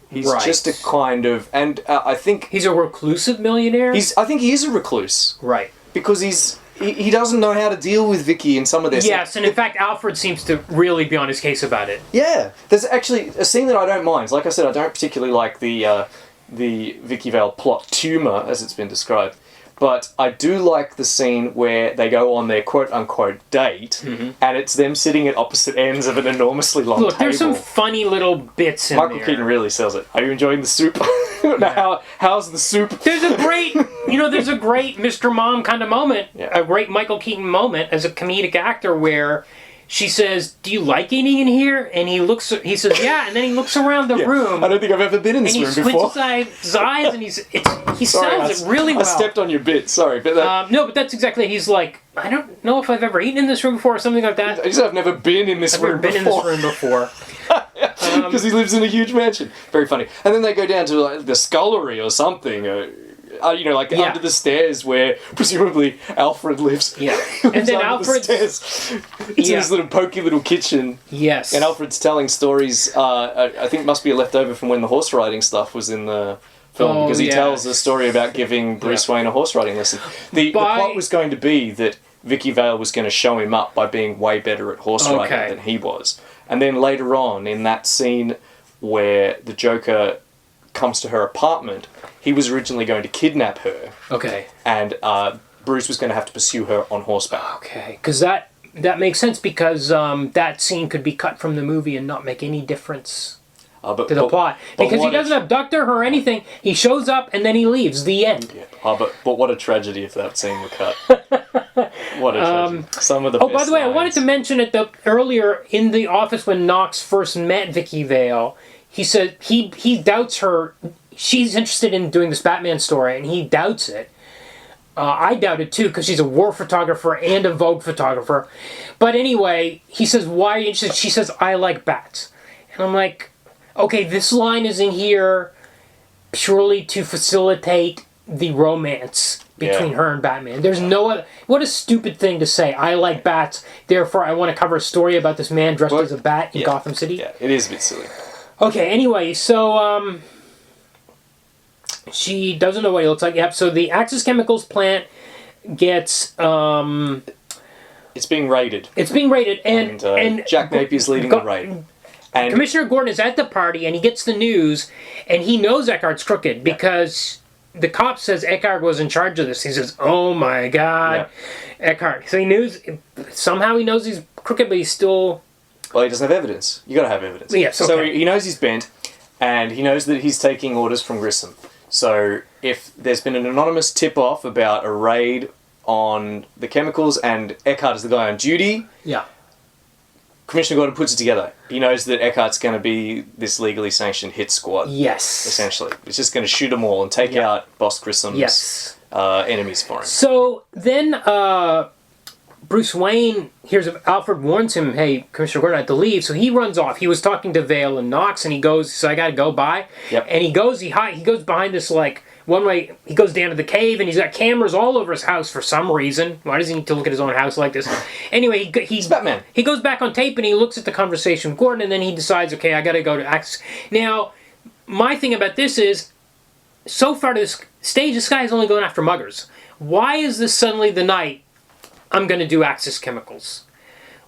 He's just a kind of... And I think... He's a reclusive millionaire? I think he is a recluse. Right. Because he doesn't know how to deal with Vicky and some of this. Yes, and in fact, Alfred seems to really be on his case about it. Yeah. There's actually a scene that I don't mind. Like I said, I don't particularly like the Vicky Vale plot tumour, as it's been described. But I do like the scene where they go on their quote-unquote date, and it's them sitting at opposite ends of an enormously long table. There's some funny little bits in Michael there. Keaton really sells it. Are you enjoying the soup? How's the soup? There's a great, there's a great Mr. Mom kind of moment, Yeah. a great Michael Keaton moment as a comedic actor where she says, "Do you like eating in here?" And he says, "Yeah," and then he looks around the room. I don't think I've ever been in this and room he before. squints his eyes and he Sorry, sells it really well. I stepped on your bit, sorry. But no, but that's exactly, he's like, "I don't know if I've ever eaten in this room before," or something like that. I just have never been in this room before. I've never been in this room before. Because he lives in a huge mansion. Very funny. And then they go down to like, the scullery or something. Under the stairs where presumably Alfred lives. Yeah. And then Alfred's... It's in this little pokey little kitchen. Yes. And Alfred's telling stories, I think must be a leftover from when the horse riding stuff was in the film. Because he tells a story about giving Bruce Wayne a horse riding lesson. The plot was going to be that Vicky Vale was going to show him up by being way better at horse riding than he was. And then later on, in that scene where the Joker comes to her apartment, he was originally going to kidnap her. Okay. And Bruce was going to have to pursue her on horseback. Okay. Because that makes sense because that scene could be cut from the movie and not make any difference to the plot. Because he doesn't abduct her or anything. He shows up and then he leaves. The end. Yeah. But what a tragedy if that scene were cut. What a tragedy. Some of the best by the way, lines. I wanted to mention earlier in the office when Knox first met Vicky Vale, he said he doubts her. She's interested in doing this Batman story, and he doubts it. I doubt it too, because she's a war photographer and a Vogue photographer. But anyway, he says, "Why are you interested?" She says, "I like bats." And I'm like, okay, this line is in here purely to facilitate the romance between her and Batman. There's no other... What a stupid thing to say. "I like bats, therefore I want to cover a story about this man dressed as a bat in Gotham City." Yeah, it is a bit silly. Okay, anyway, so she doesn't know what he looks like. Yep, so the Axis Chemicals plant gets... It's being raided. It's being raided, and Jack Napier's leading the raid. And Commissioner Gordon is at the party, and he gets the news, and he knows Eckhart's crooked, because the cop says Eckhart was in charge of this. He says, "Oh my God, Eckhart." So somehow he knows he's crooked, but he's still... Well, he doesn't have evidence. You got to have evidence. Yes, okay. So he knows he's bent, and he knows that he's taking orders from Grissom. So if there's been an anonymous tip-off about a raid on the chemicals, and Eckhart is the guy on duty, Commissioner Gordon puts it together. He knows that Eckhart's going to be this legally sanctioned hit squad. Yes. Essentially. It's just going to shoot them all and take out Boss Grissom's enemies for him. So then Bruce Wayne hears Alfred warns him, "Hey, Commissioner Gordon, I have to leave." So he runs off. He was talking to Vale and Knox, and he goes, "So I got to go, bye." Yep. And he goes behind this, one way, he goes down to the cave, and he's got cameras all over his house for some reason. Why does he need to look at his own house like this? Anyway, he's Batman. He goes back on tape, and he looks at the conversation with Gordon, and then he decides, okay, I gotta go to Axis. Now, my thing about this is, so far to this stage, this guy is only going after muggers. Why is this suddenly the night I'm going to do Axis Chemicals?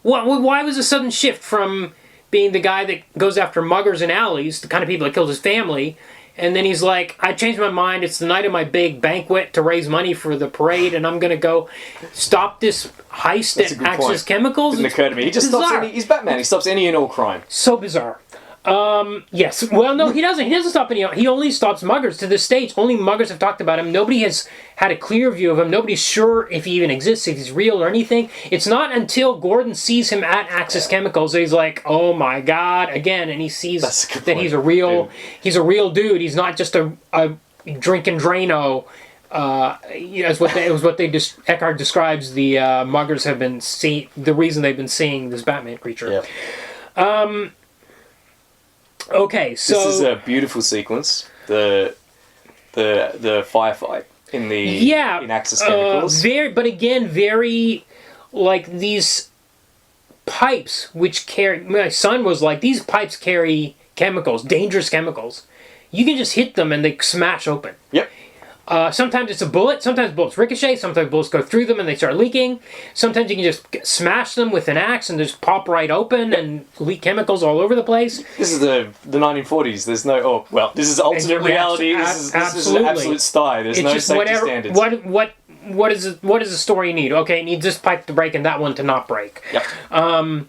Why was a sudden shift from being the guy that goes after muggers in alleys, the kind of people that killed his family, and then he's like, I changed my mind, it's the night of my big banquet to raise money for the parade, and I'm going to go stop this heist at Axis Chemicals? Didn't occur to me. He just stops he's Batman, he stops any and all crime. So bizarre. Yes. Well, no, he doesn't. He doesn't stop any. He only stops muggers to this stage. Only muggers have talked about him. Nobody has had a clear view of him. Nobody's sure if he even exists, if he's real or anything. It's not until Gordon sees him at Axis Chemicals that he's like, "Oh my God!" again, and he sees that he's a real, dude. He's not just a drinking Drano. As what Eckhart describes the muggers have been seeing. The reason they've been seeing this Batman creature. Yeah. Okay, so this is a beautiful sequence. The firefight in Axis Chemicals. Very like these pipes which carry. My son was like, these pipes carry chemicals, dangerous chemicals. You can just hit them and they smash open. Yep. Sometimes it's a bullet, sometimes bullets ricochet, sometimes bullets go through them and they start leaking. Sometimes you can just smash them with an axe and just pop right open and leak chemicals all over the place. This is the 1940s. There's no... this is alternate reality. This is an absolute sty. There's no safety standards. What is the story you need? Okay, it needs this pipe to break and that one to not break. Yep.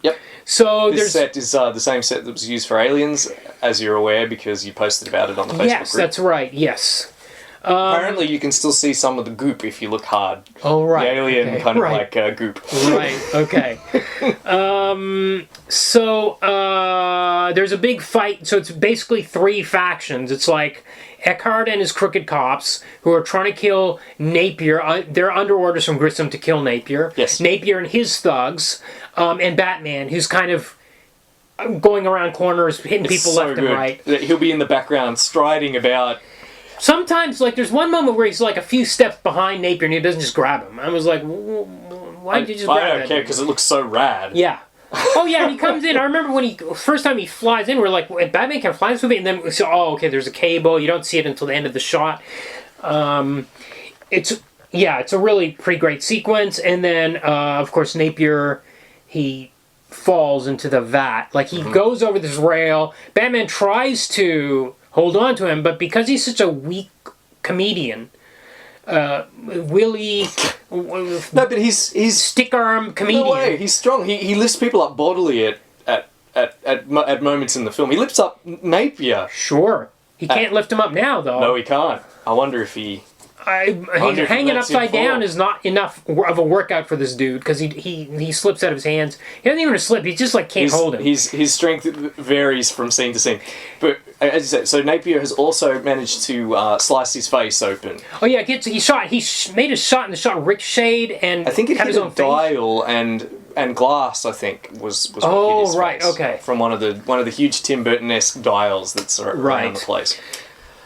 Yep. So this set is the same set that was used for Aliens, as you're aware, because you posted about it on the Facebook group. Yes, that's right. Yes. Apparently, you can still see some of the goop if you look hard. Oh, right. The alien kind of goop. Right, okay. There's a big fight. So it's basically three factions. It's like Eckhart and his crooked cops who are trying to kill Napier. They're under orders from Grissom to kill Napier. Yes. Napier and his thugs. And Batman, who's kind of going around corners, hitting people left and right. He'll be in the background striding about... Sometimes, like, there's one moment where he's like a few steps behind Napier and he doesn't just grab him. I was like, why did you just grab him? I don't care because it looks so rad. Yeah. Oh, yeah, he comes in. I remember when first time he flies in, we're like, Batman can fly this movie? And then we say, okay, there's a cable. You don't see it until the end of the shot. It's a really pretty great sequence. And then, of course, Napier, he falls into the vat. Like, he goes over this rail. Batman tries to hold on to him, but because he's such a weak comedian, Willie... No, but he's stick arm comedian. No way, he's strong. He lifts people up bodily at moments in the film. He lifts up Napier. Sure. He can't lift him up now, though. No, he can't. I wonder if he... hanging upside down is not enough of a workout for this dude, because he slips out of his hands. He doesn't even slip, he just like can't hold him. His strength varies from scene to scene. But as you said, so Napier has also managed to slice his face open. Oh yeah, he shot. He made a shot and the shot ricocheted and I think it had hit his own a dial and glass. I think was what hit his right, face okay. From one of the huge Tim Burton-esque dials that's around the place.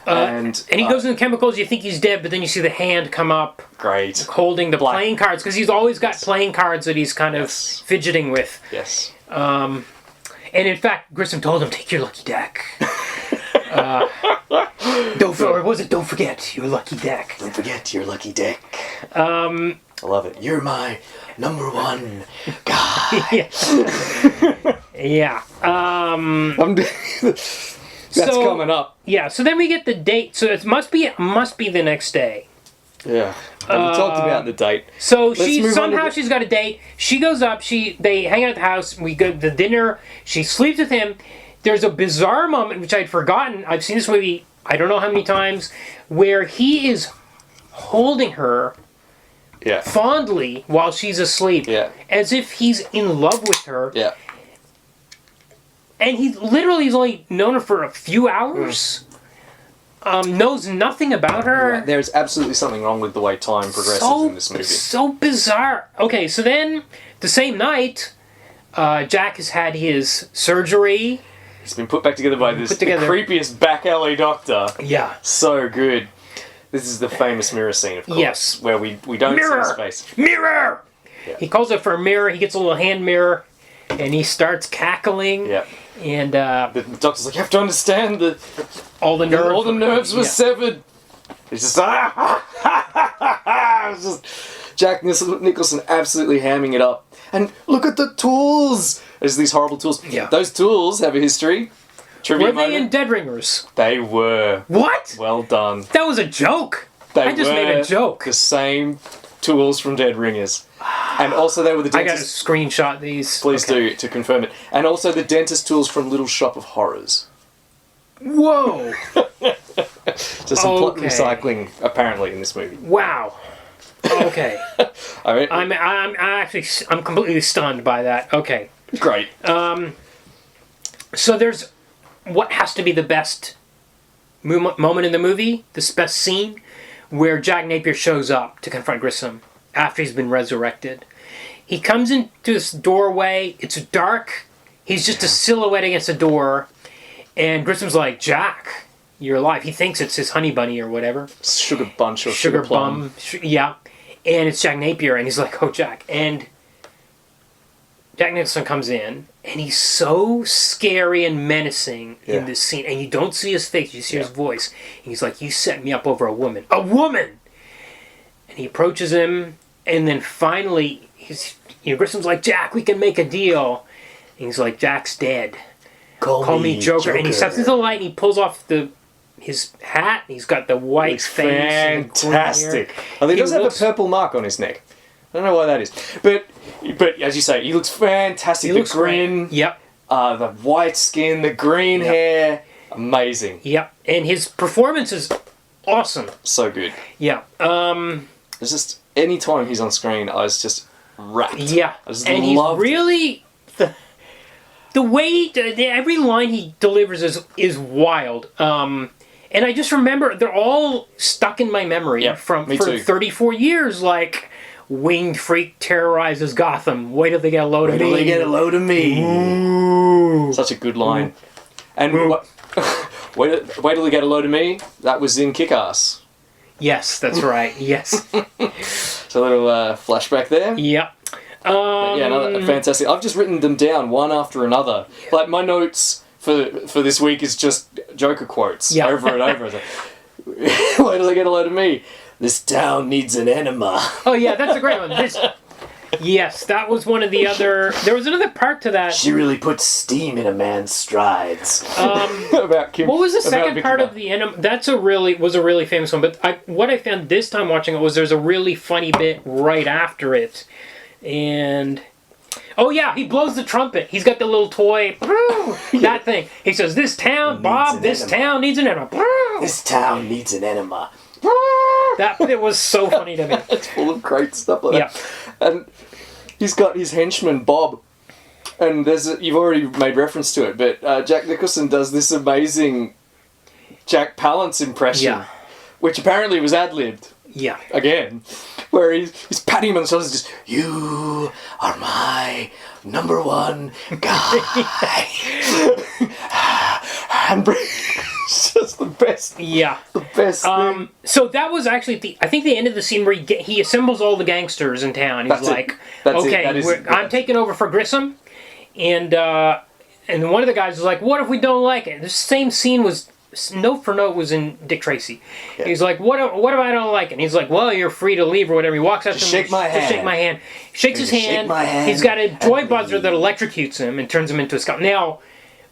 And he goes in the chemicals, you think he's dead, but then you see the hand come up. Great. Holding the playing cards, because he's always got playing cards that he's kind of fidgeting with. Yes. And in fact, Grissom told him, take your lucky deck. Don't forget your lucky deck. Don't forget your lucky deck. I love it. You're my number one guy. Yeah. That's coming up. Yeah, so then we get the date. So it must be the next day. Yeah. We talked about the date. So she's got a date. She goes up, they hang out at the house, we go to the dinner, she sleeps with him. There's a bizarre moment which I'd forgotten. I've seen this movie I don't know how many times, where he is holding her fondly while she's asleep. Yeah. As if he's in love with her. Yeah. And he literally has only known her for a few hours. Knows nothing about her. Right. There's absolutely something wrong with the way time progresses in this movie. So bizarre. Okay, so then, the same night, Jack has had his surgery. He's been put back together by the creepiest back alley doctor. Yeah. So good. This is the famous mirror scene, of course. Yes. Where we don't see his face. Mirror! Yeah. He calls it for a mirror. He gets a little hand mirror. And he starts cackling. Yeah. And The doctor's like, you have to understand that all the nerves were yeah. severed. He's just it's just Jack Nicholson absolutely hamming it up. And look at the tools. There's these horrible tools. Yeah. Those tools have a history. Trivia Were they moment. in Dead Ringers? They were. What? Well done. That was a joke. They I just made a joke. The same tools from Dead Ringers. And also they were the I gotta dentist... screenshot these. Please Okay. do, to confirm it. And also the dentist tools from Little Shop of Horrors. Whoa! So some plot Okay. recycling, apparently, in this movie. Wow. Okay. I mean, I'm completely stunned by that. Okay. great. So there's what has to be the best moment in the movie, this best scene, where Jack Napier shows up to confront Grissom after he's been resurrected. He comes into this doorway. It's dark. He's just a silhouette against the door. And Grissom's like, Jack, you're alive. He thinks it's his honey bunny or whatever. Sugar bunch or Sugar plum. bum. Yeah. And it's Jack Napier. And he's like, oh, Jack. And Jack Nicholson comes in. And he's so scary and menacing in this scene. And you don't see his face. You see his voice. And he's like, you set me up over a woman. A woman! And he approaches him. And then finally, Grissom's like, Jack, we can make a deal. And he's like, Jack's dead. Call me Joker. And he steps into the light and he pulls off his hat. And he's got the white Looks face. and the green fantastic. hair. Although he does have a looks- purple mark on his neck. I don't know why that is. But as you say, he looks fantastic. He looks the grin, great. Yep. the white skin, the green hair. Amazing. Yep. And his performance is awesome. So good. Yeah. It's just, any time he's on screen, I was just wrapped. Yeah. I just And he's loved it. really... The way every line he delivers is wild. And I just remember they're all stuck in my memory Yep, for me too. 34 years. Like, winged freak terrorizes Gotham. Wait till they get a load of me. load of me. Ooh. Such a good line. And wait till they get a load of me. That was in Kick-Ass. Yes, that's right. Yes. So a little flashback there. Yep. Yeah, another fantastic. I've just written them down one after another. Like my notes for this week is just Joker quotes over and over. It's like, why do they get a load of me? This town needs an enema. Oh yeah, that's a great one. Yes, that was one of the other. There was another part to that. She really puts steam in a man's strides. About Kim. What was the about second Vicky part Buck. of the enema? That's was a really famous one. But what I found this time watching it was there's a really funny bit right after it, and oh yeah, he blows the trumpet. He's got the little toy, that thing. He says, "This town, Bob, this town needs an enema." This town needs an enema. That bit was so funny to me. It's full of great stuff like that. And he's got his henchman Bob, and you've already made reference to it, but Jack Nicholson does this amazing Jack Palance impression, which apparently was ad-libbed. Yeah. Again, where he's patting him on the shoulders, just, You are my number one guy. and it's just the best. Yeah. The best thing. So that was actually I think the end of the scene where he assembles all the gangsters in town. He's That's it. like, That's it. okay, That is it. I'm taking over for Grissom, and one of the guys was like, what if we don't like it? This same scene was note for note was in Dick Tracy. Yeah. He's like, what if I don't like it? And he's like, well, you're free to leave or whatever. He walks up to him, shake my hand. shake my hand. Shakes his Shake hand. my hand He's got a joy and buzzer that leave. electrocutes him and turns him into a skeleton. Now,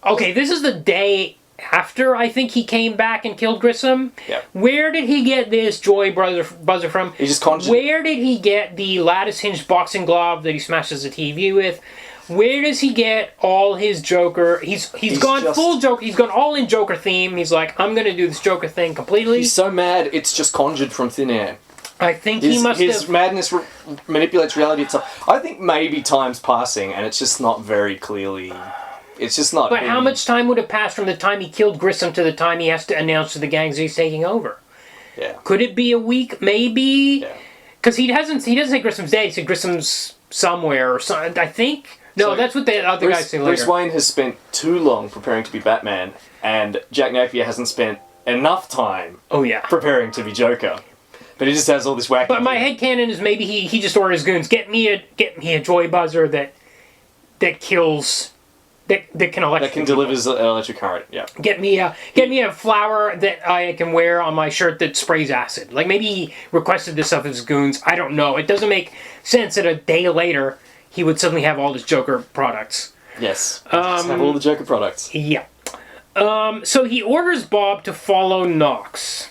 okay, this is the day after I think he came back and killed Grissom. Yeah. Where did he get this joy buzzer from? He just conjured. Where did he get the lattice hinged boxing glove that he smashes the TV with? Where does he get all his Joker? He's gone just- full Joker. He's gone all in Joker theme. He's like, I'm going to do this Joker thing completely. He's so mad, it's just conjured from thin air. I think he must His have. madness manipulates reality itself. I think maybe time's passing, and it's just not very clearly. It's just not. But how him. much time would have passed from the time he killed Grissom to the time he has to announce to the gangs he's taking over? Yeah. Could it be a week? Maybe. Yeah. Because he doesn't say Grissom's dead. He said Grissom's somewhere or something. I think. No, So, that's what the other guys say later. Bruce Wayne has spent too long preparing to be Batman, and Jack Napier hasn't spent enough time Oh yeah. preparing to be Joker. But he just has all this wacky. But my headcanon is maybe he just ordered his goons, get me a joy buzzer that kills that can electrocute. That can deliver electric current. Yeah. Get me a flower that I can wear on my shirt that sprays acid. Like maybe he requested this of his goons. I don't know. It doesn't make sense that a day later he would suddenly have all his Joker products. Yes. Have all the Joker products. Yeah. So he orders Bob to follow Knox.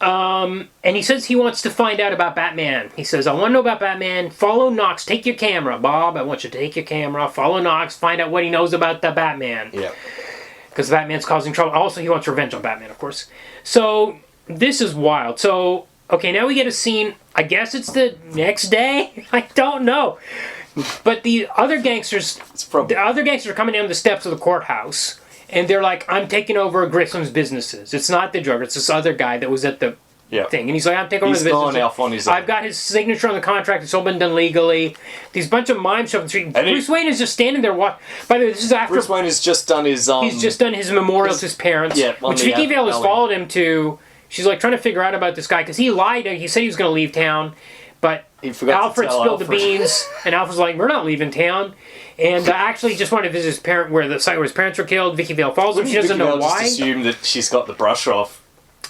And he says he wants to find out about Batman. He says, I want to know about Batman. Follow Knox. Take your camera, Bob. I want you to take your camera. Follow Knox. Find out what he knows about the Batman. Yeah. Because Batman's causing trouble. Also, he wants revenge on Batman, of course. So, this is wild. So, okay, now we get a scene. I guess it's the next day? I don't know. But the other gangsters are coming down the steps of the courthouse. And they're like, I'm taking over Grissom's businesses. It's not the Joker. It's this other guy that was at the thing. And he's like, I'm taking over the business. He's gone off on his own. I've got his signature on the contract. It's all been done legally. These bunch of mimes show up the street. Bruce Wayne is just standing there. By the way, this is after... Bruce Wayne has just done his... he's just done his memorial to his parents. Yeah, which Vicky Vale has followed him to. She's like trying to figure out about this guy. Because he lied. He said he was going to leave town. But Alfred spilled the beans. And Alfred's like, we're not leaving town. And actually just wanted to visit his parent where the site where his parents were killed. Vicky Vale follows him. She doesn't know why. Just assume that she's got the brush off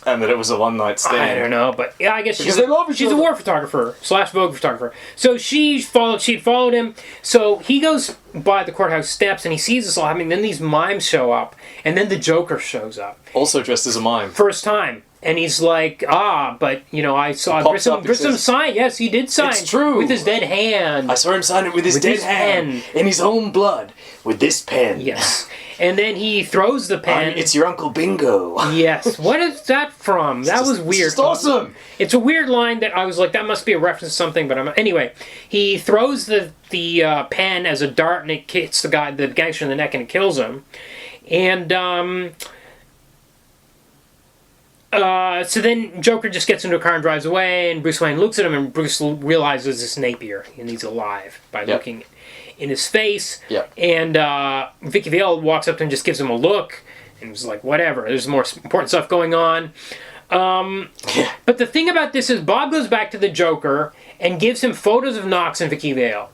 and that it was a one-night stand. I don't know, but yeah, I guess she's a war photographer / Vogue photographer. So she'd followed him. So he goes by the courthouse steps and he sees this all happening. Then these mimes show up, and then the Joker shows up. Also dressed as a mime. First time. And he's like, but, I saw Grissom sign. Yes, he did sign. It's true. With his dead hand. I saw him sign it with his dead hand. In his own blood. With this pen. Yes. And then he throws the pen. It's your Uncle Bingo. Yes. What is that from? That was weird. It's awesome. It's a weird line that I was like, that must be a reference to something, but anyway, he throws the pen as a dart and it hits the gangster in the neck and it kills him. And, so then Joker just gets into a car and drives away, and Bruce Wayne looks at him, and Bruce realizes it's Napier, and he's alive by looking in his face. Yep. And Vicky Vale walks up to him and just gives him a look, and was like, whatever, there's more important stuff going on. But the thing about this is Bob goes back to the Joker and gives him photos of Knox and Vicky Vale.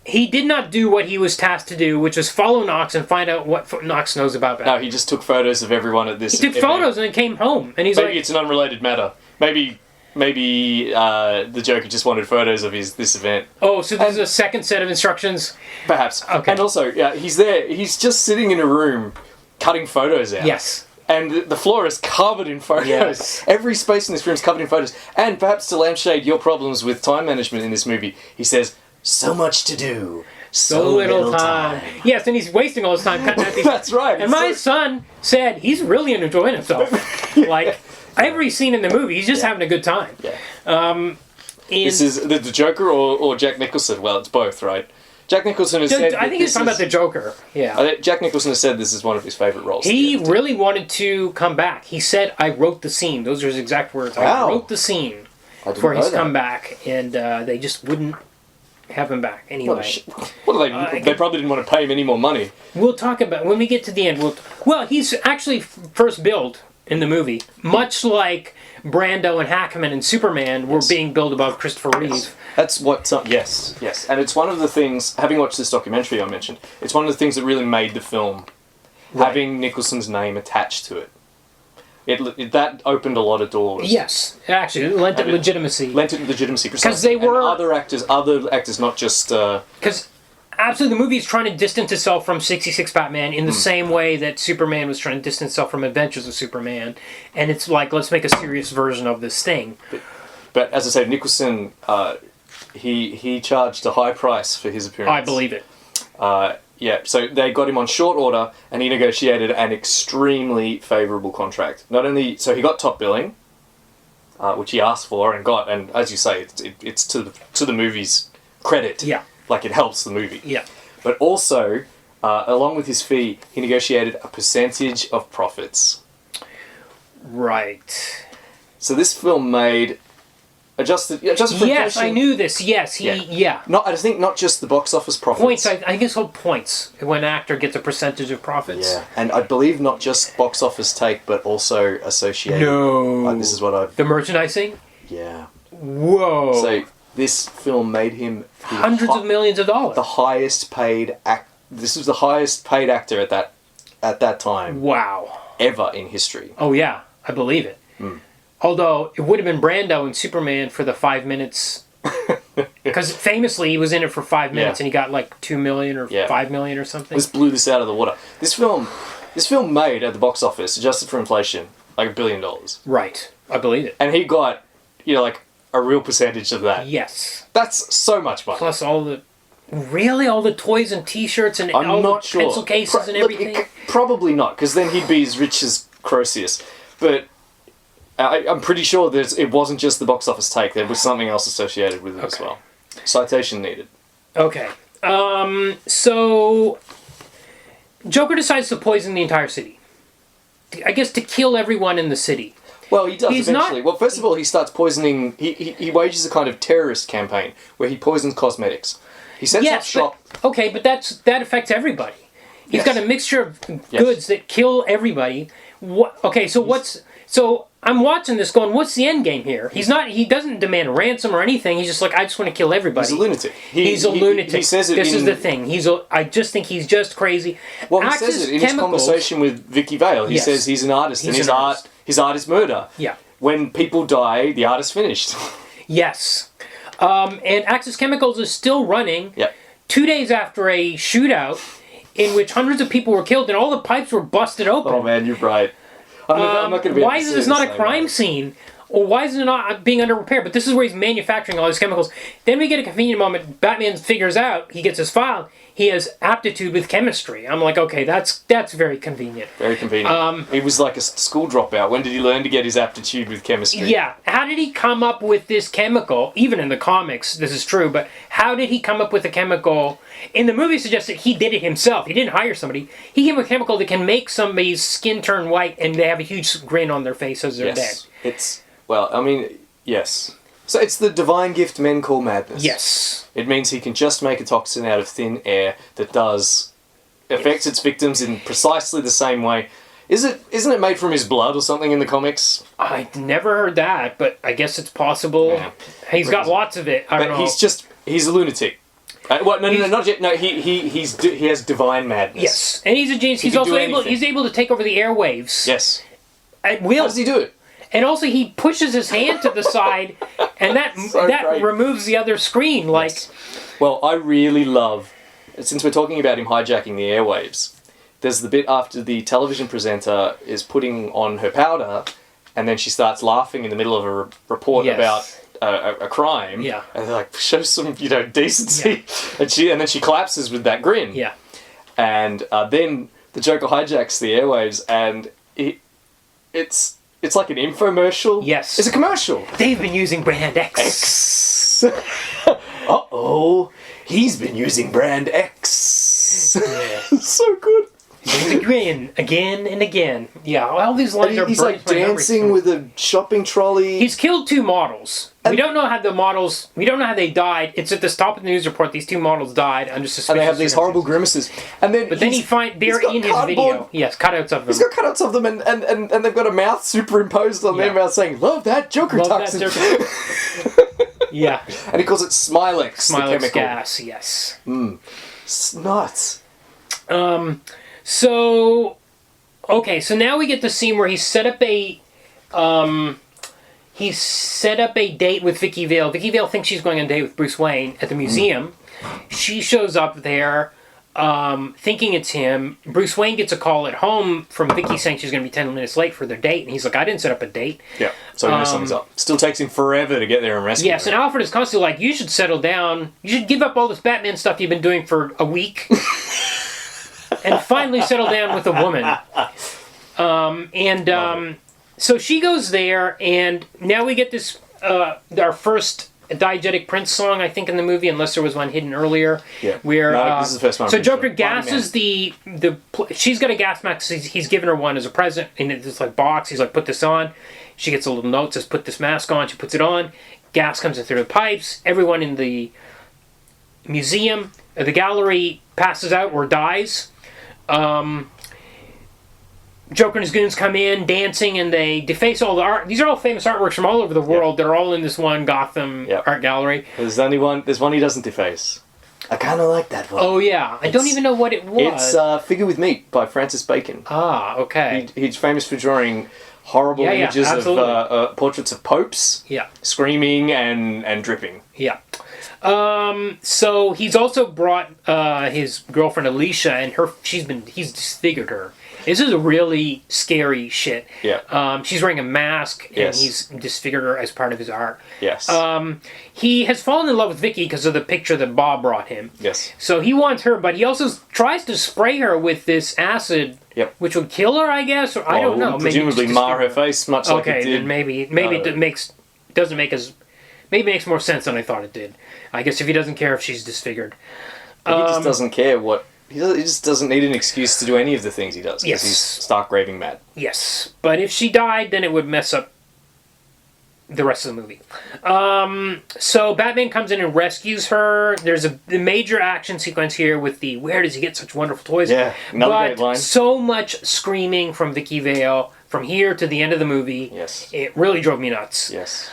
He did not do what he was tasked to do, which was follow Knox and find out what Knox knows about Batman. No, he just took photos of everyone at this event. He took photos and then came home. And he's maybe it's an unrelated matter. Maybe the Joker just wanted photos of this event. Oh, so there's a second set of instructions? Perhaps. Okay. And also, he's there. He's just sitting in a room cutting photos out. Yes. And the floor is covered in photos. Yes. Every space in this room is covered in photos. And perhaps to lampshade your problems with time management in this movie, he says, so much to do. So little time. Yes, and he's wasting all his time cutting out these... That's right. And my son said he's really enjoying himself. Like, every scene in the movie, he's just having a good time. Yeah. This is the Joker or Jack Nicholson? Well, it's both, right? Jack Nicholson has said... I think he's talking about the Joker. Yeah. Jack Nicholson has said this is one of his favourite roles. He really wanted to come back. He said, I wrote the scene. Those are his exact words. Wow. I wrote the scene for his comeback. And they just wouldn't have him back anyway. What are they? They probably didn't want to pay him any more money. We'll talk about when we get to the end. Well, he's actually first billed in the movie, much like Brando and Hackman and Superman were being billed above Christopher Reeve. Yes. That's what. Yes, and it's one of the things. Having watched this documentary I mentioned, it's one of the things that really made the film having Nicholson's name attached to it. That opened a lot of doors. Yes, actually, it lent it legitimacy. Because they were... And other actors, not just... Because absolutely, the movie is trying to distance itself from 66 Batman in the same way that Superman was trying to distance itself from Adventures of Superman. And it's like, let's make a serious version of this thing. But as I said, Nicholson, he charged a high price for his appearance. I believe it. So they got him on short order, and he negotiated an extremely favourable contract. Not only so he got top billing, which he asked for and got, and as you say, it's to the movie's credit. Yeah, like it helps the movie. Yeah, but also, along with his fee, he negotiated a percentage of profits. Right. So this film made. Adjusted for inflation. Yes, I knew this. Yes, I think not just the box office profits. Points. I think it's called points when an actor gets a percentage of profits. Yeah, and I believe not just box office take, but also associated. No, this is what I've. The merchandising. Yeah. Whoa. So this film made him hundreds of millions of dollars. The highest paid this was the highest paid actor at that time. Wow. Ever in history. Oh yeah, I believe it. Although it would have been Brando in Superman for the 5 minutes, because famously he was in it for 5 minutes and he got like $2 million or $5 million or something. This blew this out of the water. This film made at the box office, adjusted for inflation, like $1 billion. Right, I believe it. And he got, like a real percentage of that. Yes. That's so much money. Plus all the toys and T-shirts and I'm all not the sure. pencil cases and everything. Probably not, because then he'd be as rich as Croesus. But I'm pretty sure it wasn't just the box office take. There was something else associated with it as well. Citation needed. Okay. So Joker decides to poison the entire city. I guess to kill everyone in the city. Well, he does eventually. Well, first of all, he starts poisoning... He wages a kind of terrorist campaign where he poisons cosmetics. He sets up shop... But that affects everybody. He's got a mixture of goods that kill everybody. So I'm watching this going, what's the end game here? He doesn't demand a ransom or anything. He's just like, I just want to kill everybody. He's a lunatic. He's a lunatic. He says it This is the thing. I just think he's just crazy. Well, he says it in his conversation with Vicky Vale. He says he's an artist, and his art is murder. Yeah. When people die, the art is finished. Yes. And Axis Chemicals is still running 2 days after a shootout in which hundreds of people were killed and all the pipes were busted open. Oh man, you're right. I'm not going to be. Why is this not a crime scene? Or why is it not being under repair? But this is where he's manufacturing all these chemicals. Then we get a convenient moment. Batman figures out, he gets his file, he has aptitude with chemistry. I'm like, okay, that's very convenient. Very convenient. He was like a school dropout. When did he learn to get his aptitude with chemistry? Yeah. How did he come up with this chemical? Even in the comics, this is true, but how did he come up with a chemical? In the movie, it suggests that he did it himself. He didn't hire somebody. He gave him a chemical that can make somebody's skin turn white and they have a huge grin on their face as they're dead. Yes. So it's the divine gift men call madness. Yes. It means he can just make a toxin out of thin air that affects its victims in precisely the same way. Isn't it made from his blood or something in the comics? I never heard that, but I guess it's possible. Yeah. He's got lots of it. I don't know. He's a lunatic. Not yet. No, he has divine madness. Yes, and he's a genius. He's also able to take over the airwaves. Yes. At will. How does he do it? And also, he pushes his hand to the side, and that removes the other screen. Yes. Well, I really love, since we're talking about him hijacking the airwaves, there's the bit after the television presenter is putting on her powder, and then she starts laughing in the middle of a report about a crime. Yeah. And they're like, show some, decency. Yeah. And then she collapses with that grin. Yeah. And then the Joker hijacks the airwaves, and it's like an infomercial. Yes. It's a commercial. They've been using brand X. Uh-oh. He's been using brand X. Yeah. So good. He's a grin again and again. Yeah, all these lines are. He's like dancing with a shopping trolley. He's killed 2 models. We don't know how we don't know how they died. It's at the top of the news report. These 2 models died under suspicious. And they have these horrible grimaces. And then, they're in his video. Yes, cutouts of them. He's got cutouts of them, and they've got a mouth superimposed on their mouth saying, "Love that Joker toxin." Yeah. And he calls it Smilex, the chemical gas. Yes. It's nuts. So now we get the scene where he set up a date with Vicky Vale. Vicky Vale thinks she's going on a date with Bruce Wayne at the museum. She shows up there thinking it's him. Bruce Wayne gets a call at home from Vicky saying she's going to be 10 minutes late for their date, and he's like, I didn't set up a date. Yeah, so he knows something's up. Still takes him forever to get there and rescue her. Yes, and Alfred is constantly like, you should settle down. You should give up all this Batman stuff you've been doing for a week. And finally settle down with a woman. So she goes there, and now we get this, our first diegetic Prince song, I think, in the movie, unless there was one hidden earlier. Yeah. Where, this is the first one. So Joker gasses she's got a gas mask, he's given her one as a present, in this like box, he's like, put this on. She gets a little note, says, put this mask on, she puts it on, gas comes in through the pipes, everyone in the museum, the gallery passes out or dies. Joker and his goons come in dancing, and they deface all the art. These are all famous artworks from all over the world that are all in this one Gotham art gallery. There's one he doesn't deface. I kind of like that one. Oh yeah, I don't even know what it was. It's Figure with Meat by Francis Bacon. Ah, okay. He's famous for drawing horrible images of portraits of popes. Yeah. Screaming and dripping. Yeah. So he's also brought his girlfriend Alicia, and he's disfigured her. This is a really scary shit. Yeah. She's wearing a mask, and Yes. he's disfigured her as part of his art. Yes. He has fallen in love with Vicky because of the picture that Bob brought him. Yes. So he wants her, but he also tries to spray her with this acid, Yep. which would kill her, I guess. Or I don't know. Presumably Maybe mar her face, much like it okay, did. then maybe it makes more sense than I thought it did. I guess if he doesn't care if she's disfigured. He just doesn't care what... He just doesn't need an excuse to do any of the things he does. Because Yes. he's stark raving mad. Yes, but if she died, then it would mess up the rest of the movie. So Batman comes in and rescues her. There's a major action sequence here with the where does he get such wonderful toys? Yeah, another great line. So much screaming from Vicky Vale from here to the end of the movie. Yes. It really drove me nuts. Yes.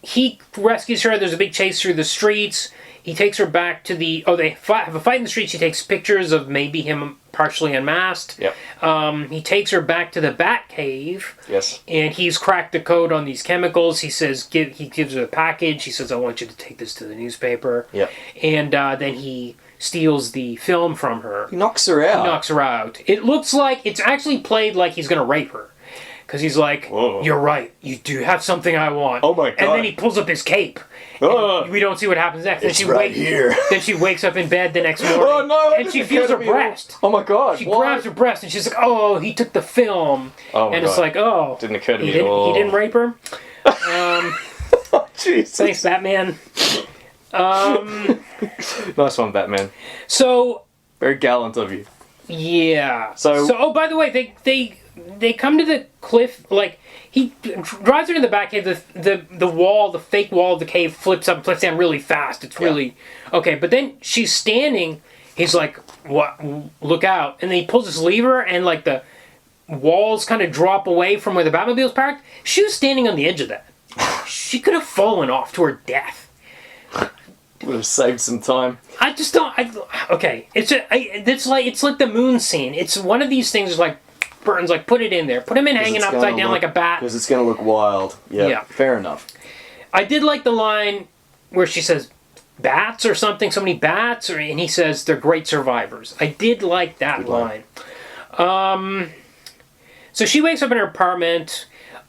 He rescues her. There's a big chase through the streets. He takes her back to the... Oh, they have a fight in the streets. He takes pictures of maybe him partially unmasked. Yep. He takes her back to the Bat Cave. Yes. And he's cracked the code on these chemicals. He says, he gives her a package. He says, I want you to take this to the newspaper. Yep. And then he steals the film from her. He knocks her out. He knocks her out. It looks like it's actually played like he's going to rape her. Because he's like, Whoa. You're right. You do have something I want. Oh my God. And then he pulls up his cape. And we don't see what happens next. It's right here. Then she wakes up in bed the next morning. Oh no! And she feels her breast. Oh my God! She why? grabs her breast and she's like, oh, he took the film. Oh my and it's God. like, oh. Didn't occur to me He at all. didn't rape her. Oh, Jesus. Thanks, Batman. Nice one, Batman. So, Very gallant of you. yeah. So oh, by the way, they come to the cliff, like, he drives her to the back cave, the wall, the fake wall of the cave flips up and flips down really fast. It's really... Okay, but then she's standing, he's like, what? Look out. And then he pulls this lever and, like, the walls kind of drop away from where the Batmobile's parked. She was standing on the edge of that. She could have fallen off to her death. would have saved some time. I just don't... okay, it's like the moon scene. It's one of these things like... Burton's like, put it in there. Put him in hanging upside down like a bat. Because it's going to look wild. Yeah, fair enough. I did like the line where she says, bats or something, so many bats, and he says they're great survivors. I did like that line. So she wakes up in her apartment.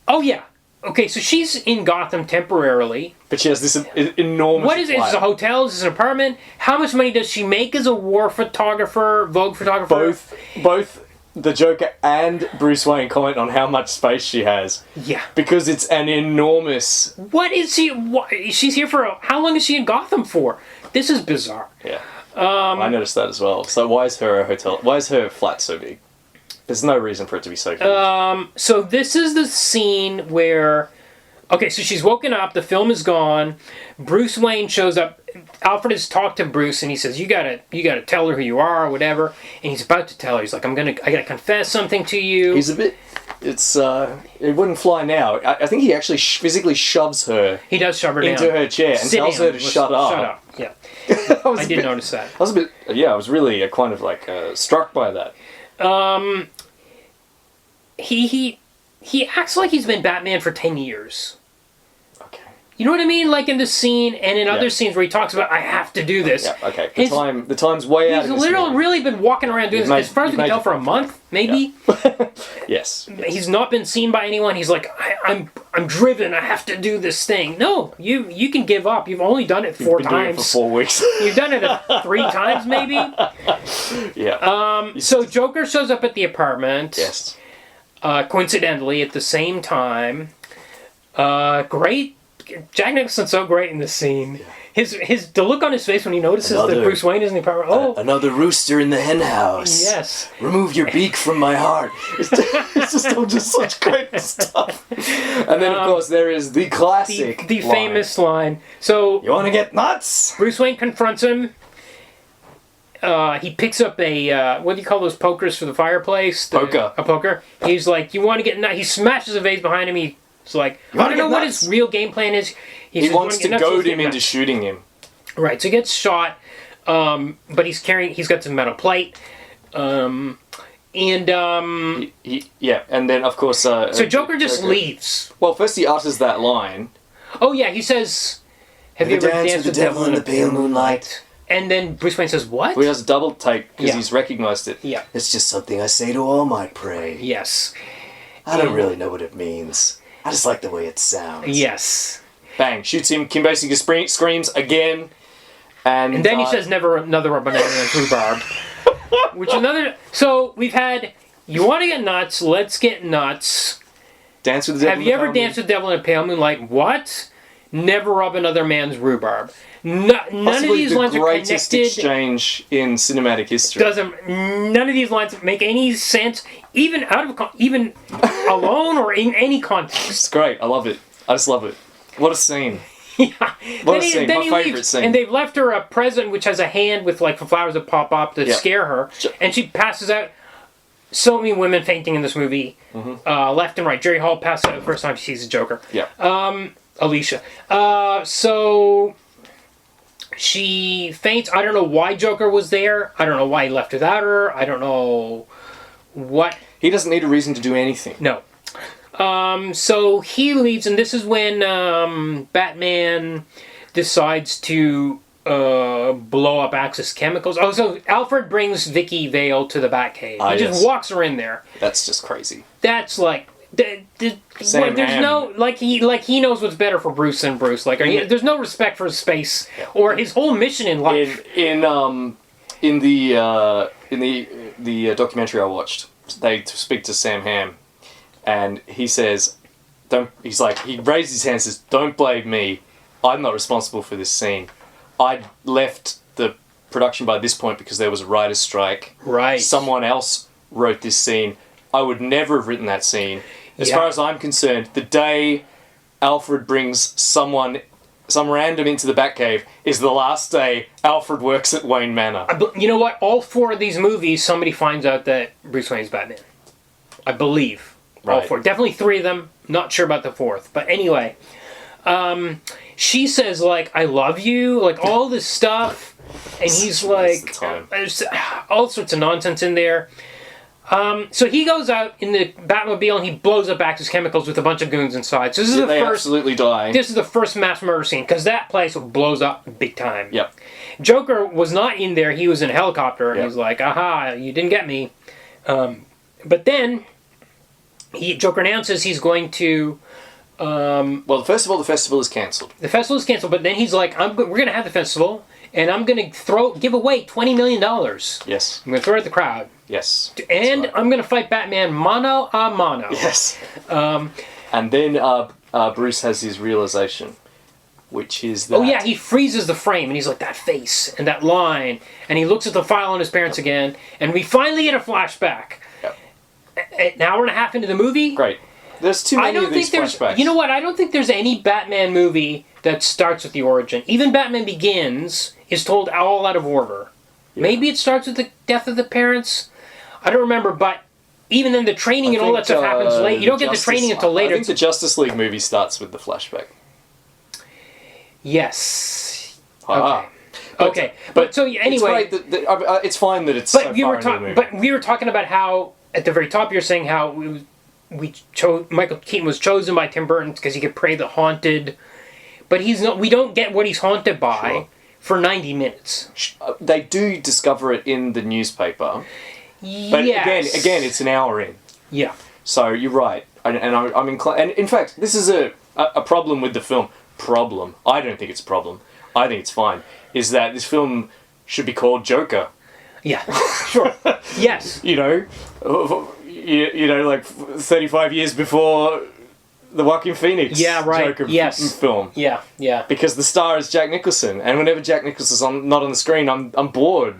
Oh, yeah. Okay, so she's in Gotham temporarily. But she has this enormous... What is it? Is it a hotel? Is it an apartment? How much money does she make as a war photographer, Vogue photographer? Both the Joker and Bruce Wayne comment on how much space she has. Yeah. Because it's an enormous... What is she... she's here for... How long is she in Gotham for? This is bizarre. Yeah. I noticed that as well. So why is her flat so big? There's no reason for it to be so huge. So this is the scene where... Okay, so she's woken up, the film is gone, Bruce Wayne shows up, Alfred has talked to Bruce and he says, you gotta tell her who you are or whatever, and he's about to tell her, he's like, I gotta confess something to you. He's a bit... it wouldn't fly now. I think he actually physically shoves her... He does shove her down. Into her chair and tells her to shut up. Shut up, yeah. I did notice that. I was a bit... Yeah, I was really kind of like struck by that. He acts like he's been Batman for 10 years. Okay. You know what I mean? Like in this scene and in other scenes where he talks about, I have to do this. Yeah, okay. The time's way out of this He's literally movie. really been walking around doing this, as far as we can tell, for a month, maybe. Yeah. Yes. He's not been seen by anyone. He's like, I'm driven. I have to do this thing. No, you can give up. You've only done it 4 Been times. doing it for 4 weeks. You've done it 3 times, maybe. Yeah. So Joker shows up at the apartment. Yes. Coincidentally, at the same time. Great. Jack Nicholson's so great in this scene. Yeah. The look on his face when he notices that Bruce Wayne is in the apartment. Oh, another rooster in the hen house. Yes. Remove your beak from my heart. It's just all just such great stuff. And then, of course, there is the classic the line. famous line. So You want to get nuts? Bruce Wayne confronts him. He picks up a, what do you call those pokers for the fireplace? Poker. A poker. He's like, you want to get nuts? He smashes a vase behind him. He's like, I don't know what his real game plan is. He wants to goad him into shooting him. Right, so he gets shot, but he's got some metal plate, and and then of course. So Joker just leaves. Well, first he utters that line. Oh yeah, he says, "Have you ever danced with the devil in the pale moonlight?" And then Bruce Wayne says, "What?" Well, he has a double take because he's recognized it. Yeah, It's just something I say to all my prey. yes. I don't really know what it means. I just like the way it sounds. Yes. Bang! Shoots him. Kim Basinger screams again. And then he says, "Never another banana and rhubarb." Which another. So we've had. You want to get nuts? Let's get nuts. Dance with the devil. Have you ever danced with the devil in a pale moonlight? What? Never rub another man's rhubarb. None of these lines are connected. Greatest exchange in cinematic history. None of these lines make any sense, even even alone or in any context. It's great. I love it. I just love it. What a scene. Yeah. What a scene. My favourite scene. And they've left her a present which has a hand with like flowers that pop up to scare her. And she passes out. So many women fainting in this movie. Left and right. Jerry Hall passed out the first time she sees the Joker. Yeah. Alicia. So she faints. I don't know why Joker was there. I don't know why he left without her. I don't know what. He doesn't need a reason to do anything. No. So he leaves, and this is when Batman decides to blow up Axis Chemicals. Oh, so Alfred brings Vicky Vale to the Batcave. He just walks her in there. That's just crazy. That's like there's no he knows what's better for Bruce than Bruce. Like there's no respect for his space or his whole mission in life. In the documentary I watched, they speak to Sam Hamm, and he says, he raises his hand and says, "Don't blame me. I'm not responsible for this scene. I left the production by this point because there was a writer's strike. Right. Someone else wrote this scene. I would never have written that scene. As far as I'm concerned, the day Alfred brings some random into the Batcave is the last day Alfred works at Wayne Manor." You know what? All four of these movies, somebody finds out that Bruce Wayne's Batman. I believe. All four. Definitely three of them. Not sure about the fourth. But anyway, she says, like, "I love you," like, all this stuff. And he's like, there's all sorts of nonsense in there. So he goes out in the Batmobile and he blows up Axis Chemicals with a bunch of goons inside. So this is they absolutely die. This is the first mass murder scene because that place blows up big time. Yep. Joker was not in there. He was in a helicopter and he's like, "Aha, you didn't get me." But then Joker announces he's going to. Well, first of all, the festival is cancelled. The festival is cancelled, but then he's like, "We're going to have the festival, and I'm going to give away $20 million. Yes. I'm going to throw it at the crowd. Yes. And I'm going to fight Batman mano a mano." Yes. And then Bruce has his realization, which is that... Oh yeah, he freezes the frame, and he's like, that face, and that line, and he looks at the file on his parents again, and we finally get a flashback. Yep. An hour and a half into the movie. Great. There's too many of these flashbacks. You know what? I don't think there's any Batman movie that starts with the origin. Even Batman Begins is told all out of order. Yeah. Maybe it starts with the death of the parents. I don't remember, but even then the training and all that stuff happens late. You don't get the training until later. I think the Justice League movie starts with the flashback. Yes. Okay. Okay. But so anyway, it's fine that it's. But we were talking about how at the very top you're saying how we chose Michael Keaton was chosen by Tim Burton because he could play the haunted, but he's not. We don't get what he's haunted by for 90 minutes. They do discover it in the newspaper. But again, it's an hour in. Yeah. So you're right, and I'm inclined. And in fact, this is a problem with the film. I don't think it's a problem. I think it's fine. Is that this film should be called Joker? Yeah. Sure. Yes. You know, like 35 years before the Joaquin Phoenix Joker film. Yeah. Yeah. Because the star is Jack Nicholson, and whenever Jack Nicholson's not on the screen, I'm bored.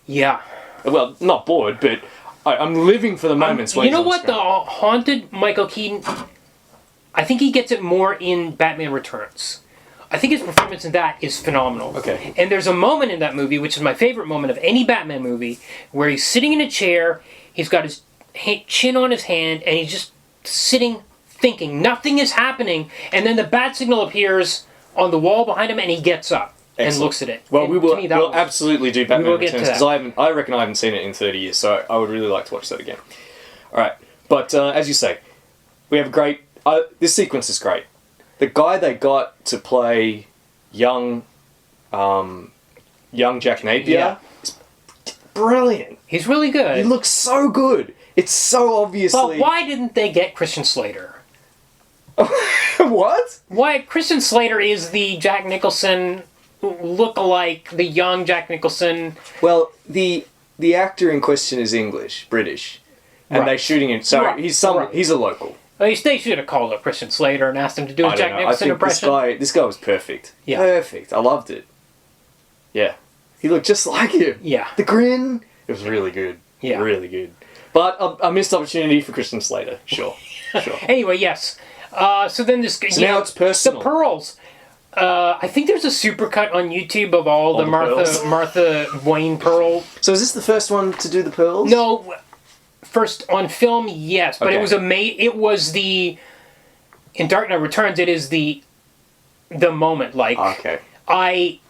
Yeah. Well, not bored, but I'm living for the moments when you know what? The haunted Michael Keaton, I think he gets it more in Batman Returns. I think his performance in that is phenomenal. Okay. And there's a moment in that movie, which is my favorite moment of any Batman movie, where he's sitting in a chair, he's got his chin on his hand, and he's just sitting thinking. Nothing is happening, and then the bat signal appears on the wall behind him, and he gets up and looks at it. Well, and we'll absolutely do Batman Returns, because I reckon I haven't seen it in 30 years, so I would really like to watch that again. Alright, but as you say, we have a great... this sequence is great. The guy they got to play young Jack Napier is brilliant. He's really good. He looks so good. It's so obviously... But why didn't they get Christian Slater? What? Why? Christian Slater is the Jack Nicholson look-alike, the young Jack Nicholson. Well, the actor in question is British, and they're shooting him. So he's a local. Well, they should have called up Christian Slater and asked him to do a Jack Nicholson impression. This guy was perfect. Yeah. Perfect. I loved it. Yeah. He looked just like him. Yeah. The grin. It was really good. Yeah. Really good. But a missed opportunity for Christian Slater. Sure. Anyway, yes. So then this... So now it's personal. The pearls. I think there's a supercut on YouTube of all the Martha Wayne pearl. So is this the first one to do the pearls? No, first on film, yes, but Okay. it was the in Dark Knight Returns. It is the moment. Like I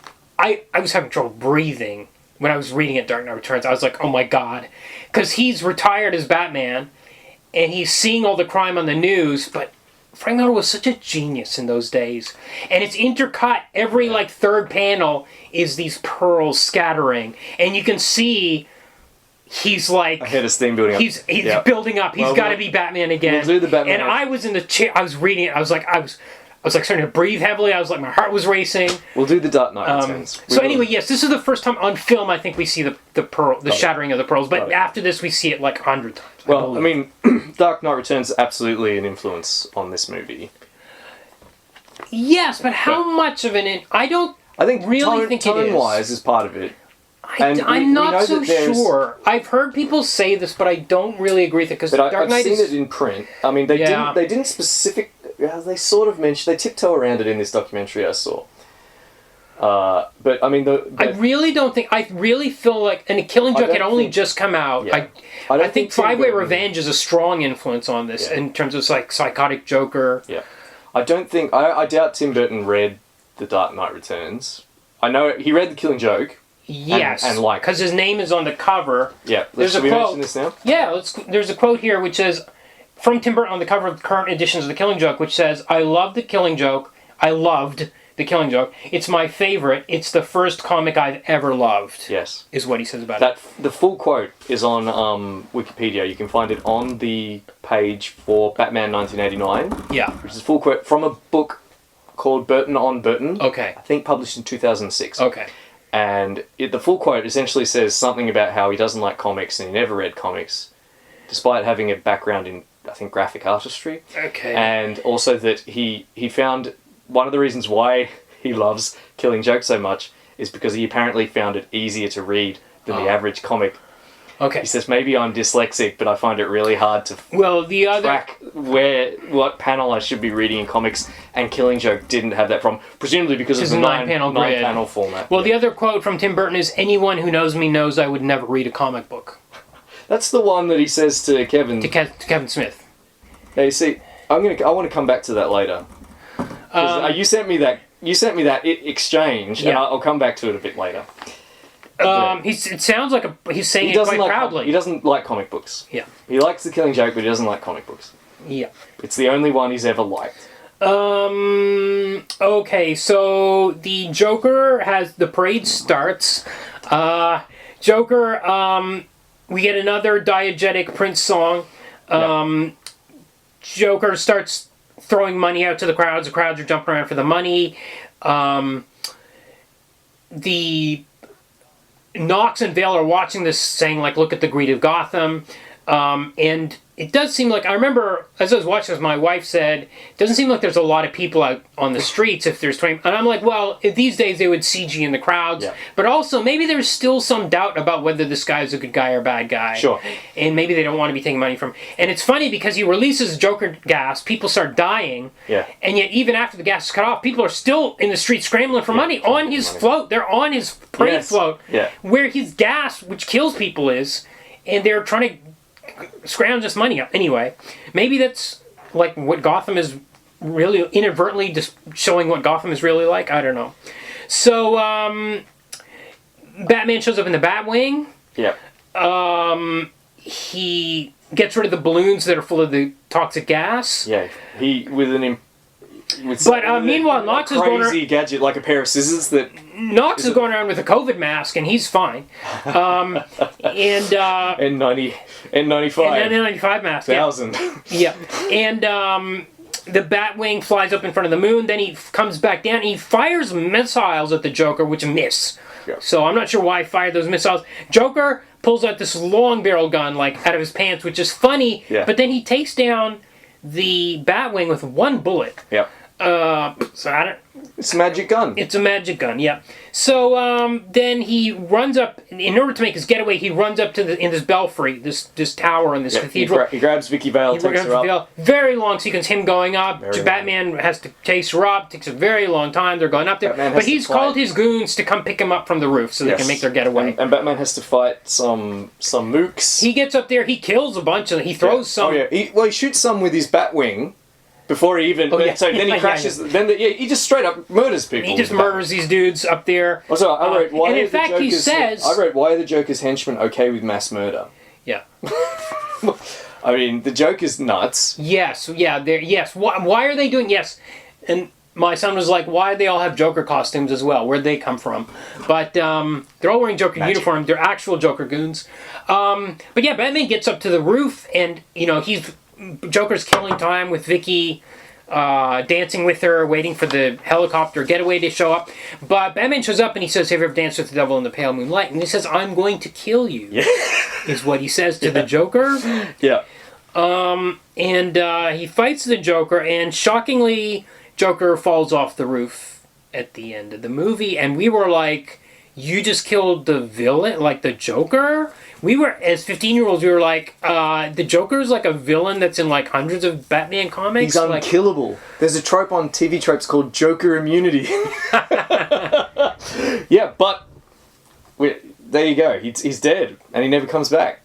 was having trouble breathing when I was reading it. Dark Knight Returns. I was like, oh my god, because he's retired as Batman, and he's seeing all the crime on the news, but. Frank Miller was such a genius in those days. And it's intercut. Every, third panel is these pearls scattering. And you can see he's like... I had a steam building up. He's building up. He's got to be Batman again. We'll do the Batman. And I was in the chair. I was reading it. I was starting to breathe heavily. I was like, my heart was racing. We'll do the Dark Knight Returns. Anyway, yes, this is the first time on film I think we see the shattering of the pearls. But after this, we see it 100 times. Well, I mean, Dark Knight Returns is absolutely an influence on this movie. Yes, but how much of an... I think really think it is. Tone-wise is part of it. I'm not so sure. I've heard people say this, but I don't really agree with it, because Dark Knight I've seen it in print. I mean, they didn't specific... They sort of mentioned... They tiptoe around it in this documentary I saw. But I mean, I really don't think. I really feel like, and the Killing Joke had only just come out. Yeah. I think Five-Way Revenge is a strong influence on this in terms of psychotic Joker. Yeah, I don't think. I doubt Tim Burton read The Dark Knight Returns. I know he read The Killing Joke. Yes, and liked because his name is on the cover. Yeah, there's we mention this now? Yeah, there's a quote here which says, from Tim Burton on the cover of current editions of The Killing Joke, which says, "I love The Killing Joke. I loved The Killing Joke. It's my favorite. It's the first comic I've ever loved." Yes. Is what he says about it. The full quote is on Wikipedia. You can find it on the page for Batman 1989. Yeah. Which is a full quote from a book called Burton on Burton. Okay. I think published in 2006. Okay. And the full quote essentially says something about how he doesn't like comics and he never read comics, despite having a background in, I think, graphic artistry. Okay. And also that he found... One of the reasons why he loves Killing Joke so much is because he apparently found it easier to read than the average comic. Okay. He says, maybe I'm dyslexic, but I find it really hard to track what panel I should be reading in comics, and Killing Joke didn't have that problem, presumably because it's a nine-panel format. Well, the other quote from Tim Burton is, "Anyone who knows me knows I would never read a comic book." That's the one that he says to Kevin. To Kevin Smith. Hey, see, I want to come back to that later. You sent me that. You sent me that exchange, and I'll come back to it a bit later. It sounds like he's saying it quite proudly. He doesn't like comic books. Yeah. He likes The Killing Joke, but he doesn't like comic books. Yeah. It's the only one he's ever liked. Okay, so the Joker the parade starts. Joker, we get another diegetic Prince song. Joker starts throwing money out to the crowds. The crowds are jumping around for the money. The Knox and Vale are watching this, saying, look at the greed of Gotham. And it does seem like, I remember, as I was watching this, my wife said, it doesn't seem like there's a lot of people out on the streets if there's 20... And I'm like, well, these days they would CG in the crowds. Yeah. But also, maybe there's still some doubt about whether this guy is a good guy or a bad guy. Sure. And maybe they don't want to be taking money from... And it's funny because he releases Joker gas, people start dying. Yeah. And yet, even after the gas is cut off, people are still in the street scrambling for money on his float. They're on his parade float. Yeah. Where his gas, which kills people, is. And they're trying to scrounge this money up. Anyway, maybe that's like what Gotham is really inadvertently just showing what Gotham is really like. I don't know. So Batman shows up in the Batwing. Yeah. He gets rid of the balloons that are full of the toxic gas. Yeah. Meanwhile, Knox is going crazy gadget like a pair of scissors that. Knox is going around with a COVID mask and he's fine. And N95. And N95 mask. 1,000. Yeah. And the Batwing flies up in front of the moon. Then he comes back down. And he fires missiles at the Joker, which miss. Yeah. So I'm not sure why he fired those missiles. Joker pulls out this long barrel gun like out of his pants, which is funny. Yeah. But then he takes down the Batwing with one bullet. Yep. So I don't. It's a magic gun. It's a magic gun, yeah. So then he runs up. In order to make his getaway, he runs up to in this belfry, this tower in this cathedral. He grabs Vicky Vale, takes her up. Very long sequence, him going up. Very Batman has to chase her up. Takes a very long time. They're going up there, but he's called his goons to come pick him up from the roof so they can make their getaway. And Batman has to fight some mooks. He gets up there. He kills a bunch of them. He throws some. Oh yeah. He shoots some with his Batwing. Before he even... then he crashes... Then he just straight up murders people. He just murders these dudes up there. Also, I wrote, why and in fact, he says... I wrote, why are the Joker's henchmen okay with mass murder? Yeah. I mean, the Joker's nuts. Yes, yeah, yes. Why are they doing... Yes. And my son was like, why do they all have Joker costumes as well? Where'd they come from? But they're all wearing Joker uniforms. They're actual Joker goons. But yeah, Batman gets up to the roof and, Joker's killing time with Vicky, dancing with her, waiting for the helicopter getaway to show up. But Batman shows up and he says, have you ever danced with the devil in the pale moonlight? And he says, I'm going to kill you, is what he says to the Joker. Yeah. And he fights the Joker, and shockingly, Joker falls off the roof at the end of the movie. And we were like, you just killed the villain, like the Joker? We were, as 15-year-olds, we were like, the Joker's like a villain that's in like hundreds of Batman comics. He's unkillable. There's a trope on TV tropes called Joker immunity. Yeah, but there you go. He's dead, and he never comes back.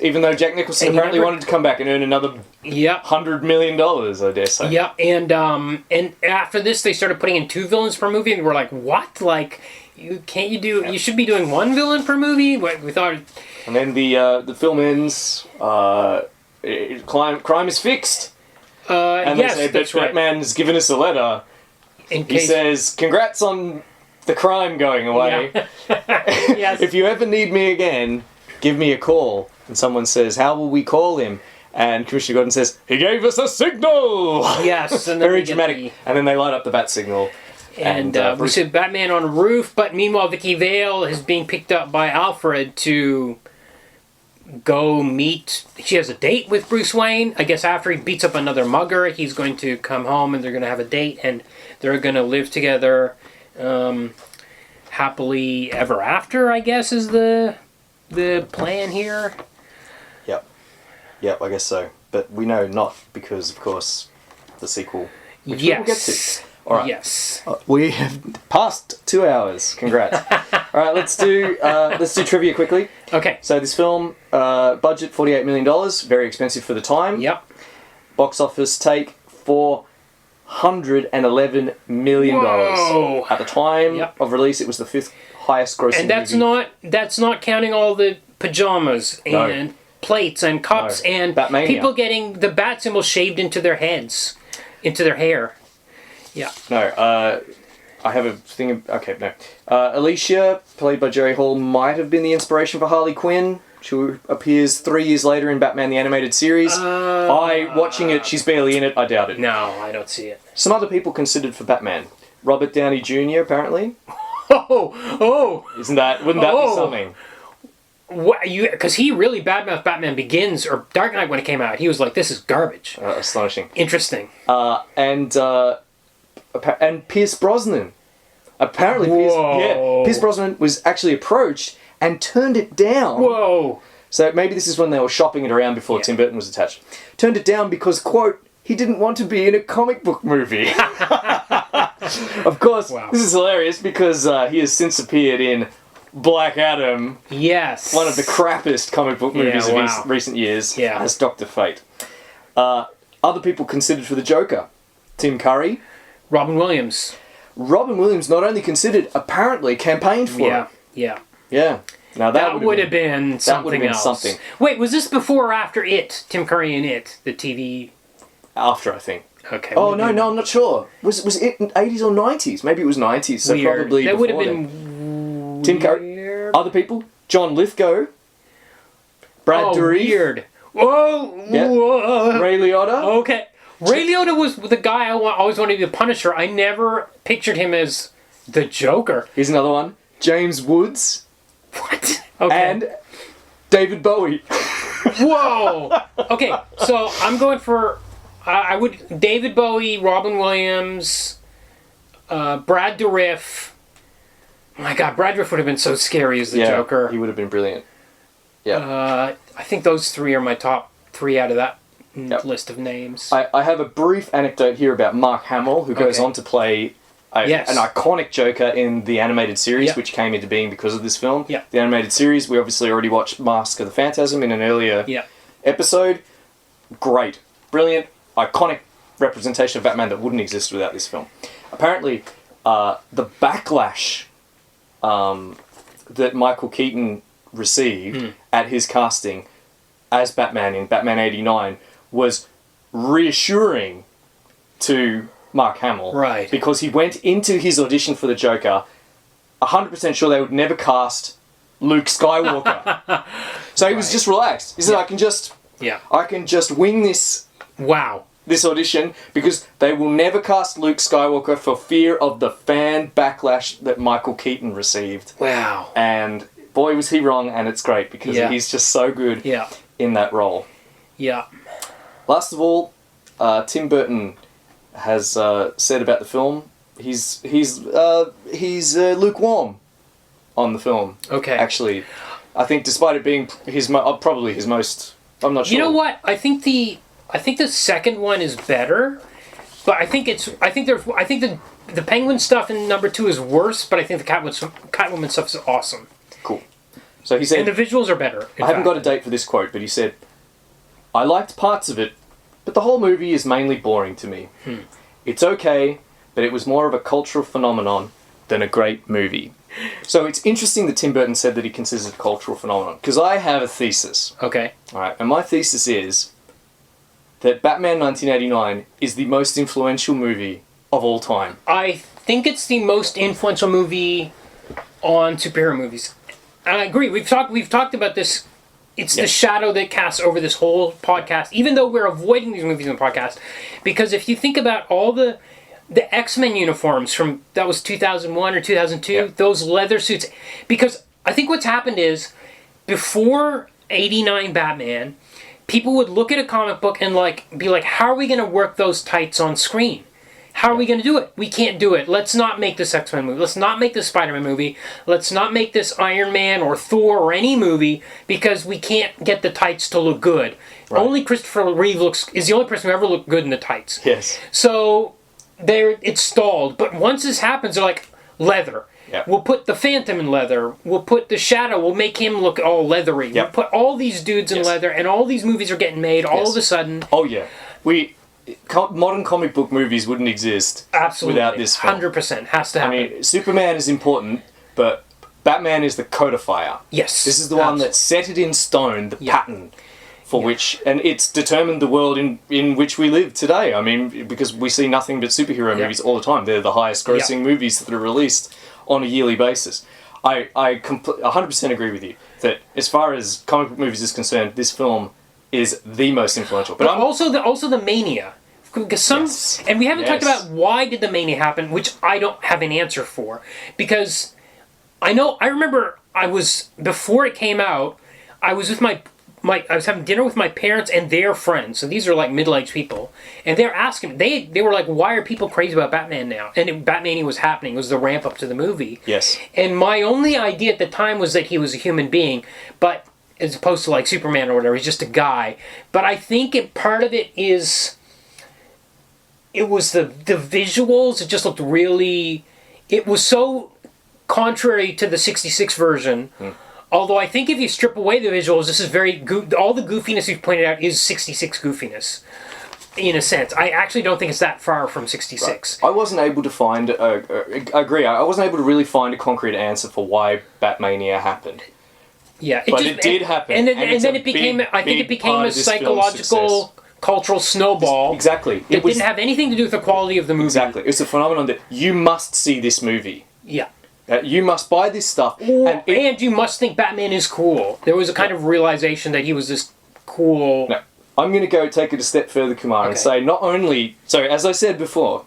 Even though Jack Nicholson apparently wanted to come back and earn another $100 million, I dare say. Yeah, and after this, they started putting in 2 villains per movie, and we're like, what? Like, you should be doing 1 villain per movie? We thought... And then the film ends. Crime is fixed. And yes, they say, that's right. Batman has given us a letter. He says, "Congrats on the crime going away. Yeah. Yes. If you ever need me again, give me a call." And someone says, "How will we call him?" And Commissioner Gordon says, "He gave us a signal." Yes, and then very dramatic. And then they light up the bat signal. And we see Batman on a roof, but meanwhile Vicky Vale is being picked up by Alfred to go meet... She has a date with Bruce Wayne. I guess after he beats up another mugger, he's going to come home and they're going to have a date and they're going to live together happily ever after, I guess, is the plan here. Yep, I guess so. But we know not, because, of course, the sequel, which we will get to. All right. Yes. We have passed 2 hours. Congrats. All right, let's do trivia quickly. Okay. So this film, budget $48 million, very expensive for the time. Yep. Box office take $411 million. Whoa. At the time of release, it was the 5th highest grossing and that's movie. that's not counting all the pajamas and plates and cups and Batmania. People getting the bat symbol shaved into their heads, into their hair. Yeah. No, I have a thing. Okay, no. Alicia, played by Jerry Hall, might have been the inspiration for Harley Quinn. She appears 3 years later in Batman the Animated Series. Watching it, she's barely in it. I doubt it. No, I don't see it. Some other people considered for Batman. Robert Downey Jr. apparently. Oh! Wouldn't that be something? Because he really badmouthed Batman Begins or Dark Knight when it came out. He was like, "This is garbage." Astonishing. Interesting. And Pierce Brosnan. Apparently, Pierce Brosnan was actually approached and turned it down. Whoa! So maybe this is when they were shopping it around before Tim Burton was attached. Turned it down because, quote, he didn't want to be in a comic book movie. Of course, This is hilarious because he has since appeared in Black Adam. Yes. One of the crappiest comic book movies of recent years. Yeah. As Dr. Fate. Other people considered for the Joker: Tim Curry, Robin Williams. Robin Williams not only considered, apparently campaigned for it. Yeah. Yeah. Now That would have been something else. Something. Wait, was this before or after It? Tim Curry and It, the TV. After, I think. Okay. Oh no, I'm not sure. Was it in 80s or 90s? Maybe it was 90s. So Weird. probably That would have before been then. Tim Curry. Other people: John Lithgow, Brad Dourif, weird. Whoa. Yeah. Whoa. Ray Liotta. Okay. Ray Liotta was the guy I always wanted to be the Punisher. I never pictured him as the Joker. Here's another one: James Woods. What? Okay. And David Bowie. Whoa. Okay, so I'm going for I would David Bowie, Robin Williams, Brad Dourif. Oh my God, Brad Dourif would have been so scary as the Joker. He would have been brilliant. Yeah. I think those three are my top three out of that list of names. I have a brief anecdote here about Mark Hamill, who goes on to play an iconic Joker in the animated series, which came into being because of this film. Yeah. The animated series, we obviously already watched Mask of the Phantasm in an earlier episode. Great. Brilliant. Iconic representation of Batman that wouldn't exist without this film. Apparently, the backlash that Michael Keaton received at his casting as Batman in Batman 89 was reassuring to Mark Hamill. Right. Because he went into his audition for the Joker 100% sure they would never cast Luke Skywalker. So he was just relaxed. He said, I can just wing this audition because they will never cast Luke Skywalker for fear of the fan backlash that Michael Keaton received. Wow. And boy, was he wrong, and it's great because he's just so good in that role. Yeah. Last of all, Tim Burton has said about the film, he's lukewarm on the film. Okay. Actually, I think despite it being probably his most, I'm not sure. You know what? I think the second one is better, but I think the Penguin stuff in number 2 is worse, but I think the Catwoman stuff is awesome. Cool. So he said, and the visuals are better. I haven't got a date for this quote, but he said, I liked parts of it, but the whole movie is mainly boring to me. It's okay, but it was more of a cultural phenomenon than a great movie. So it's interesting that Tim Burton said that he considers it a cultural phenomenon, because I have a thesis. Okay. All right, and my thesis is that Batman 1989 is the most influential movie of all time. I think it's the most influential movie on superhero movies. And I agree. We've talked about this. It's the shadow that casts over this whole podcast, even though we're avoiding these movies in the podcast. Because if you think about all the X-Men uniforms from, that was 2001 or 2002, those leather suits. Because I think what's happened is, before 89 Batman, people would look at a comic book and be like, how are we going to work those tights on screen? How are we going to do it? We can't do it. Let's not make this X-Men movie. Let's not make this Spider-Man movie. Let's not make this Iron Man or Thor or any movie because we can't get the tights to look good. Right. Only Christopher Reeve is the only person who ever looked good in the tights. Yes. So it's stalled. But once this happens, they're like, leather. Yep. We'll put the Phantom in leather. We'll put the Shadow. We'll make him look all leathery. Yep. We'll put all these dudes in leather, and all these movies are getting made all of a sudden. Oh, yeah. Modern comic book movies wouldn't exist without this film. 100% has to happen. I mean, Superman is important, but Batman is the codifier. Yes. This is the one that set it in stone, the pattern for which, and it's determined the world in which we live today. I mean, because we see nothing but superhero movies all the time. They're the highest grossing movies that are released on a yearly basis. I 100% agree with you that as far as comic book movies is concerned, this film is the most influential. But also the mania. Because and we haven't talked about why did the mania happen, which I don't have an answer for. Because I remember before it came out, I was with I was having dinner with my parents and their friends. So these are like middle-aged people. And they're asking, they were like, why are people crazy about Batman now? And Batmania was happening. It was the ramp up to the movie. Yes. And my only idea at the time was that he was a human being, but as opposed to like Superman or whatever, he's just a guy. But I think part of it is, it was the visuals. It just looked really, it was so contrary to the 66 version. Although I think if you strip away the visuals, this is very all the goofiness you've pointed out is 66 goofiness. in a sense. I actually don't think it's that far from 66. Right. I wasn't able to find. I agree. I wasn't able to really find a concrete answer for why Batmania happened. Yeah, it did happen, and then it became. I think it became a psychological, cultural snowball. Exactly. It didn't have anything to do with the quality of the movie. Exactly. It's a phenomenon that you must see this movie. Yeah. You must buy this stuff, and you must think Batman is cool. There was a kind of realization that he was this cool. No, I'm going to take it a step further, Kumar, and say not only. So, as I said before,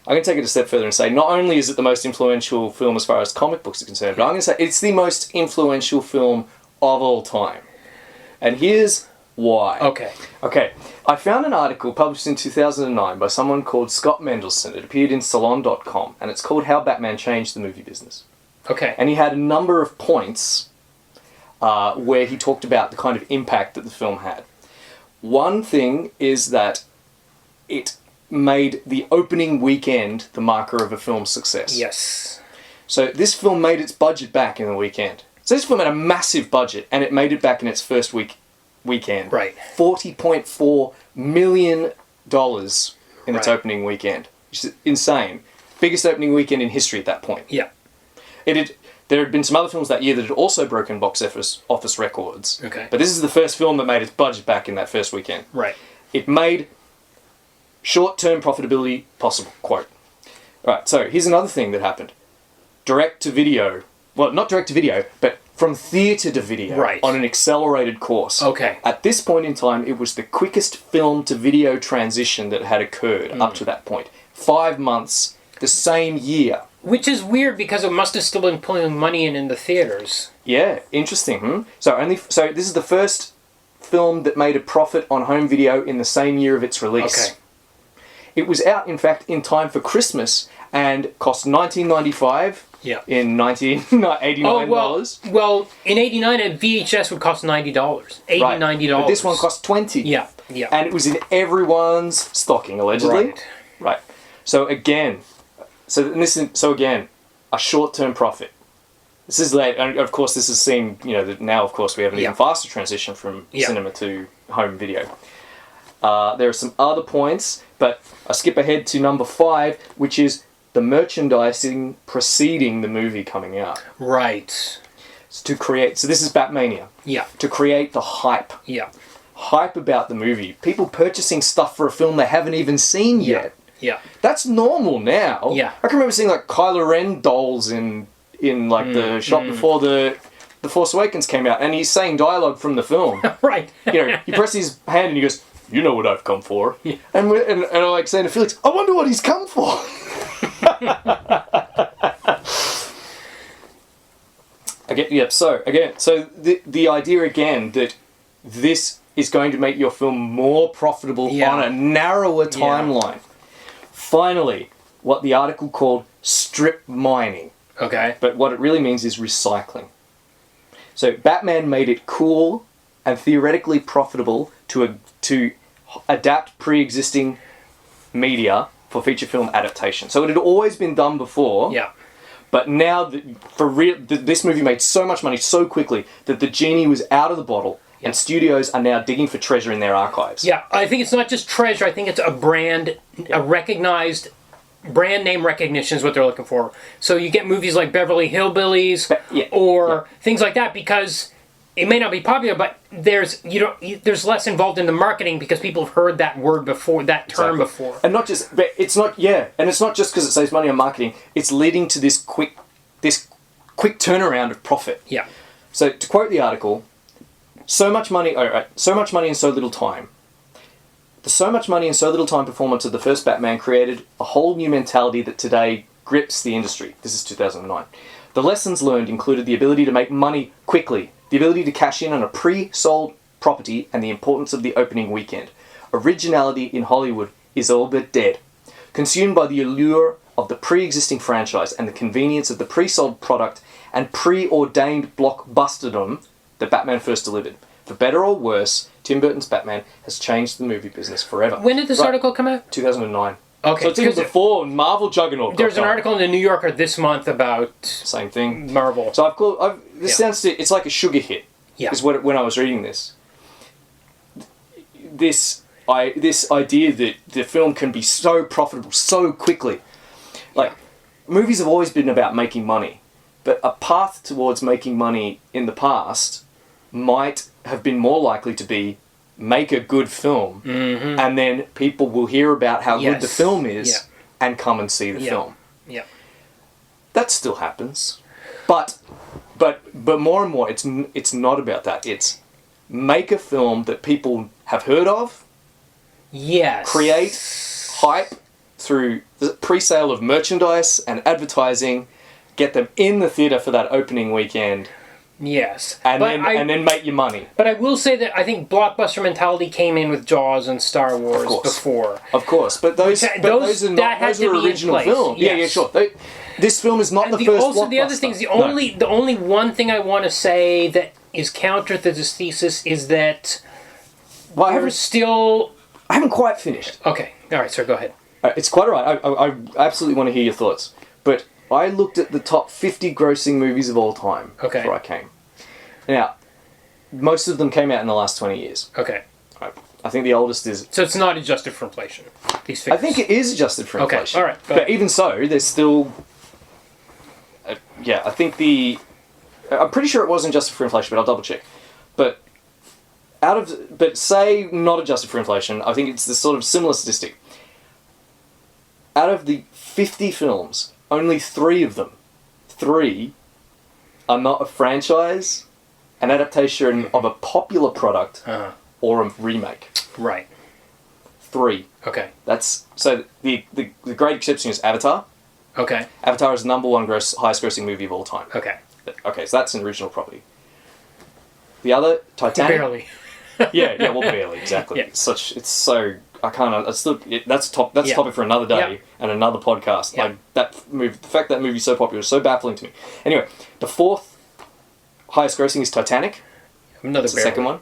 I'm going to take it a step further and say not only is it the most influential film as far as comic books are concerned, but I'm going to say it's the most influential film of all time. And here's why. Okay. I found an article published in 2009 by someone called Scott Mendelson. It appeared in Salon.com, and it's called How Batman Changed the Movie Business. Okay. And he had a number of points where he talked about the kind of impact that the film had. One thing is that it made the opening weekend the marker of a film's success. Yes. So this film made its budget back in the weekend. So this film had a massive budget, and it made it back in its first weekend. Right. $40.4 million in its opening weekend, which is insane. Biggest opening weekend in history at that point. Yeah. There had been some other films that year that had also broken box office records. Okay. But this is the first film that made its budget back in that first weekend. Right. It made short-term profitability possible, quote. Right, so here's another thing that happened. Direct-to-video, well, not direct-to-video, but from theatre to video on an accelerated course. Okay. At this point in time, it was the quickest film-to-video transition that had occurred up to that point. 5 months, the same year. Which is weird because it must have still been pulling money in the theaters. Yeah, interesting. So this is the first film that made a profit on home video in the same year of its release. Okay. It was out, in fact, in time for Christmas and cost $19.95 in $89. Well, in '89, a VHS would cost $90. $90. But this one cost $20. Yeah. And it was in everyone's stocking, allegedly. Right. So again, a short-term profit. This is late, and of course this is seen, now of course we have an even faster transition from cinema to home video. There are some other points, but I skip ahead to number 5, which is the merchandising preceding the movie coming out. Right. So this is Batmania. Yeah. To create the hype. Yeah. Hype about the movie. People purchasing stuff for a film they haven't even seen yet. Yeah. That's normal now. Yeah. I can remember seeing like Kylo Ren dolls in the shop before the Force Awakens came out, and he's saying dialogue from the film. Right. He presses his hand and he goes, "You know what I've come for." Yeah. And I like saying to Felix, "I wonder what he's come for." So the idea again that this is going to make your film more profitable on a narrower timeline. Finally, what the article called strip mining. Okay. But what it really means is recycling. So Batman made it cool and theoretically profitable to adapt pre-existing media for feature film adaptation. So it had always been done before. Yeah. But now, this movie made so much money so quickly that the genie was out of the bottle, and studios are now digging for treasure in their archives. Yeah, I think it's not just treasure. I think it's a brand, a recognized brand name recognition is what they're looking for. So you get movies like Beverly Hillbillies or things like that because it may not be popular, but there's less involved in the marketing because people have heard that word before, that term before. And not just, but it's not just because it saves money on marketing. It's leading to this quick turnaround of profit. Yeah. So to quote the article, so much money in so little time. The so much money in so little time performance of the first Batman created a whole new mentality that today grips the industry. This is 2009. The lessons learned included the ability to make money quickly, the ability to cash in on a pre-sold property, and the importance of the opening weekend. Originality in Hollywood is all but dead. Consumed by the allure of the pre-existing franchise and the convenience of the pre-sold product and preordained blockbusterdom that Batman first delivered. For better or worse, Tim Burton's Batman has changed the movie business forever. When did this article come out? 2009. Okay. So it's even before Marvel Juggernaut. There's an article in the New Yorker this month about same thing. Marvel. So it's like a sugar hit. Yeah. Is what when I was reading this. this idea that the film can be so profitable so quickly. Like, movies have always been about making money, but a path towards making money in the past might have been more likely to be make a good film, and then people will hear about how good the film is and come and see the film. Yeah. That still happens, but more and more, it's not about that. It's make a film that people have heard of. Yes. Create hype through the pre-sale of merchandise and advertising. Get them in the theatre for that opening weekend. Yes. And then make your money. But I will say that I think blockbuster mentality came in with Jaws and Star Wars before. Of course. But those are original films. Yes. Yeah, sure. This film is not the first blockbuster. The other thing is the only one thing I want to say that is counter to this thesis is that I haven't quite finished. Okay. All right, sir, go ahead. It's quite all right. I absolutely want to hear your thoughts. But I looked at the top 50 grossing movies of all time before I came. Now, most of them came out in the last 20 years. Okay. I think the oldest is... So it's not adjusted for inflation, these figures? I think it is adjusted for inflation. Okay, all right. But even so, there's still... I think I'm pretty sure it wasn't adjusted for inflation, but I'll double check. But say not adjusted for inflation, I think it's the sort of similar statistic. Out of the 50 films, only 3 of them, are not a franchise, an adaptation of a popular product, or a remake. Right. 3. Okay. So the great exception is Avatar. Okay. Avatar is the number 1 highest grossing movie of all time. Okay. Okay, so that's an original property. The other, Titanic. Barely. well, barely, exactly. Yeah. That's topic for another day and another podcast. Yeah. Like that movie, the fact that movie's so popular is so baffling to me. Anyway, the 4th highest grossing is Titanic. Another the second one.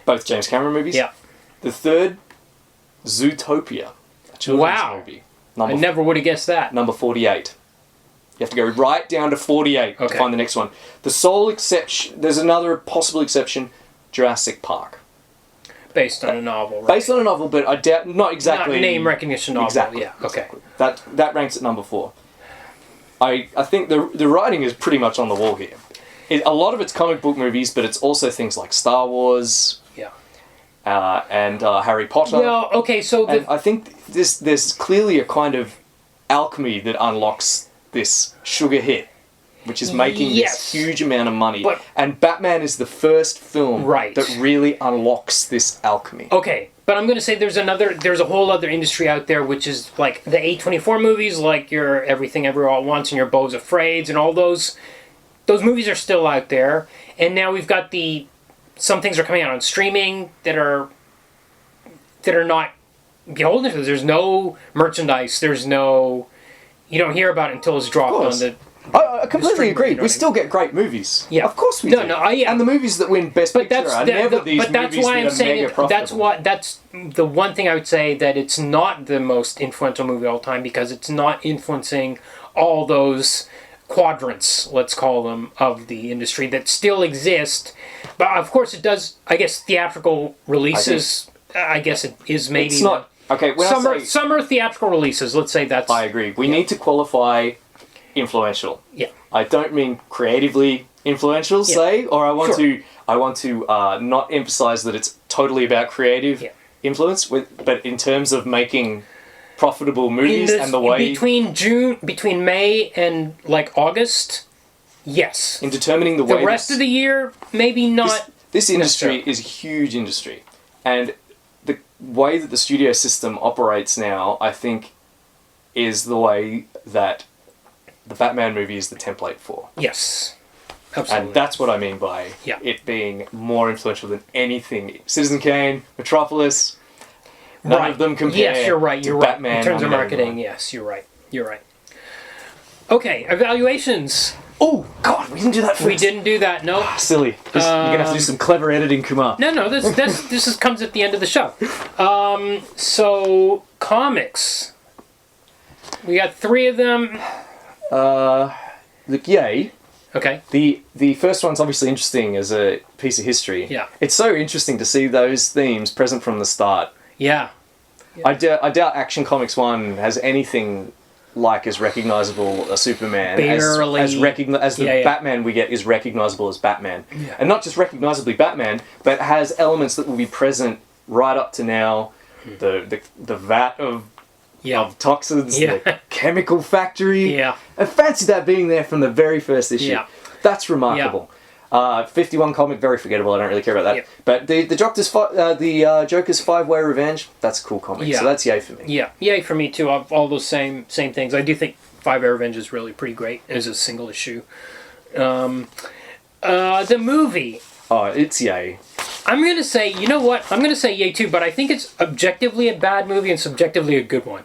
Both James Cameron movies. Yeah. The 3rd, Zootopia, a children's movie. I never would have guessed that. Number 48. You have to go right down to 48 to find the next one. The sole exception, there's another possible exception, Jurassic Park. Based on a novel, right? Based on a novel, but I doubt, not exactly... Not name recognition novel, exactly. Yeah, okay. That ranks at number 4. I think the writing is pretty much on the wall here. A lot of it's comic book movies, but it's also things like Star Wars... and Harry Potter. Well, okay, so... I think there's clearly a kind of alchemy that unlocks this sugar hit, which is making this huge amount of money. And Batman is the first film that really unlocks this alchemy. Okay, but I'm going to say there's a whole other industry out there, which is like the A24 movies, like your Everything Everywhere All at Once and your Beau's Afraid and all those. Those movies are still out there. And now we've got some things are coming out on streaming that are not beholden to. There's no merchandise. You don't hear about it until it's dropped on the... I completely agree. We still get great movies. Yeah. Of course we do. And the movies that win Best Picture are never these movies that are mega profitable. That's the one thing I would say that it's not the most influential movie of all time because it's not influencing all those quadrants, let's call them, of the industry that still exist. But of course it does, I guess, theatrical releases, I guess it is maybe... It's not... Okay, summer theatrical releases, let's say that's... I agree. We need to qualify influential. Yeah. I don't mean creatively influential, say, or I want to not emphasize that it's totally about creative influence, but in terms of making profitable movies and the way... Between May and like August, yes. In determining the way... The rest of the year, maybe not. This industry is a huge industry. And the way that the studio system operates now, I think, is the way that the Batman movie is the template for. Yes. Absolutely. And that's what I mean by it being more influential than anything. Citizen Kane, Metropolis, none of them compare to Batman. In terms of marketing, yes, you're right. Okay, evaluations. Oh, God, we didn't do that first. We didn't do that, no. Silly. You're going to have to do some clever editing, Kumar. No, this comes at the end of the show. So, comics. We got 3 of them. Look, yay. Okay. The first one's obviously interesting as a piece of history. Yeah. It's so interesting to see those themes present from the start. Yeah. I doubt Action Comics 1 has anything like as recognizable a Superman Barely. as the Batman we get is recognizable as Batman. Yeah. And not just recognizably Batman, but has elements that will be present right up to now. The vat of toxins, the chemical factory. Yeah. I fancy that being there from the very first issue. Yeah. That's remarkable. 51 comic, very forgettable. I don't really care about that. Yep. But the Joker's 5-Way Revenge, that's a cool comic. Yeah. So that's yay for me. Yeah, yay for me too. All those same things. I do think 5-Way Revenge is really pretty great as a single issue. The movie. Oh, it's yay. I'm going to say, you know what? I'm going to say yay too, but I think it's objectively a bad movie and subjectively a good one.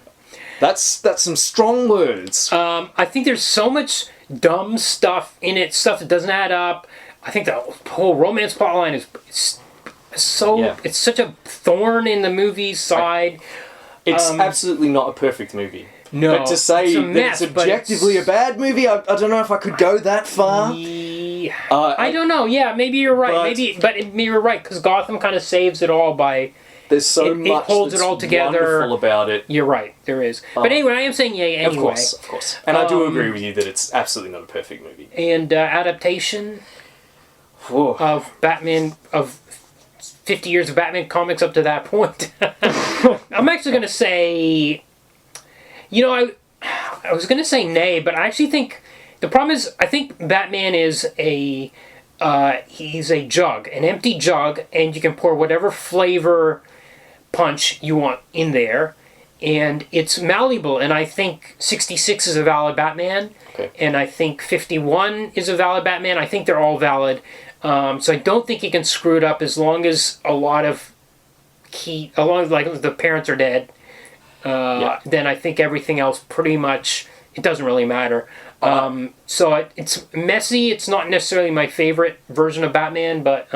That's some strong words. I think there's so much dumb stuff in it, stuff that doesn't add up. I think the whole romance plotline is it's such a thorn in the movie's side. It's absolutely not a perfect movie. No, but to say it's a mess, that it's objectively a bad movie, I don't know if I could go that far. I don't know. Yeah, maybe you're right. Maybe you're right because Gotham kind of saves it all by. There's so much it holds it all together. Wonderful about it. You're right. There is. But anyway, I am saying yay anyway. Of course. And I do agree with you that it's absolutely not a perfect movie. And adaptation of Batman, of 50 years of Batman comics up to that point. I'm actually going to say, I was going to say nay, but I actually think the problem is I think Batman is he's a jug, an empty jug, and you can pour whatever flavor punch you want in there, and it's malleable, and I think 66 is a valid Batman, and I think 51 is a valid Batman. I think they're all valid, so I don't think you can screw it up as long as the parents are dead, then I think everything else pretty much, it doesn't really matter. So it's messy, it's not necessarily my favorite version of Batman, but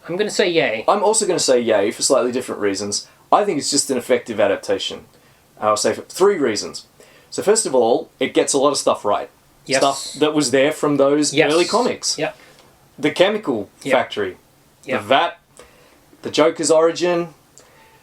I'm going to say yay. I'm also going to say yay for slightly different reasons. I think it's just an effective adaptation. I'll say for 3 reasons. So first of all, it gets a lot of stuff right. Yes. Stuff that was there from those early comics. Yep. The chemical factory. The vat. The Joker's origin.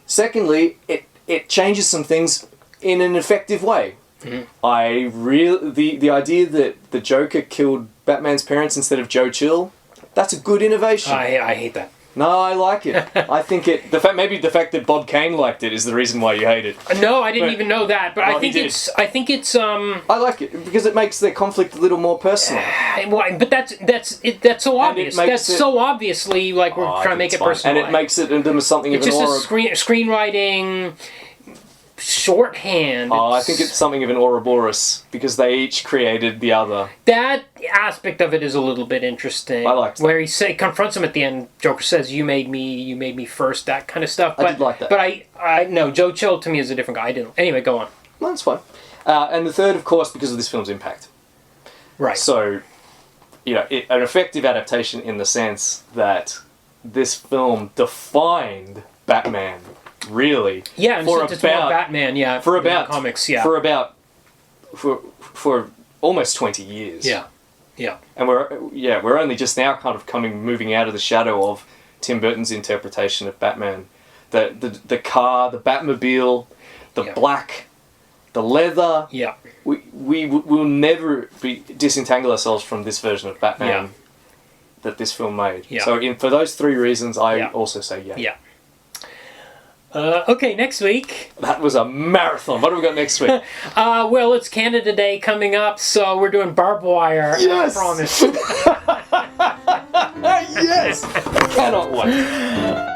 Secondly, it changes some things in an effective way. Mm-hmm. The idea that the Joker killed Batman's parents instead of Joe Chill, that's a good innovation. I hate that. No, I like it. I think the fact that Bob Kane liked it is the reason why you hate it. No, I didn't even know that, but I think it's I like it because it makes their conflict a little more personal. But that's so obvious. That's so obviously like we're trying to make it personal. And it makes it into something of an aura. It's just a screenwriting shorthand. I think it's something of an Ouroboros because they each created the other. That aspect of it is a little bit interesting. I liked that. Where he confronts him at the end. Joker says, "You made me first," that kind of stuff. I did like that. But I no, Joe Chill to me is a different guy. I didn't. Anyway, go on. No, that's fine. And the third, of course, because of this film's impact. Right. So, an effective adaptation in the sense that this film defined Batman. Really? Yeah, and it's more Batman, comics, for almost 20 years. Yeah. Yeah. And we're only just now kind of moving out of the shadow of Tim Burton's interpretation of Batman. The car, the Batmobile, the black, the leather. Yeah. We will never disentangle ourselves from this version of Batman that this film made. Yeah. So for those 3 reasons, I also say yeah. Yeah. Okay, next week. That was a marathon. What do we got next week? Well, it's Canada Day coming up, so we're doing barbed wire. Yes! I promise. Yes! Cannot wait.